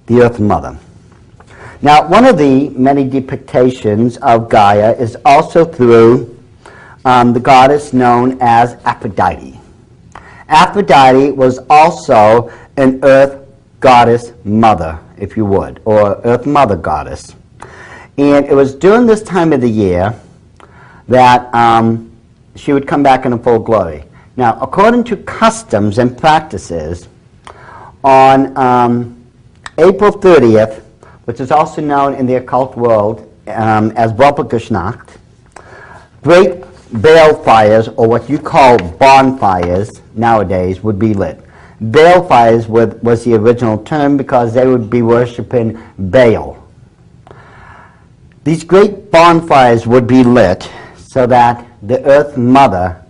Speaker 1: the Earth Mother. Now, one of the many depictions of Gaia is also through the goddess known as Aphrodite. Aphrodite was also an Earth Goddess Mother, if you would, or Earth Mother Goddess. And it was during this time of the year that she would come back in a full glory. Now, according to customs and practices, on April 30th, which is also known in the occult world as Walpurgisnacht, great balefires, or what you call bonfires nowadays, would be lit. Balefires was the original term because they would be worshiping Baal. These great bonfires would be lit so that the Earth Mother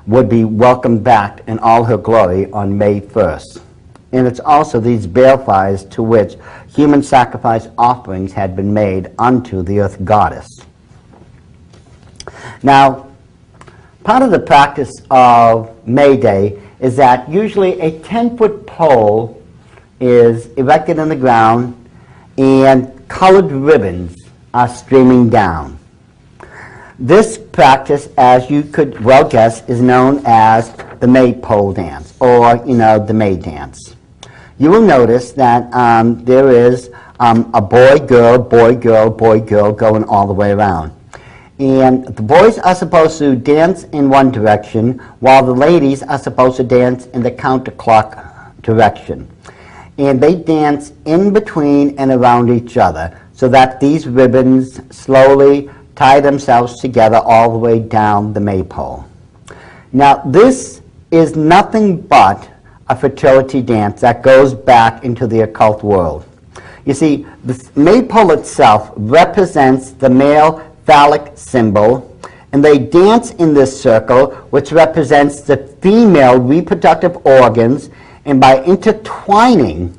Speaker 1: would be welcomed back in all her glory on May 1st. And it's also these balefires to which human sacrifice offerings had been made unto the Earth Goddess. Now, part of the practice of May Day is that usually a 10-foot pole is erected in the ground and colored ribbons are streaming down. This practice, as you could well guess, is known as the Maypole dance, or, the May dance. You will notice that there is a boy, girl, boy, girl, boy, girl going all the way around. And the boys are supposed to dance in one direction, while the ladies are supposed to dance in the counterclock direction. And they dance in between and around each other, so that these ribbons slowly tie themselves together all the way down the maypole. Now, this is nothing but a fertility dance that goes back into the occult world. You see, the maypole itself represents the male phallic symbol, and they dance in this circle, which represents the female reproductive organs, And by intertwining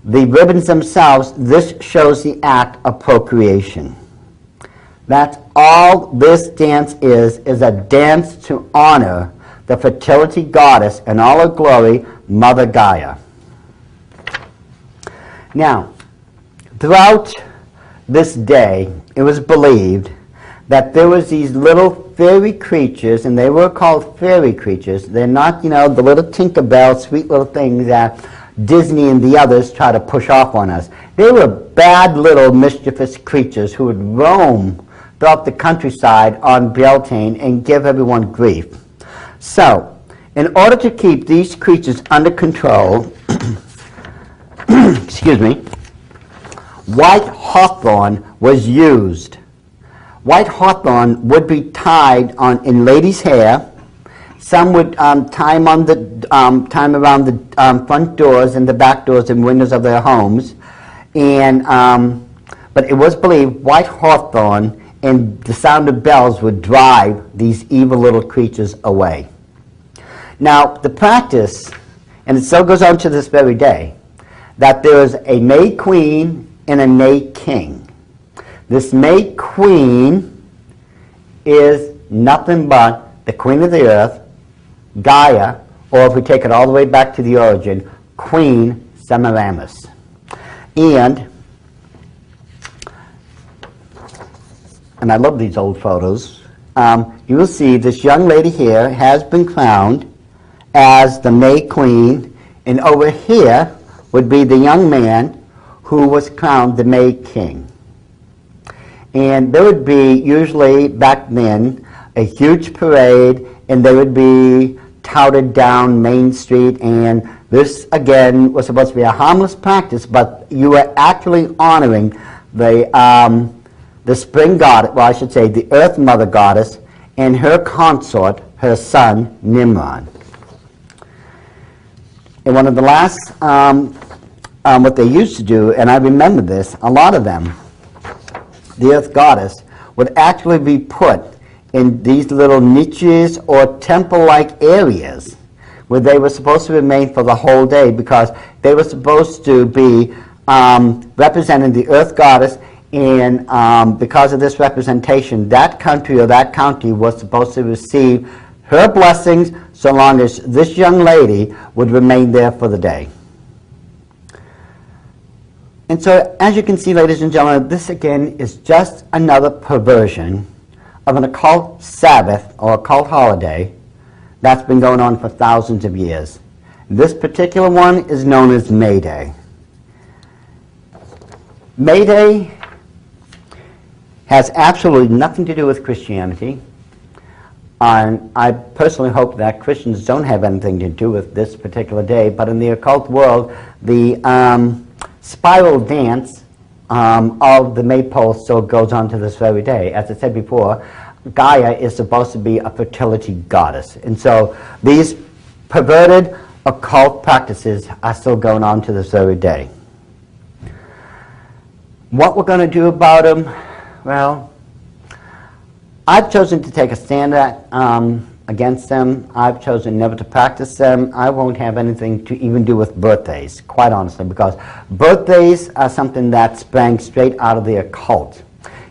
Speaker 1: the ribbons themselves, this shows the act of procreation. That's all this dance is a dance to honor the fertility goddess in all her glory, Mother Gaia. Now, throughout this day, it was believed that there was these little fairy creatures, and they were called fairy creatures. They're not, the little Tinkerbell, sweet little things that Disney and the others try to push off on us. They were bad little mischievous creatures who would roam throughout the countryside on Beltane and give everyone grief. So, in order to keep these creatures under control, excuse me, white hawthorn was used. White hawthorn would be tied in ladies' hair. Some would tie them around the front doors and the back doors and windows of their homes. But it was believed white hawthorn and the sound of bells would drive these evil little creatures away. Now, the practice, and it still goes on to this very day, that there is a May Queen and a May King. This May Queen is nothing but the Queen of the Earth, Gaia, or if we take it all the way back to the origin, Queen Semiramis. And I love these old photos. You will see this young lady here has been crowned as the May Queen, and over here would be the young man who was crowned the May King. And there would be, usually back then, a huge parade, and they would be touted down Main Street, and this, again, was supposed to be a harmless practice, but you were actually honoring the spring goddess, well, I should say the Earth Mother Goddess, and her consort, her son, Nimrod. And one of the last, what they used to do, and I remember this, a lot of them, the Earth Goddess, would actually be put in these little niches or temple-like areas where they were supposed to remain for the whole day, because they were supposed to be representing the Earth Goddess, and because of this representation, that country or that county was supposed to receive her blessings so long as this young lady would remain there for the day. And so, as you can see, ladies and gentlemen, this again is just another perversion of an occult Sabbath or occult holiday that's been going on for thousands of years. This particular one is known as May Day. May Day has absolutely nothing to do with Christianity. And I personally hope that Christians don't have anything to do with this particular day, but in the occult world, the spiral dance of the maypole still goes on to this very day. As I said before, Gaia is supposed to be a fertility goddess. And so these perverted occult practices are still going on to this very day. What we're going to do about them? Well, I've chosen to take a stand against them. I've chosen never to practice them. I won't have anything to even do with birthdays, quite honestly, because birthdays are something that sprang straight out of the occult.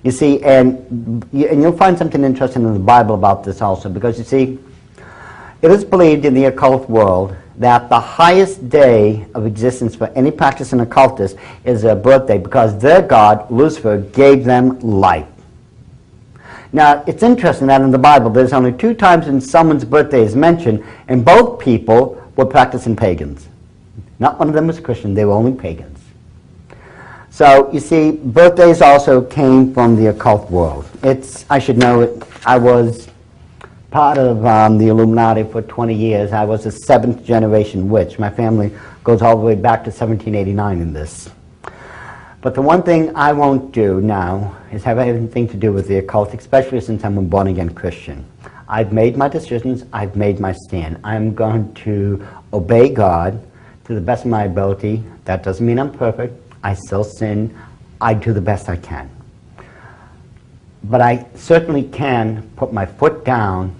Speaker 1: You see, and you'll find something interesting in the Bible about this also, because you see, it is believed in the occult world that the highest day of existence for any practicing occultist is their birthday, because their god, Lucifer, gave them life. Now, it's interesting that in the Bible there's only 2 times when someone's birthday is mentioned, and both people were practicing pagans. Not one of them was Christian, they were only pagans. So, you see, birthdays also came from the occult world. I should know it, I was part of the Illuminati for 20 years. I was a 7th generation witch. My family goes all the way back to 1789 in this. But the one thing I won't do now is have anything to do with the occult, especially since I'm a born-again Christian. I've made my decisions. I've made my stand. I'm going to obey God to the best of my ability. That doesn't mean I'm perfect. I still sin. I do the best I can. But I certainly can put my foot down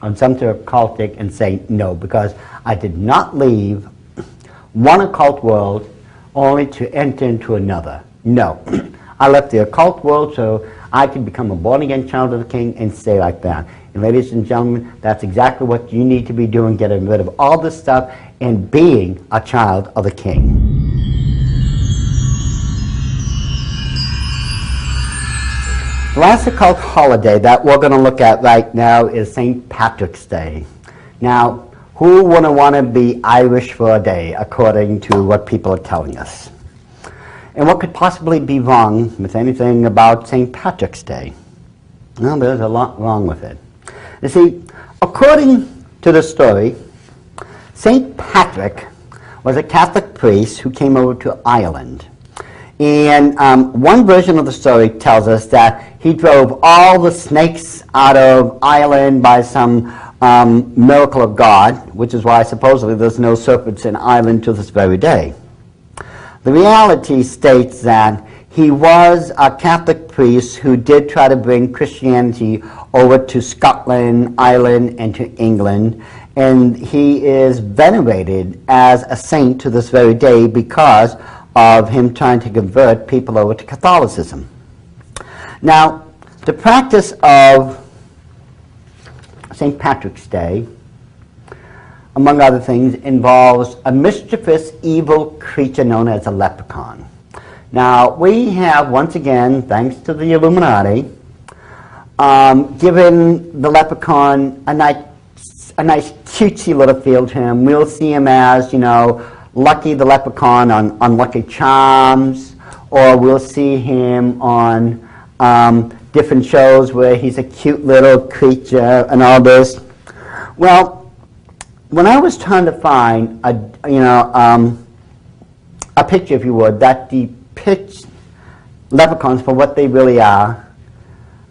Speaker 1: on something occultic and say no, because I did not leave one occult world only to enter into another. No. I left the occult world so I could become a born-again child of the King and stay like that. And ladies and gentlemen, that's exactly what you need to be doing, getting rid of all this stuff and being a child of the King. The last occult holiday that we're going to look at right now is St. Patrick's Day. Now, who wouldn't want to be Irish for a day, according to what people are telling us? And what could possibly be wrong with anything about St. Patrick's Day? Well, there's a lot wrong with it. You see, according to the story, St. Patrick was a Catholic priest who came over to Ireland. And one version of the story tells us that he drove all the snakes out of Ireland by some miracle of God, which is why supposedly there's no serpents in Ireland to this very day. The reality states that he was a Catholic priest who did try to bring Christianity over to Scotland, Ireland, and to England, and he is venerated as a saint to this very day because of him trying to convert people over to Catholicism. Now, the practice of St. Patrick's Day, among other things, involves a mischievous, evil creature known as a leprechaun. Now, we have, once again, thanks to the Illuminati, given the leprechaun a nice cutesy little feel to him. We'll see him as, you know, Lucky the Leprechaun on Lucky Charms, or we'll see him on different shows where he's a cute little creature and all this. Well, when I was trying to find a picture, if you would, that depicts leprechauns for what they really are,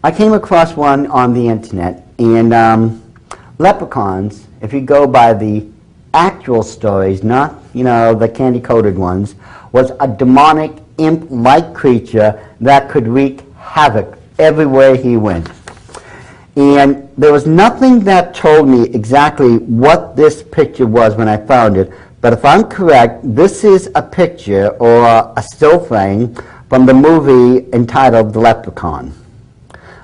Speaker 1: I came across one on the internet, and leprechauns, if you go by the actual stories, not, you know, the candy-coated ones, was a demonic, imp-like creature that could wreak havoc everywhere he went. And there was nothing that told me exactly what this picture was when I found it, but if I'm correct, this is a picture or a still frame from the movie entitled The Leprechaun.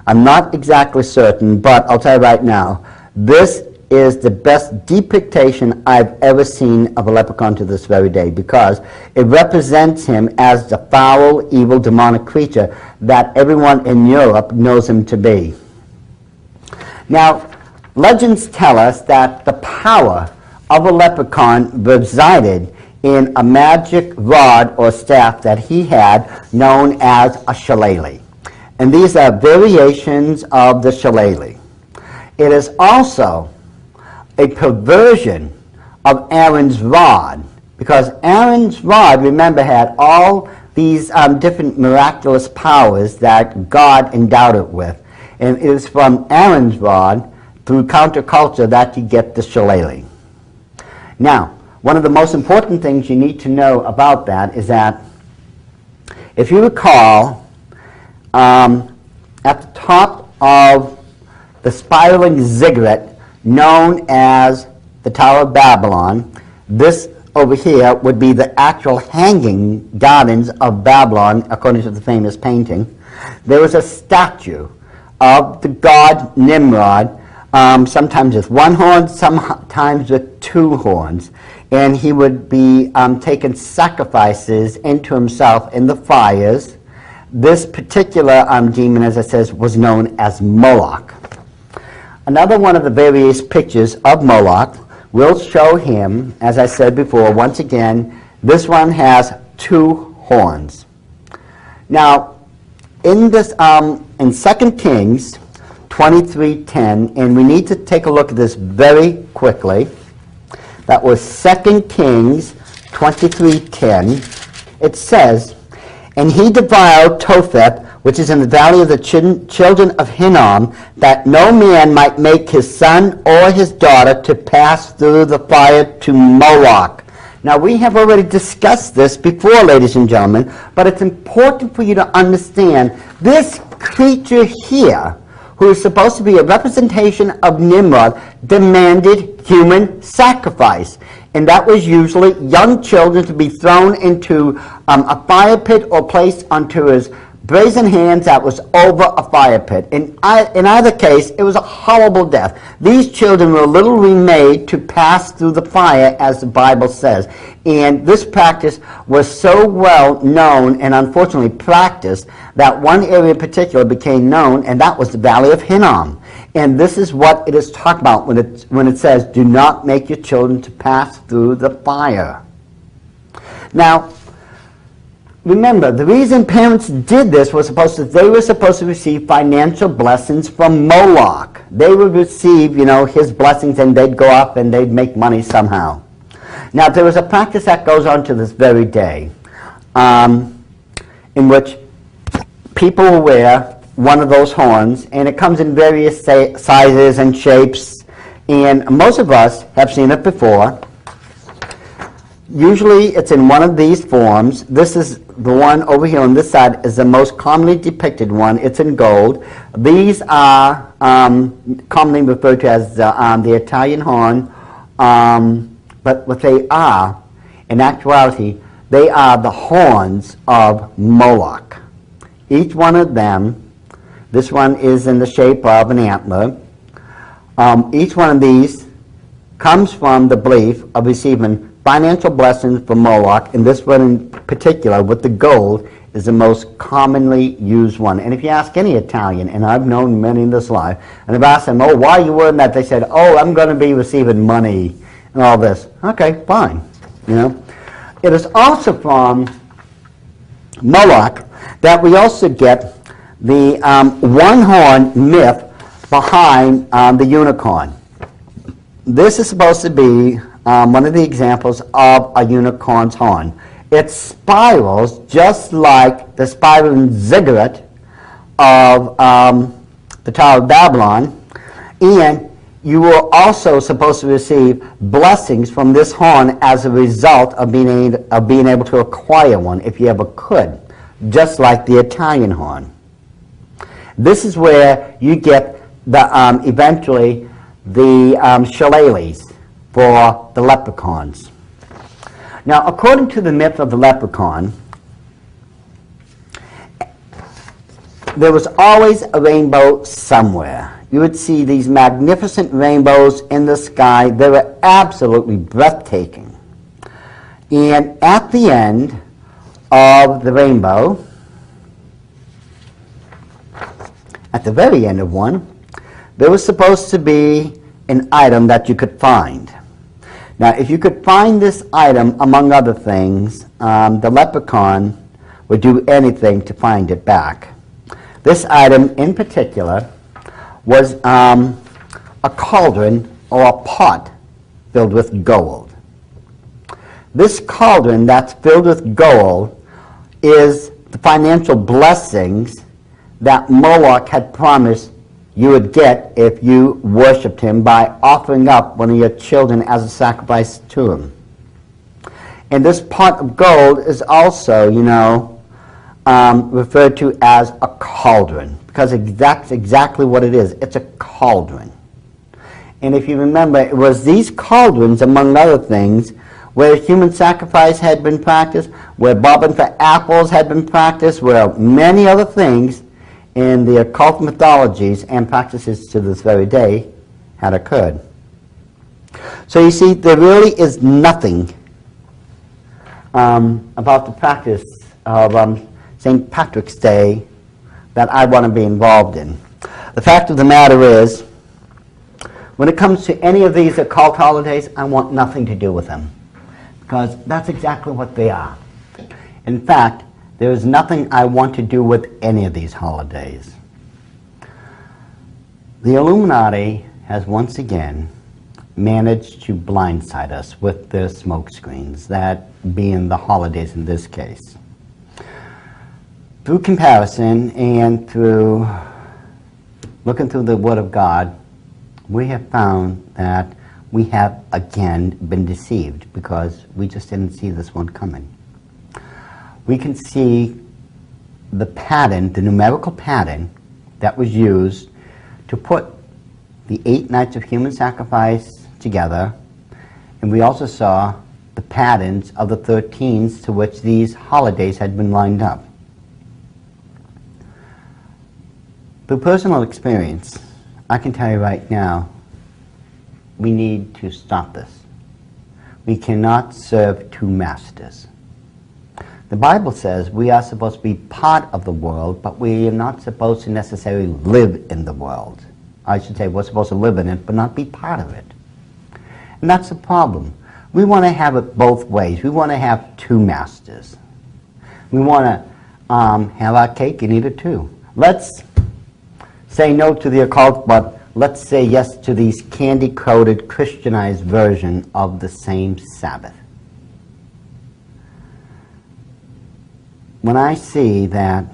Speaker 1: I'm not exactly certain, but I'll tell you right now, this is the best depiction I've ever seen of a leprechaun to this very day, because it represents him as the foul, evil, demonic creature that everyone in Europe knows him to be. Now, legends tell us that the power of a leprechaun resided in a magic rod or staff that he had known as a shillelagh. And these are variations of the shillelagh. It is also a perversion of Aaron's rod, because Aaron's rod, remember, had all these different miraculous powers that God endowed it with. And it is from Aaron's rod, through counterculture, that you get the shillelagh. Now, one of the most important things you need to know about that is that, if you recall, at the top of the spiraling ziggurat known as the Tower of Babylon, this over here would be the actual hanging gardens of Babylon, according to the famous painting. There was a statue of the god Nimrod, sometimes with one horn, sometimes with two horns, and he would be taking sacrifices into himself in the fires. This particular demon, as I says, was known as Moloch. Another one of the various pictures of Moloch will show him, as I said before, once again, this one has two horns. Now, in this, in 2 Kings 23:10, and we need to take a look at this very quickly. That was 2 Kings 23:10. It says, "And he defiled Topheth, which is in the valley of the children of Hinnom, that no man might make his son or his daughter to pass through the fire to Moloch." Now, we have already discussed this before, ladies and gentlemen, but it's important for you to understand this creature here who is supposed to be a representation of Nimrod, demanded human sacrifice. And that was usually young children to be thrown into a fire pit or placed onto his brazen hands that was over a fire pit. In either case, it was a horrible death. These children were literally made to pass through the fire, as the Bible says. And this practice was so well known and unfortunately practiced that one area in particular became known, and that was the Valley of Hinnom. And this is what it is talking about when it says, do not make your children to pass through the fire. Now, remember, the reason parents did this was they were supposed to receive financial blessings from Moloch. They would receive, his blessings, and they'd go up and they'd make money somehow. Now, there was a practice that goes on to this very day, in which people will wear one of those horns, and it comes in various sizes and shapes, and most of us have seen it before. Usually it's in one of these forms. This is the one over here on this side is the most commonly depicted one. It's in gold. These are commonly referred to as the Italian horn, but what they are, in actuality, they are the horns of Moloch. Each one of them, this one is in the shape of an antler. Each one of these comes from the belief of receiving financial blessings from Moloch, and this one in particular, with the gold, is the most commonly used one. And if you ask any Italian, and I've known many in this life, and if I ask them, oh, why are you wearing that? They said, oh, I'm going to be receiving money and all this. Okay, fine. It is also from Moloch that we also get the one-horn myth behind the unicorn. This is supposed to be one of the examples of a unicorn's horn. It spirals just like the spiraling ziggurat of the Tower of Babylon, and you were also supposed to receive blessings from this horn as a result of being able to acquire one, if you ever could, just like the Italian horn. This is where you get eventually the shillelaghs for the leprechauns. Now, according to the myth of the leprechaun, there was always a rainbow somewhere. You would see these magnificent rainbows in the sky. They were absolutely breathtaking. And at the end of the rainbow, at the very end of one, there was supposed to be an item that you could find. Now, if you could find this item, among other things, the leprechaun would do anything to find it back. This item in particular was a cauldron or a pot filled with gold. This cauldron that's filled with gold is the financial blessings that Moloch had promised you would get if you worshipped him by offering up one of your children as a sacrifice to him. And this pot of gold is also, referred to as a cauldron, because that's exactly what it is. It's a cauldron. And if you remember, it was these cauldrons, among other things, where human sacrifice had been practiced, where bobbing for apples had been practiced, where many other things in the occult mythologies and practices to this very day had occurred. So you see, there really is nothing about the practice of St. Patrick's Day that I want to be involved in. The fact of the matter is, when it comes to any of these occult holidays, I want nothing to do with them, because that's exactly what they are. In fact, there is nothing I want to do with any of these holidays. The Illuminati has once again managed to blindside us with their smoke screens, that being the holidays in this case. Through comparison and through looking through the Word of God, we have found that we have again been deceived, because we just didn't see this one coming. We can see the pattern, the numerical pattern that was used to put the 8 nights of human sacrifice together, and we also saw the patterns of the 13s to which these holidays had been lined up. Through personal experience, I can tell you right now, we need to stop this. We cannot serve 2 masters. The Bible says we are supposed to be part of the world, but we are not supposed to necessarily live in the world. I should say we're supposed to live in it, but not be part of it. And that's the problem. We want to have it both ways. We want to have 2 masters. We want to have our cake and eat it too. Let's say no to the occult, but let's say yes to these candy-coated, Christianized version of the same Sabbath. When I see that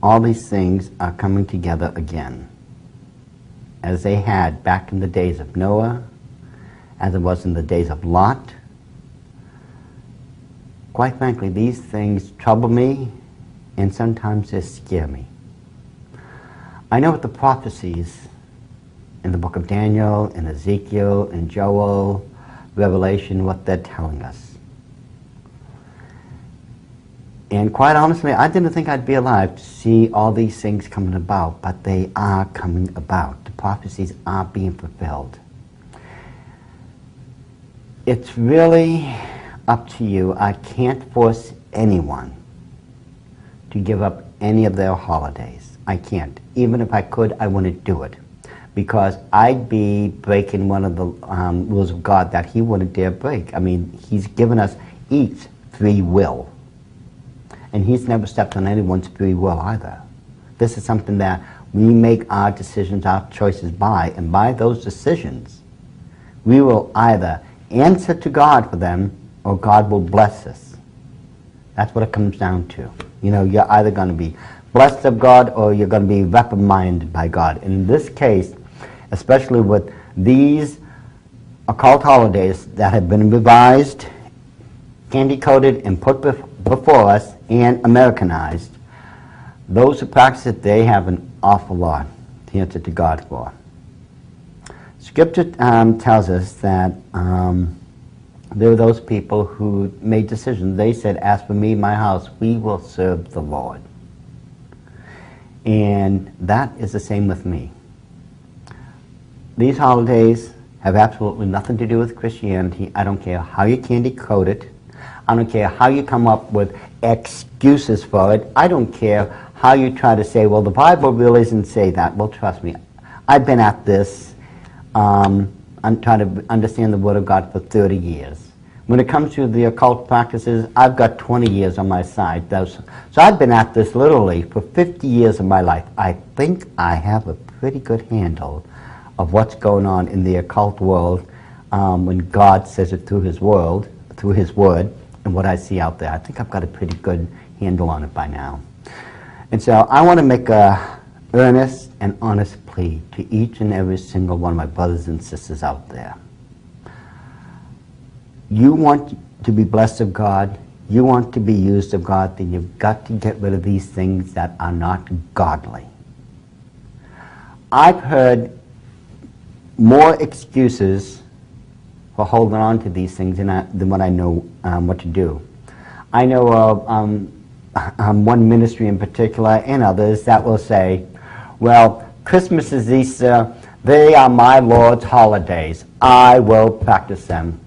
Speaker 1: all these things are coming together again, as they had back in the days of Noah, as it was in the days of Lot, quite frankly, these things trouble me, and sometimes they scare me. I know what the prophecies in the book of Daniel, in Ezekiel, in Joel, Revelation, what they're telling us. And quite honestly, I didn't think I'd be alive to see all these things coming about, but they are coming about. The prophecies are being fulfilled. It's really up to you. I can't force anyone to give up any of their holidays. I can't. Even if I could, I wouldn't do it, because I'd be breaking one of the rules of God that He wouldn't dare break. I mean, He's given us each free will, and He's never stepped on anyone's free will either. This is something that we make our decisions, our choices by, and by those decisions, we will either answer to God for them, or God will bless us. That's what it comes down to. You know, you're either going to be blessed of God, or you're going to be reprimanded by God. In this case, especially with these occult holidays that have been revised, candy-coated, and put before us, and Americanized, those who practice it, they have an awful lot to answer to God for. Scripture tells us that there were those people who made decisions. They said, as for me and my house, we will serve the Lord. And that is the same with me. These holidays have absolutely nothing to do with Christianity. I don't care how you candy coat it. I don't care how you come up with excuses for it. I don't care how you try to say, well, the Bible really doesn't say that. Well, trust me, I've been at this. I'm trying to understand the Word of God for 30 years. When it comes to the occult practices, I've got 20 years on my side. So I've been at this literally for 50 years of my life. I think I have a pretty good handle of what's going on in the occult world when God says it through His Word, and what I see out there. I think I've got a pretty good handle on it by now. And so I want to make a earnest and honest plea to each and every single one of my brothers and sisters out there. You want to be blessed of God, you want to be used of God, then you've got to get rid of these things that are not godly. I've heard more excuses for holding on to these things than what I know what to do. I know of one ministry in particular, and others, that will say, well, Christmas is Easter, they are my Lord's holidays. I will practice them.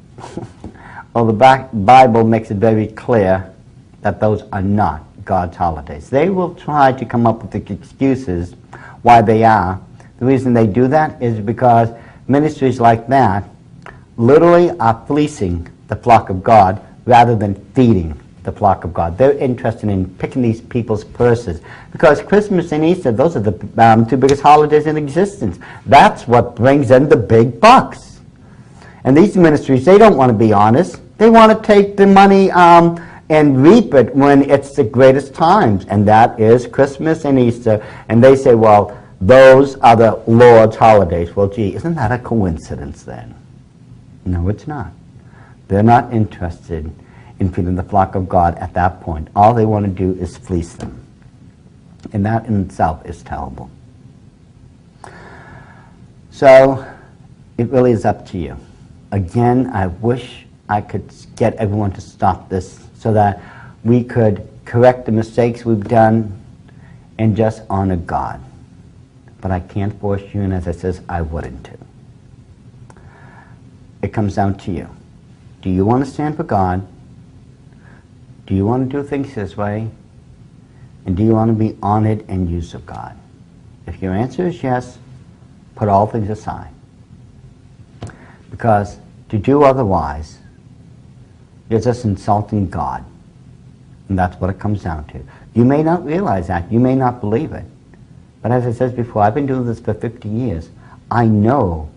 Speaker 1: Well, the Bible makes it very clear that those are not God's holidays. They will try to come up with excuses why they are. The reason they do that is because ministries like that literally are fleecing the flock of God rather than feeding the flock of God. They're interested in picking these people's purses, because Christmas and Easter, those are the 2 biggest holidays in existence. That's what brings in the big bucks. And these ministries, they don't want to be honest. They want to take the money and reap it when it's the greatest times, and that is Christmas and Easter. And they say, well, those are the Lord's holidays. Well, gee, isn't that a coincidence then? No, it's not. They're not interested in feeding the flock of God at that point. All they want to do is fleece them. And that in itself is terrible. So it really is up to you. Again, I wish I could get everyone to stop this so that we could correct the mistakes we've done and just honor God. But I can't force you, and as I says, I wouldn't too. It comes down to you. Do you want to stand for God? Do you want to do things His way? And do you want to be honored and used of God? If your answer is yes, put all things aside. Because to do otherwise, you're just insulting God. And that's what it comes down to. You may not realize that. You may not believe it. But as I said before, I've been doing this for 50 years. I know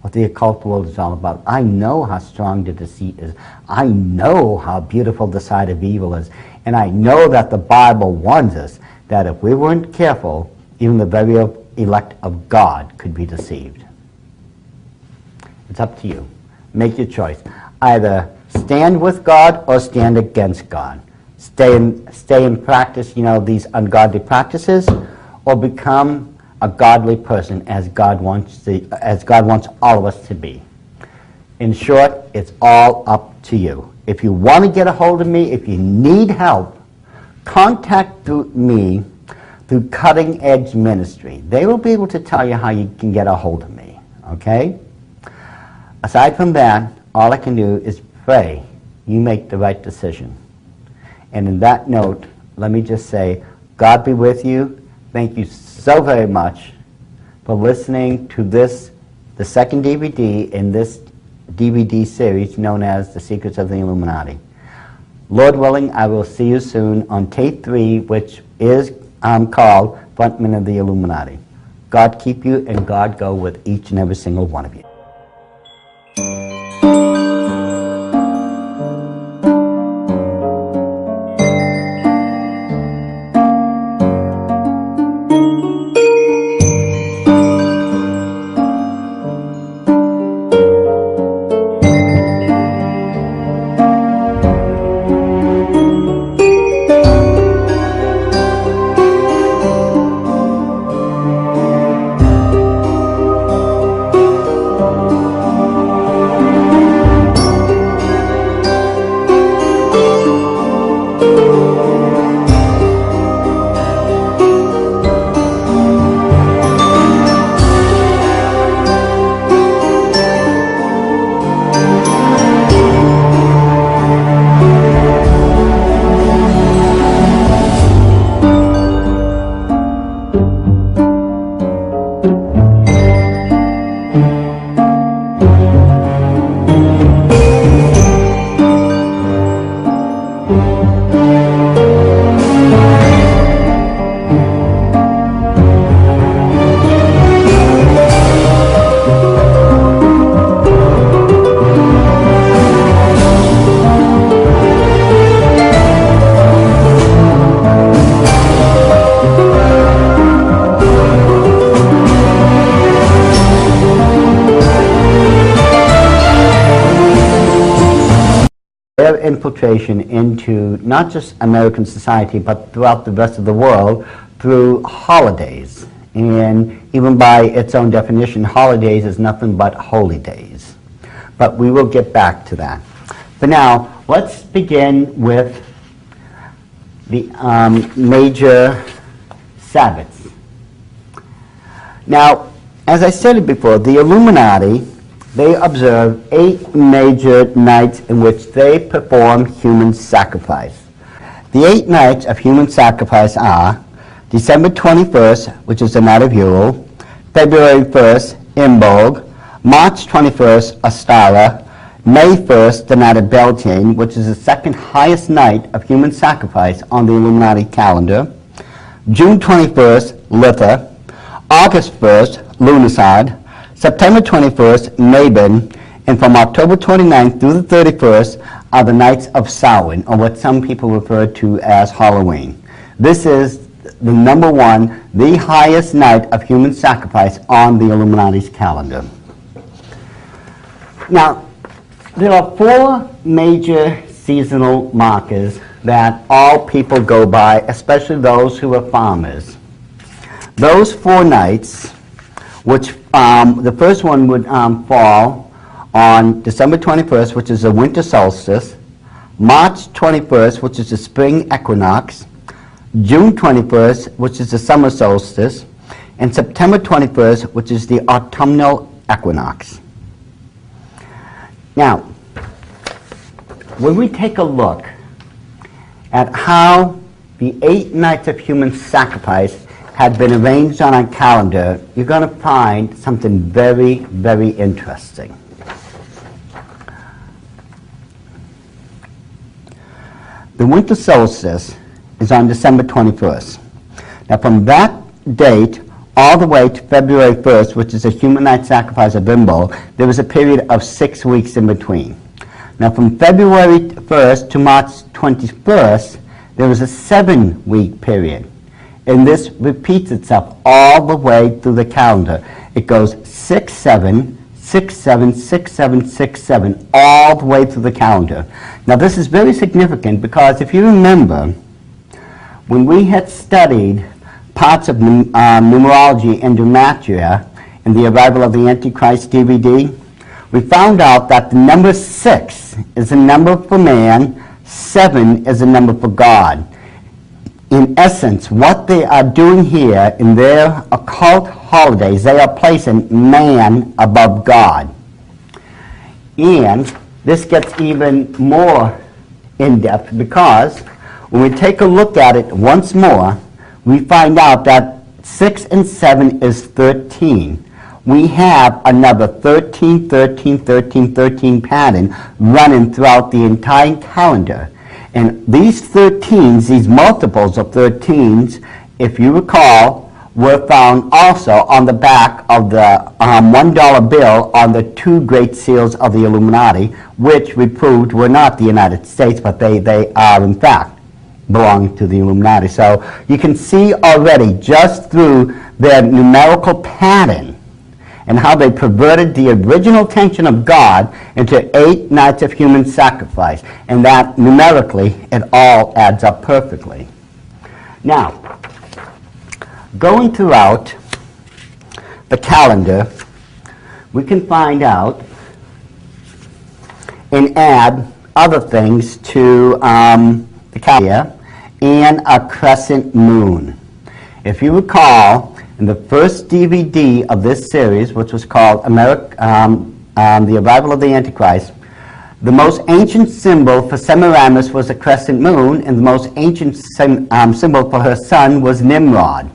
Speaker 1: what the occult world is all about. I know how strong the deceit is. I know how beautiful the side of evil is. And I know that the Bible warns us that if we weren't careful, even the very elect of God could be deceived. It's up to you. Make your choice. Either stand with God or stand against God. Stay in practice, these ungodly practices, or become a godly person as God wants all of us to be. In short, it's all up to you. If you want to get a hold of me, if you need help, contact me through Cutting Edge Ministry. They will be able to tell you how you can get a hold of me, okay? Aside from that, all I can do is pray you make the right decision. And in that note, let me just say, God be with you. Thank you so very much for listening to this, the second DVD in this DVD series known as The Secrets of the Illuminati. Lord willing, I will see you soon on tape 3, which is called Frontman of the Illuminati. God keep you, and God go with each and every single one of you. Their infiltration into not just American society, but throughout the rest of the world through holidays. And even by its own definition, holidays is nothing but holy days. But we will get back to that. But now, let's begin with the major Sabbaths. Now, as I stated before, the Illuminati, they observe 8 major nights in which they perform human sacrifice. The 8 nights of human sacrifice are December 21st, which is the night of Yule, February 1st, Imbolg, March 21st, Ostara, May 1st, the night of Beltane, which is the second highest night of human sacrifice on the Illuminati calendar, June 21st, Litha, August 1st, Lunisad, September 21st, Mabon, and from October 29th through the 31st are the nights of Samhain, or what some people refer to as Halloween. This is the number 1, the highest night of human sacrifice on the Illuminati's calendar. Now, there are 4 major seasonal markers that all people go by, especially those who are farmers. Those 4 nights which the first one would fall on December 21st, which is the winter solstice, March 21st, which is the spring equinox, June 21st, which is the summer solstice, and September 21st, which is the autumnal equinox. Now, when we take a look at how the 8 nights of human sacrifice had been arranged on our calendar, you're going to find something very, very interesting. The winter solstice is on December 21st. Now, from that date all the way to February 1st, which is a human night sacrifice of Bimbo, there was a period of 6 weeks in between. Now, from February 1st to March 21st, there was a 7-week period. And this repeats itself all the way through the calendar. It goes 6-7, 6-7, 6-7, 6-7, all the way through the calendar. Now, this is very significant because if you remember, when we had studied parts of numerology and gematria in the Arrival of the Antichrist DVD, we found out that the number 6 is a number for man, 7 is a number for God. In essence, what they are doing here in their occult holidays, they are placing man above God. And this gets even more in-depth because when we take a look at it once more, we find out that 6 and 7 is 13. We have another 13, 13, 13, 13 pattern running throughout the entire calendar. And these 13s, these multiples of 13s, if you recall, were found also on the back of the $1 bill on the 2 great seals of the Illuminati, which we proved were not the United States, but they are, in fact, belong to the Illuminati. So you can see already, just through their numerical pattern, and how they perverted the original intention of God into 8 nights of human sacrifice. And that, numerically, it all adds up perfectly. Now, going throughout the calendar, we can find out and add other things to the calendar and a crescent moon. If you recall, in the first DVD of this series, which was called The Arrival of the Antichrist, the most ancient symbol for Semiramis was a crescent moon, and the most ancient symbol for her son was Nimrod.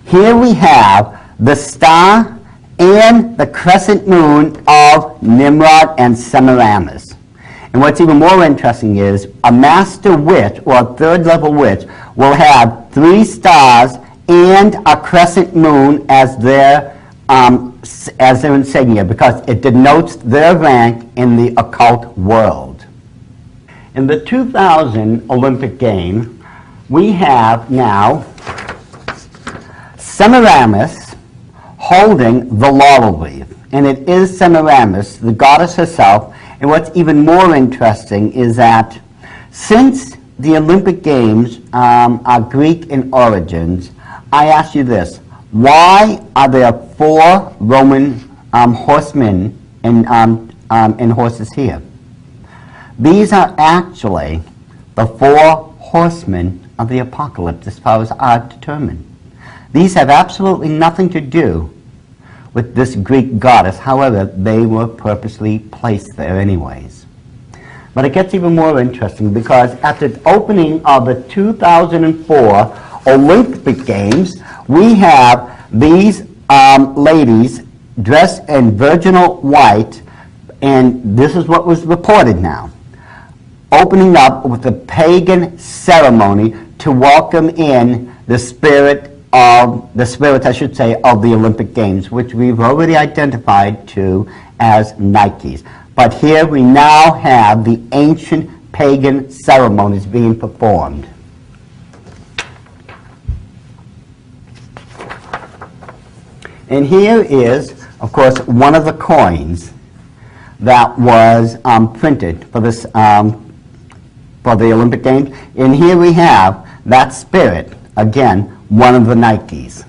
Speaker 1: Here we have the star and the crescent moon of Nimrod and Semiramis. And what's even more interesting is a master witch, or a third-level witch, will have 3 stars and a crescent moon as their insignia, because it denotes their rank in the occult world. In the 2000 Olympic Games, we have now Semiramis holding the laurel wreath. And it is Semiramis, the goddess herself. And what's even more interesting is that since the Olympic Games are Greek in origins, I ask you this: why are there 4 Roman horsemen and horses here? These are actually the 4 horsemen of the apocalypse, as far as I determine. These have absolutely nothing to do with this Greek goddess. However, they were purposely placed there anyways. But it gets even more interesting because at the opening of the 2004 Olympic Games, we have these ladies dressed in virginal white, and this is what was reported now, opening up with a pagan ceremony to welcome in the spirit, of the Olympic Games, which we've already identified to as Nikes. But here we now have the ancient pagan ceremonies being performed. And here is, of course, one of the coins that was printed for this for the Olympic Games. And here we have that spirit, again, one of the Nikes.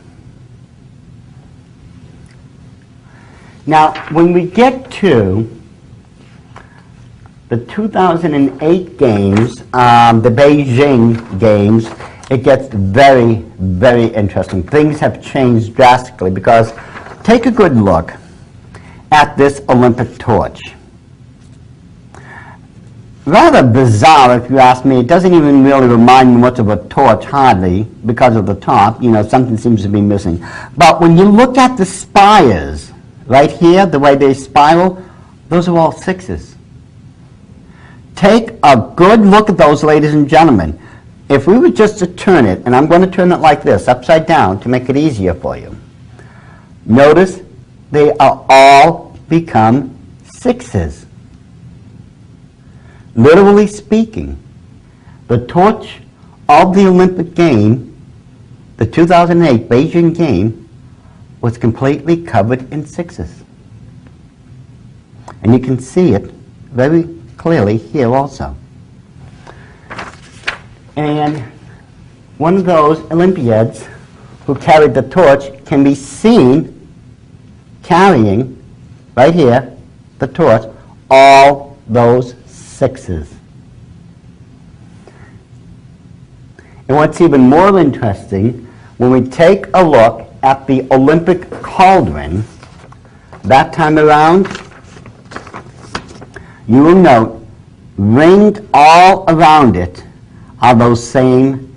Speaker 1: Now, when we get to the 2008 games, the Beijing games, it gets very, very interesting. Things have changed drastically because take a good look at this Olympic torch. Rather bizarre, if you ask me. It doesn't even really remind me much of a torch, hardly, because of the top. You know, something seems to be missing. But when you look at the spires, right here, the way they spiral, those are all sixes. Take a good look at those, ladies and gentlemen. If we were just to turn it, and I'm going to turn it like this, upside down, to make it easier for you. Notice they are all become sixes. Literally speaking, the torch of the Olympic game, the 2008 Beijing game, was completely covered in sixes. And you can see it very clearly here also. And one of those Olympiads who carried the torch can be seen carrying, right here, the torch, all those sixes. And what's even more interesting, when we take a look at the Olympic cauldron, that time around, you will note, ringed all around it are those same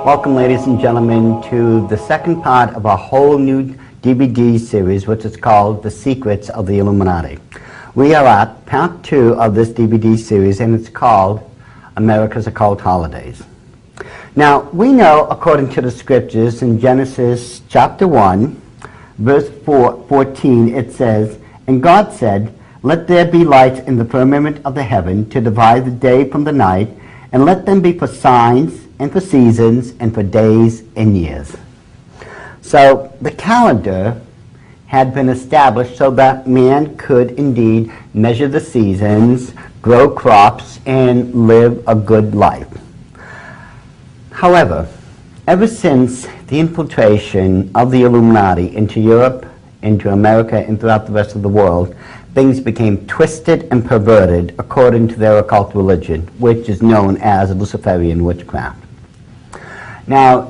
Speaker 1: Welcome, ladies and gentlemen, to the second part of a whole new DVD series, which is called The Secrets of the Illuminati. We are at part 2 of this DVD series, and it's called America's Occult Holidays. Now, we know, according to the scriptures, in Genesis chapter 1, verse 14, it says, "And God said, Let there be lights in the firmament of the heaven to divide the day from the night, and let them be for signs, and for seasons, and for days and years." So the calendar had been established so that man could indeed measure the seasons, grow crops, and live a good life. However, ever since the infiltration of the Illuminati into Europe, into America, and throughout the rest of the world, things became twisted and perverted according to their occult religion, which is known as Luciferian witchcraft. Now,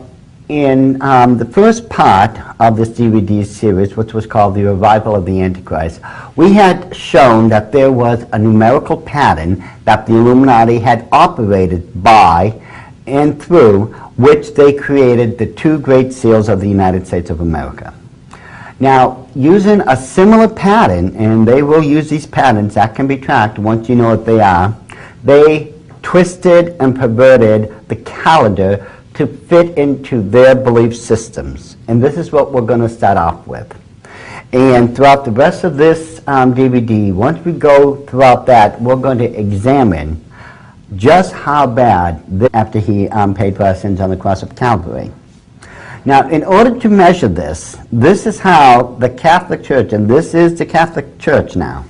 Speaker 1: In the first part of this DVD series, which was called The Revival of the Antichrist, we had shown that there was a numerical pattern that the Illuminati had operated by and through which they created the two great seals of the United States of America. Now, using a similar pattern, and they will use these patterns that can be tracked once you know what they are, they twisted and perverted the calendar to fit into their belief systems. And this is what we're going to start off with. And throughout the rest of this DVD, once we go throughout that, we're going to examine just how bad, after he paid for our sins on the cross of Calvary. Now, in order to measure this, this is how the Catholic Church, and this is the Catholic Church now,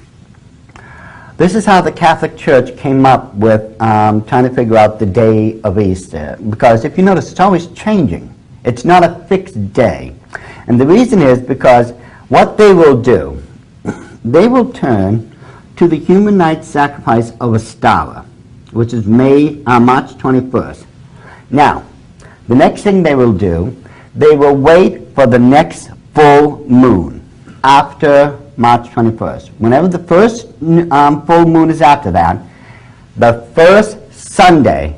Speaker 1: this is how the Catholic Church came up with trying to figure out the day of Easter. Because if you notice, it's always changing. It's not a fixed day. And the reason is because what they will do, they will turn to the human night sacrifice of Ostara, which is March 21st. Now, the next thing they will do, they will wait for the next full moon after March 21st. Whenever the first full moon is after that, the first Sunday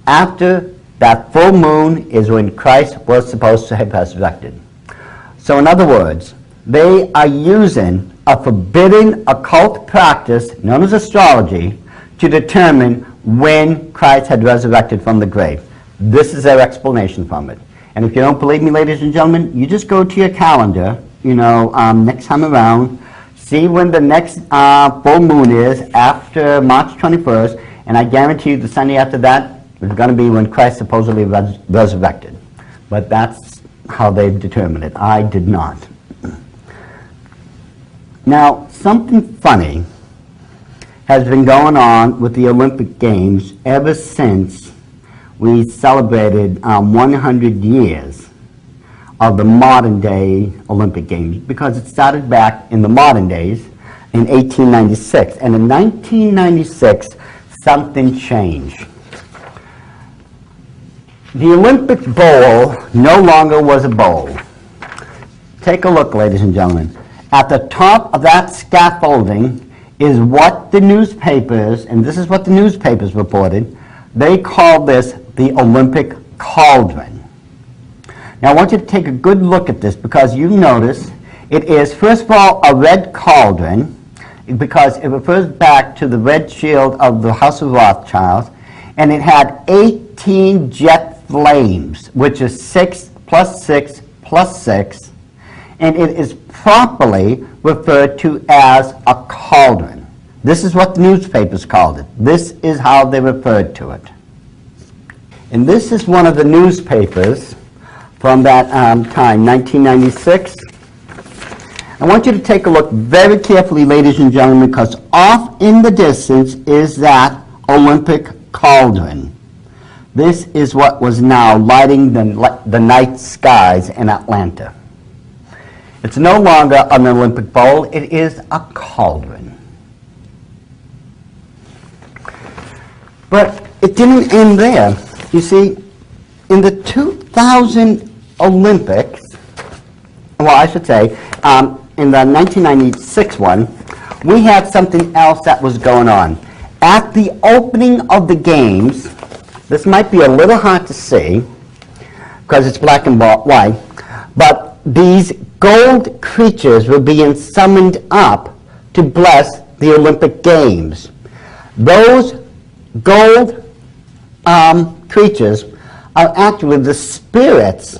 Speaker 1: after that full moon is when Christ was supposed to have resurrected. So in other words, they are using a forbidden occult practice known as astrology to determine when Christ had resurrected from the grave. This is their explanation from it. And if you don't believe me, ladies and gentlemen, you just go to your calendar, next time around, see when the next full moon is after March 21st, and I guarantee you the Sunday after that is going to be when Christ supposedly resurrected. But that's how they've determined it. I did not. Now, something funny has been going on with the Olympic Games ever since we celebrated 100 years of the modern day Olympic Games, because it started back in the modern days in 1896. And in 1996, something changed. The Olympic Bowl no longer was a bowl. Take a look, ladies and gentlemen. At the top of that scaffolding is what the newspapers, and this is what the newspapers reported, they called this the Olympic Cauldron. Now I want you to take a good look at this, because you notice it is, first of all, a red cauldron, because it refers back to the red shield of the House of Rothschild, and it had 18 jet flames, which is 6 plus 6 plus 6, and it is properly referred to as a cauldron. This is what the newspapers called it. This is how they referred to it. And this is one of the newspapers from that time, 1996. I want you to take a look very carefully, ladies and gentlemen, because off in the distance is that Olympic cauldron. This is what was now lighting the night skies in Atlanta. It's no longer an Olympic bowl, it is a cauldron. But it didn't end there. You see, in the 2000 Olympics, well, I should say, in the 1996 one, we had something else that was going on. At the opening of the games, this might be a little hard to see, because it's black and white, but these gold creatures were being summoned up to bless the Olympic Games. Those gold creatures are actually the spirits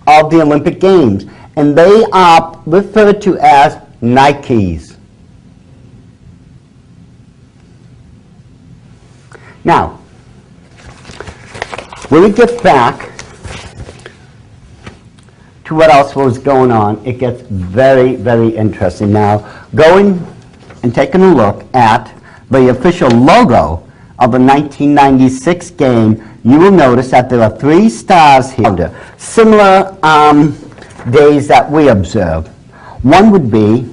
Speaker 1: of the Olympic Games, and they are referred to as Nikes. Now, when we get back to what else was going on, it gets very, very interesting. Now, going and taking a look at the official logo of the 1996 game, you will notice that there are 3 stars here, similar days that we observe. One would be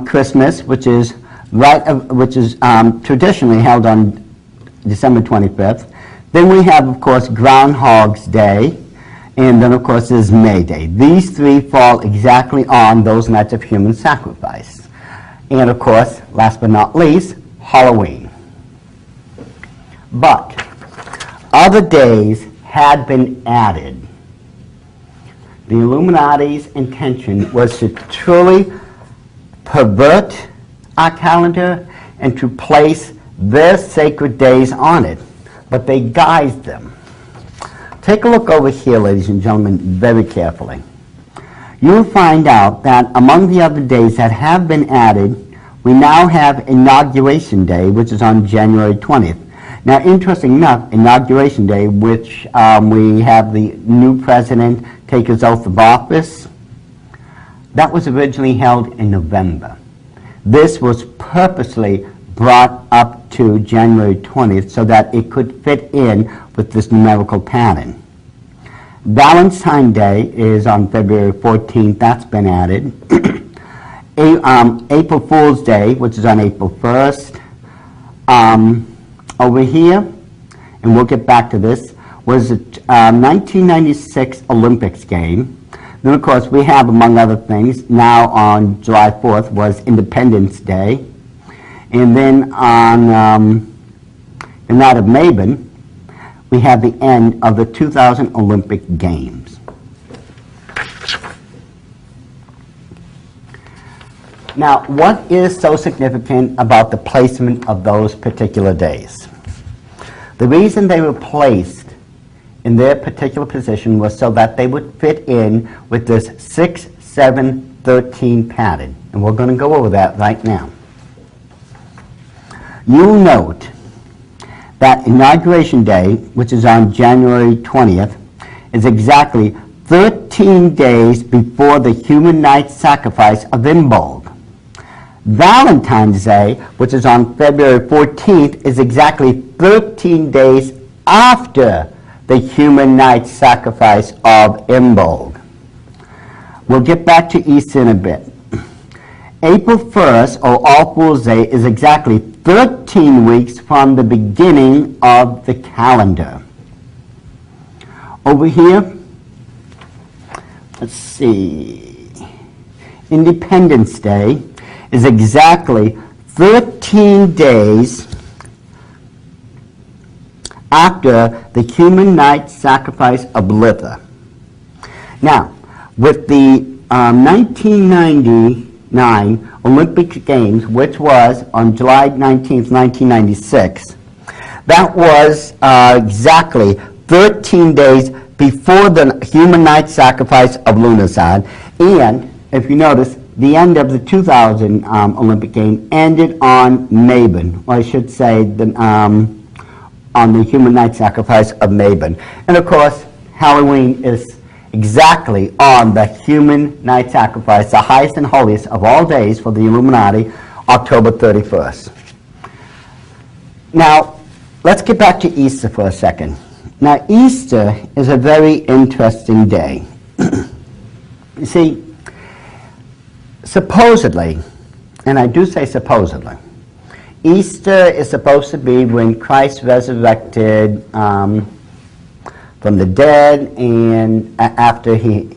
Speaker 1: Christmas, which is traditionally held on December 25th. Then we have, of course, Groundhog's Day, And then, of course, there's May Day. These three fall exactly on those nights of human sacrifice. And, of course, last but not least, Halloween. But other days had been added. The Illuminati's intention was to truly pervert our calendar and to place their sacred days on it, but they guised them. Take a look over here, ladies and gentlemen, very carefully. You'll find out that among the other days that have been added, we now have Inauguration Day, which is on January 20th. Now, interesting enough, Inauguration Day, which we have the new president take his oath of office, that was originally held in November. This was purposely brought up to January 20th so that it could fit in with this numerical pattern. Valentine's Day is on February 14th. That's been added. April Fool's Day, which is on April 1st. Over here, and we'll get back to this, was the 1996 Olympics game. Then, of course, we have, among other things, now on July 4th was Independence Day. And then on the night of Mabon, we have the end of the 2000 Olympic Games. Now, what is so significant about the placement of those particular days? The reason they were placed in their particular position was so that they would fit in with this 6-7-13 pattern. And we're going to go over that right now. You'll note that Inauguration Day, which is on January 20th, is exactly 13 days before the human night sacrifice of Imbolg. Valentine's Day, which is on February 14th, is exactly 13 days after the human night sacrifice of Imbolg. We'll get back to Easter in a bit. April 1st, or All Fool's Day, is exactly 13 weeks from the beginning of the calendar. Over here, let's see, Independence Day is exactly 13 days after the human night sacrifice of Litha. Now, with the 1999 Olympic Games, which was on July 19th, 1996, that was exactly 13 days before the human night sacrifice of Lunarsad. And if you notice, the end of the 2000 Olympic game ended on Mabon, or I should say on the human night sacrifice of Mabon. And of course, Halloween is exactly on the human night sacrifice, the highest and holiest of all days for the Illuminati, October 31st. Now, let's get back to Easter for a second. Now, Easter is a very interesting day. You see, supposedly, and I do say supposedly, Easter is supposed to be when Christ resurrected from the dead and after he